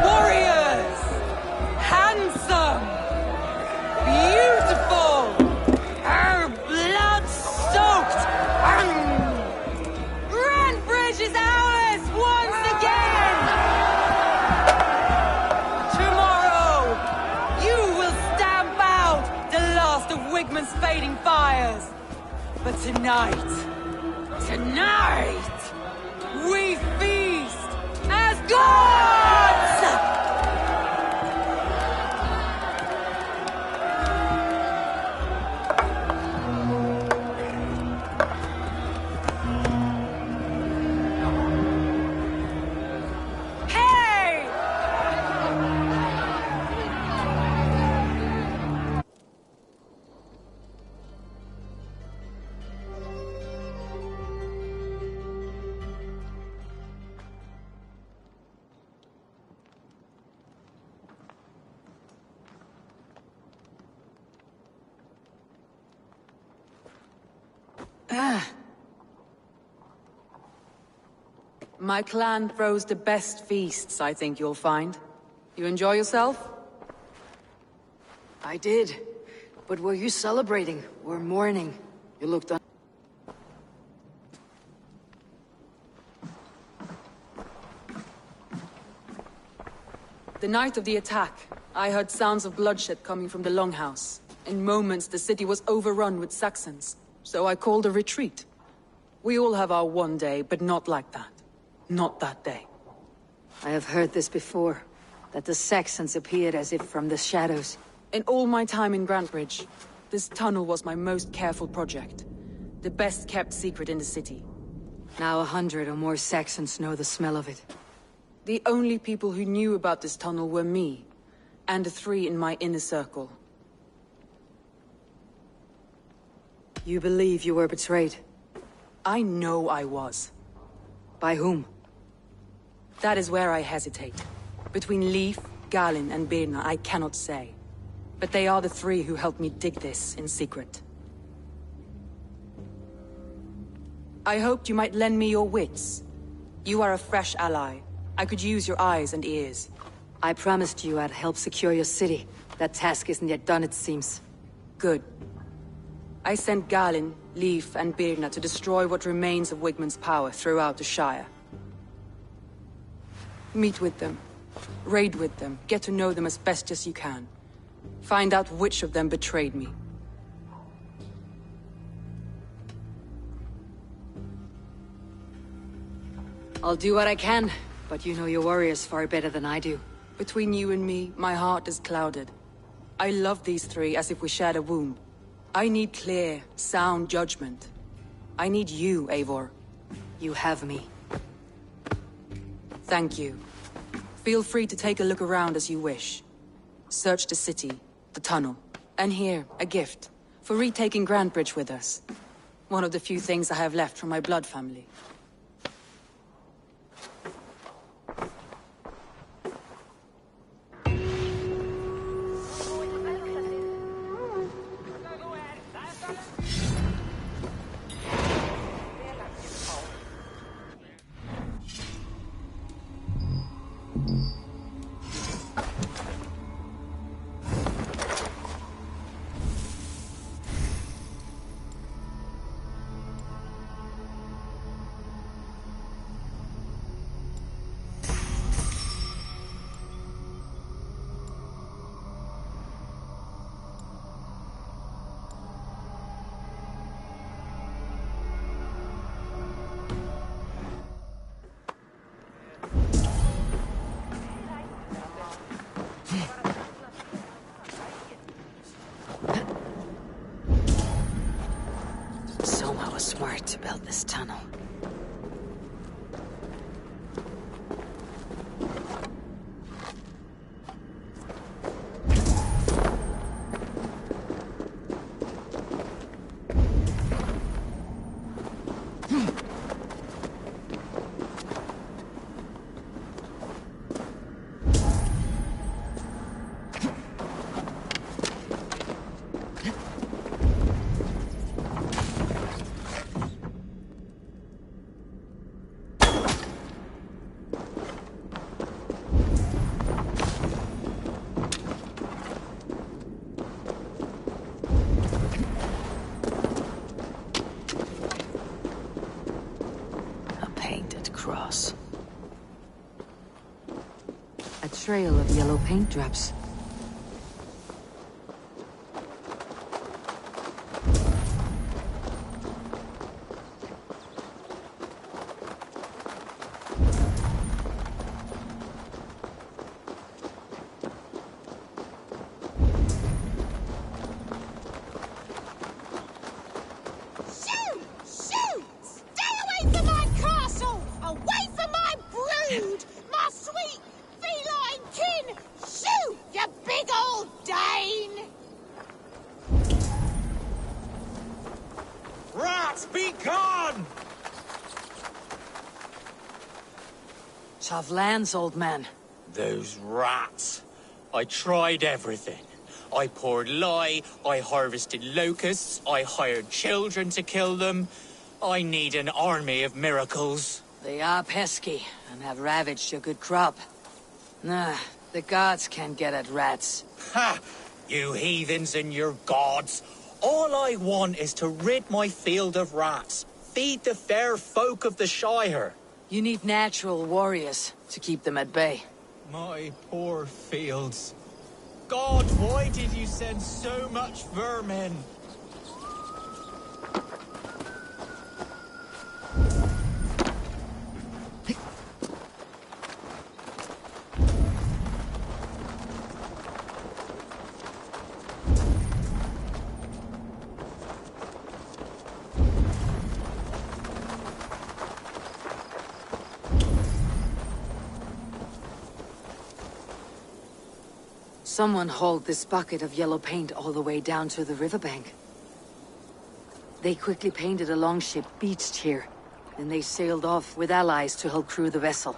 Warriors! Handsome! Beautiful! Blood-soaked! Grantebridge is ours once again! Tomorrow, you will stamp out the last of Wigmund's fading fires. But tonight, we feast as gods! Hey! My clan throws the best feasts, I think you'll find. You enjoy yourself? I did. But were you celebrating or mourning? You looked on. The night of the attack, I heard sounds of bloodshed coming from the Longhouse. In moments, the city was overrun with Saxons, so I called a retreat. We all have our one day, but not like that. Not that day. I have heard this before, that the Saxons appeared as if from the shadows. In all my time in Grantebridge, this tunnel was my most careful project. The best kept secret in the city. Now 100 or more Saxons know the smell of it. The only people who knew about this tunnel were me, and the 3 in my inner circle. You believe you were betrayed? I know I was. By whom? That is where I hesitate. Between Leif, Galin, and Birna, I cannot say. But they are the three who helped me dig this in secret. I hoped you might lend me your wits. You are a fresh ally. I could use your eyes and ears. I promised you I'd help secure your city. That task isn't yet done, it seems. Good. I sent Galin, Leif, and Birna to destroy what remains of Wigmund's power throughout the Shire. Meet with them. Raid with them. Get to know them as best as you can. Find out which of them betrayed me. I'll do what I can, but you know your warriors far better than I do. Between you and me, my heart is clouded. I love these three as if we shared a womb. I need clear, sound judgment. I need you, Eivor. You have me. Thank you. Feel free to take a look around as you wish. Search the city, the tunnel, and here, a gift, for retaking Grandbridge with us. One of the few things I have left from my blood family. Soma was smart to build this tunnel. Cross. A trail of yellow paint drops. Have lands, old man. Those rats. I tried everything. I poured lye, I harvested locusts, I hired children to kill them. I need an army of miracles. They are pesky, and have ravaged a good crop. Nah, the gods can't get at rats. Ha! You heathens and your gods. All I want is to rid my field of rats. Feed the fair folk of the Shire. You need natural warriors to keep them at bay. My poor fields. God, why did you send so much vermin? Someone hauled this bucket of yellow paint all the way down to the riverbank. They quickly painted a longship beached here. Then they sailed off with allies to help crew the vessel.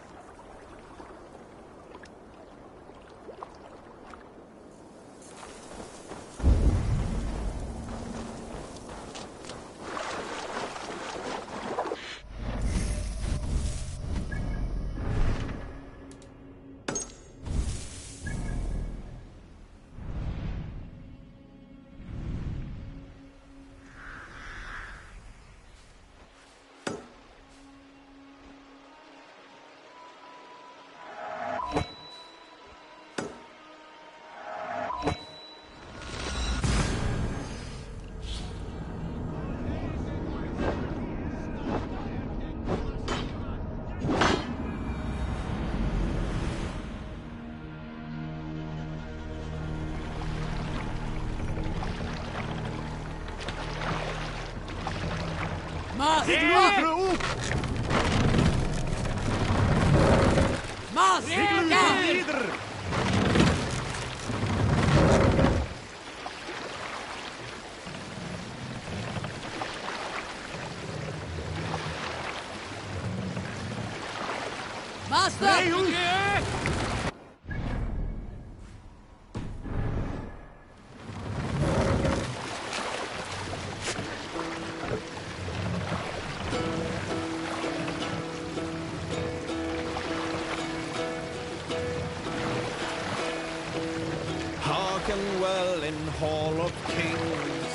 Hearken well in Hall of Kings.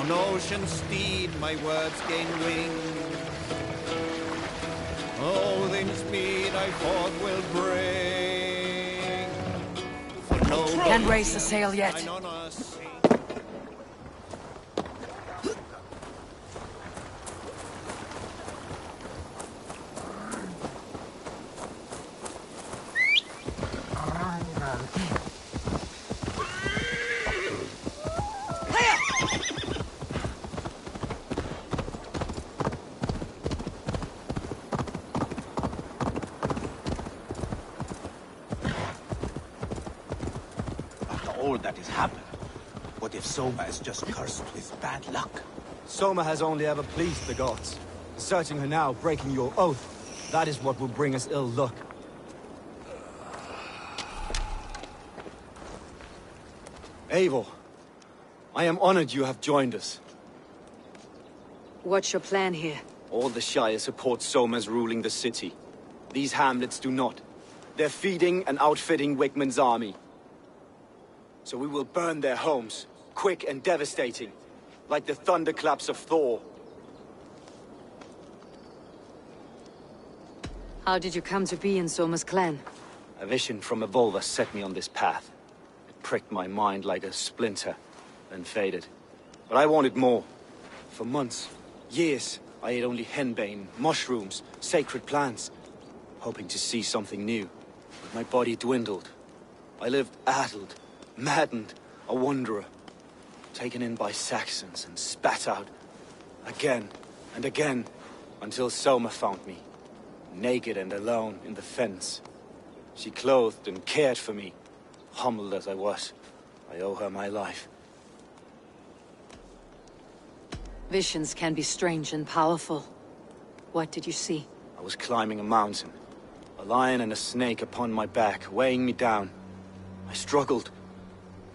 On ocean steed my words gain wings. Odin's mead I forth will bring. For no Can't raise the sail yet. thine honor sing. All that has happened. What if Soma is just cursed with bad luck? Soma has only ever pleased the gods. Deserting her now, breaking your oath, that is what will bring us ill luck. Eivor, I am honored you have joined us. What's your plan here? All the Shire support Soma's ruling the city. These hamlets do not. They're feeding and outfitting Wickman's army. So we will burn their homes, quick and devastating, like the thunderclaps of Thor. How did you come to be in Soma's clan? A vision from Evolva set me on this path. It pricked my mind like a splinter, then faded. But I wanted more. For months, years, I ate only henbane, mushrooms, sacred plants, hoping to see something new. But my body dwindled. I lived addled, maddened, a wanderer, taken in by Saxons and spat out, again and again, until Soma found me, naked and alone in the fens. She clothed and cared for me, humbled as I was. I owe her my life. Visions can be strange and powerful. What did you see? I was climbing a mountain, a lion and a snake upon my back, weighing me down. I struggled.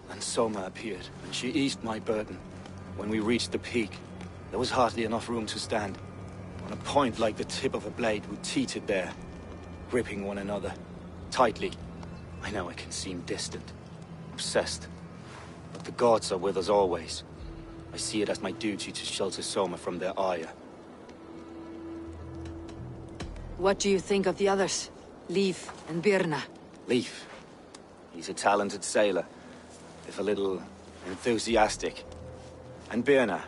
Then Soma appeared, and she eased my burden. When we reached the peak, there was hardly enough room to stand. On a point like the tip of a blade, we teetered there, gripping one another, tightly. I know I can seem distant, obsessed, but the gods are with us always. I see it as my duty to shelter Soma from their ire. What do you think of the others? Leif and Birna? Leif. He's a talented sailor, if a little enthusiastic. And Birna,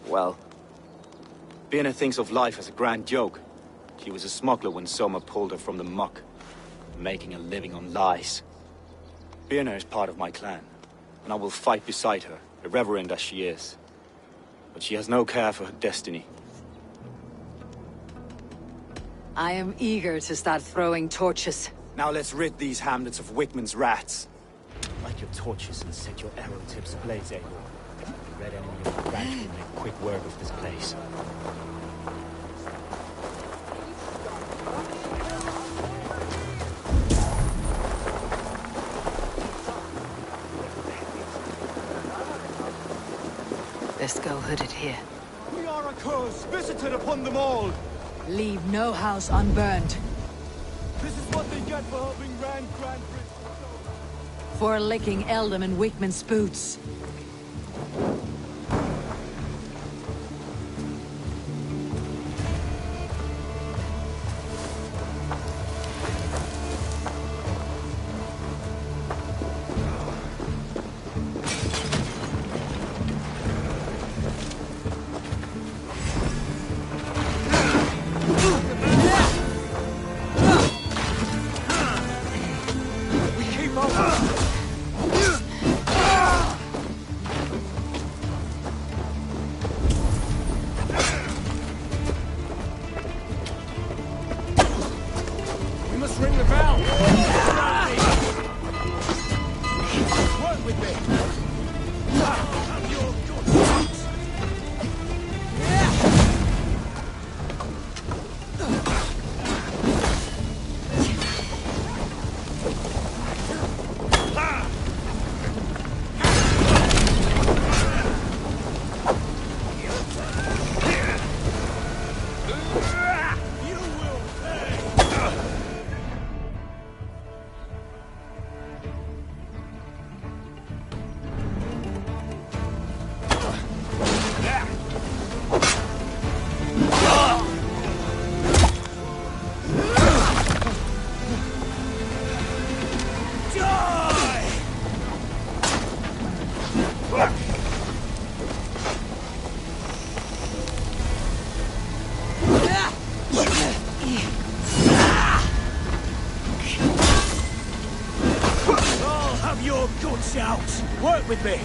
well, Birna thinks of life as a grand joke. She was a smuggler when Soma pulled her from the muck, making a living on lies. Birna is part of my clan, and I will fight beside her, irreverent as she is. But she has no care for her destiny. I am eager to start throwing torches. Now let's rid these hamlets of Wickman's rats. Light your torches and set your arrow tips ablaze, Eivor. Red enemy of the branch will make quick work of this place. Best go hooded here. We are a curse visited upon them all! Leave no house unburned. This is what they get for helping Grand Bridge. For licking Eldam and Wickman's boots. Work with me!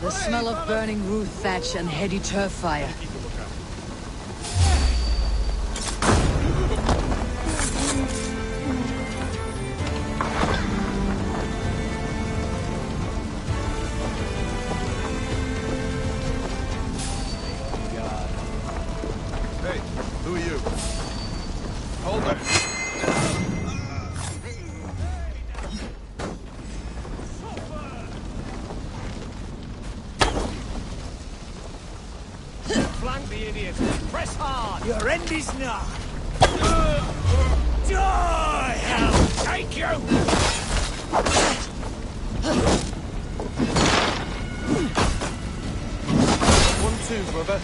The smell of burning roof thatch and heady turf fire. Hey, who are you? Hold it! Press hard! Your end is nigh! Die! Hell, take you! 1-2, brother.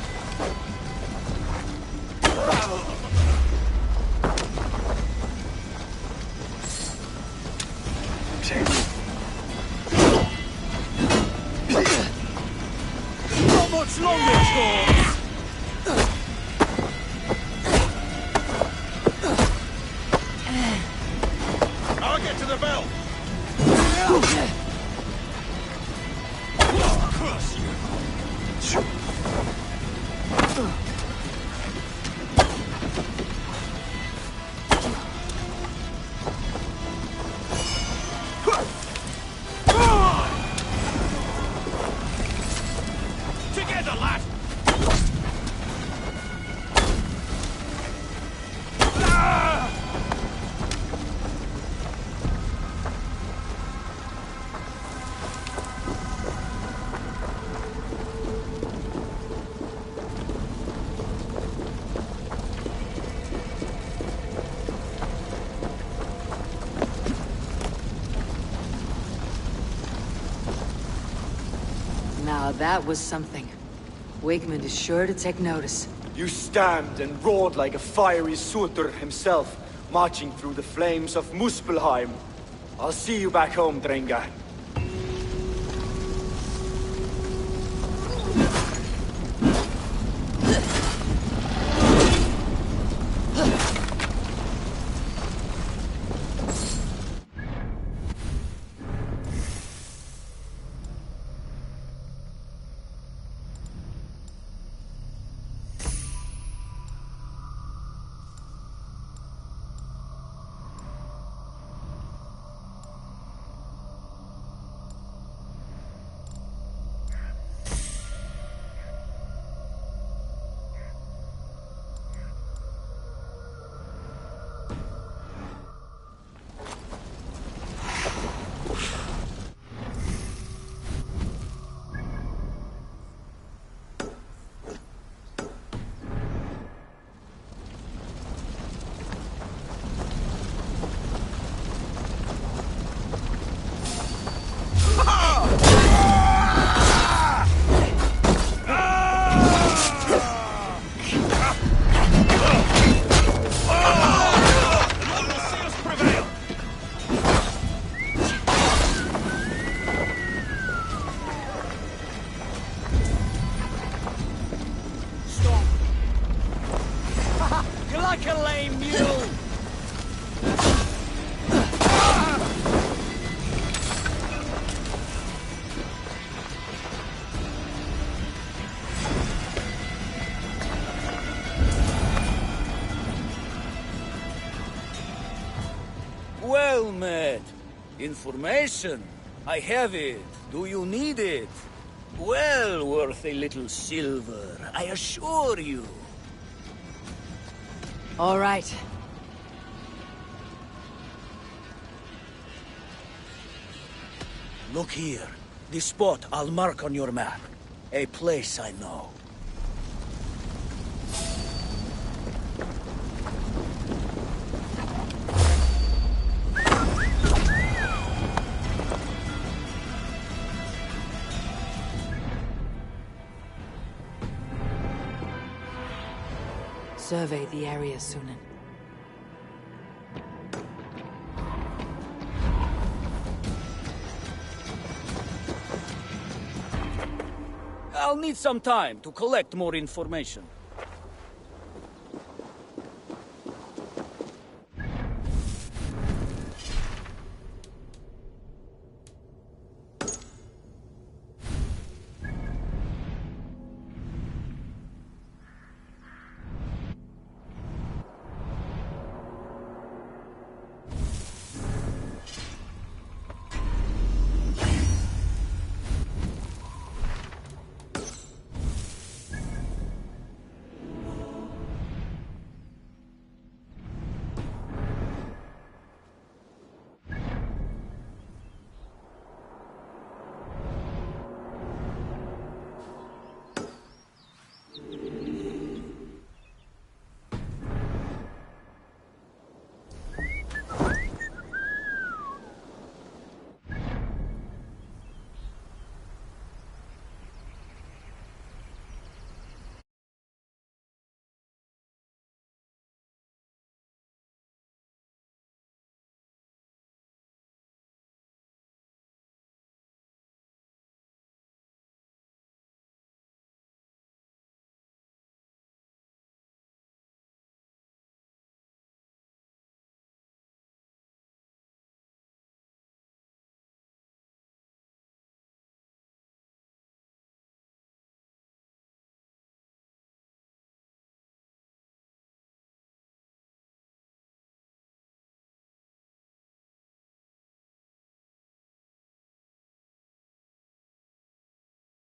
Not much longer, Thor! I'll get to the bell! Curse you! Together, lad! Now that was something. Wigmund is sure to take notice. You stamped and roared like a fiery Surtur himself, marching through the flames of Muspelheim. I'll see you back home, Drenga. You're like a lame mule! Well met. Information. I have it. Do you need it? Well worth a little silver, I assure you. All right. Look here. This spot I'll mark on your map. A place I know. Survey the area, Sunan. I'll need some time to collect more information.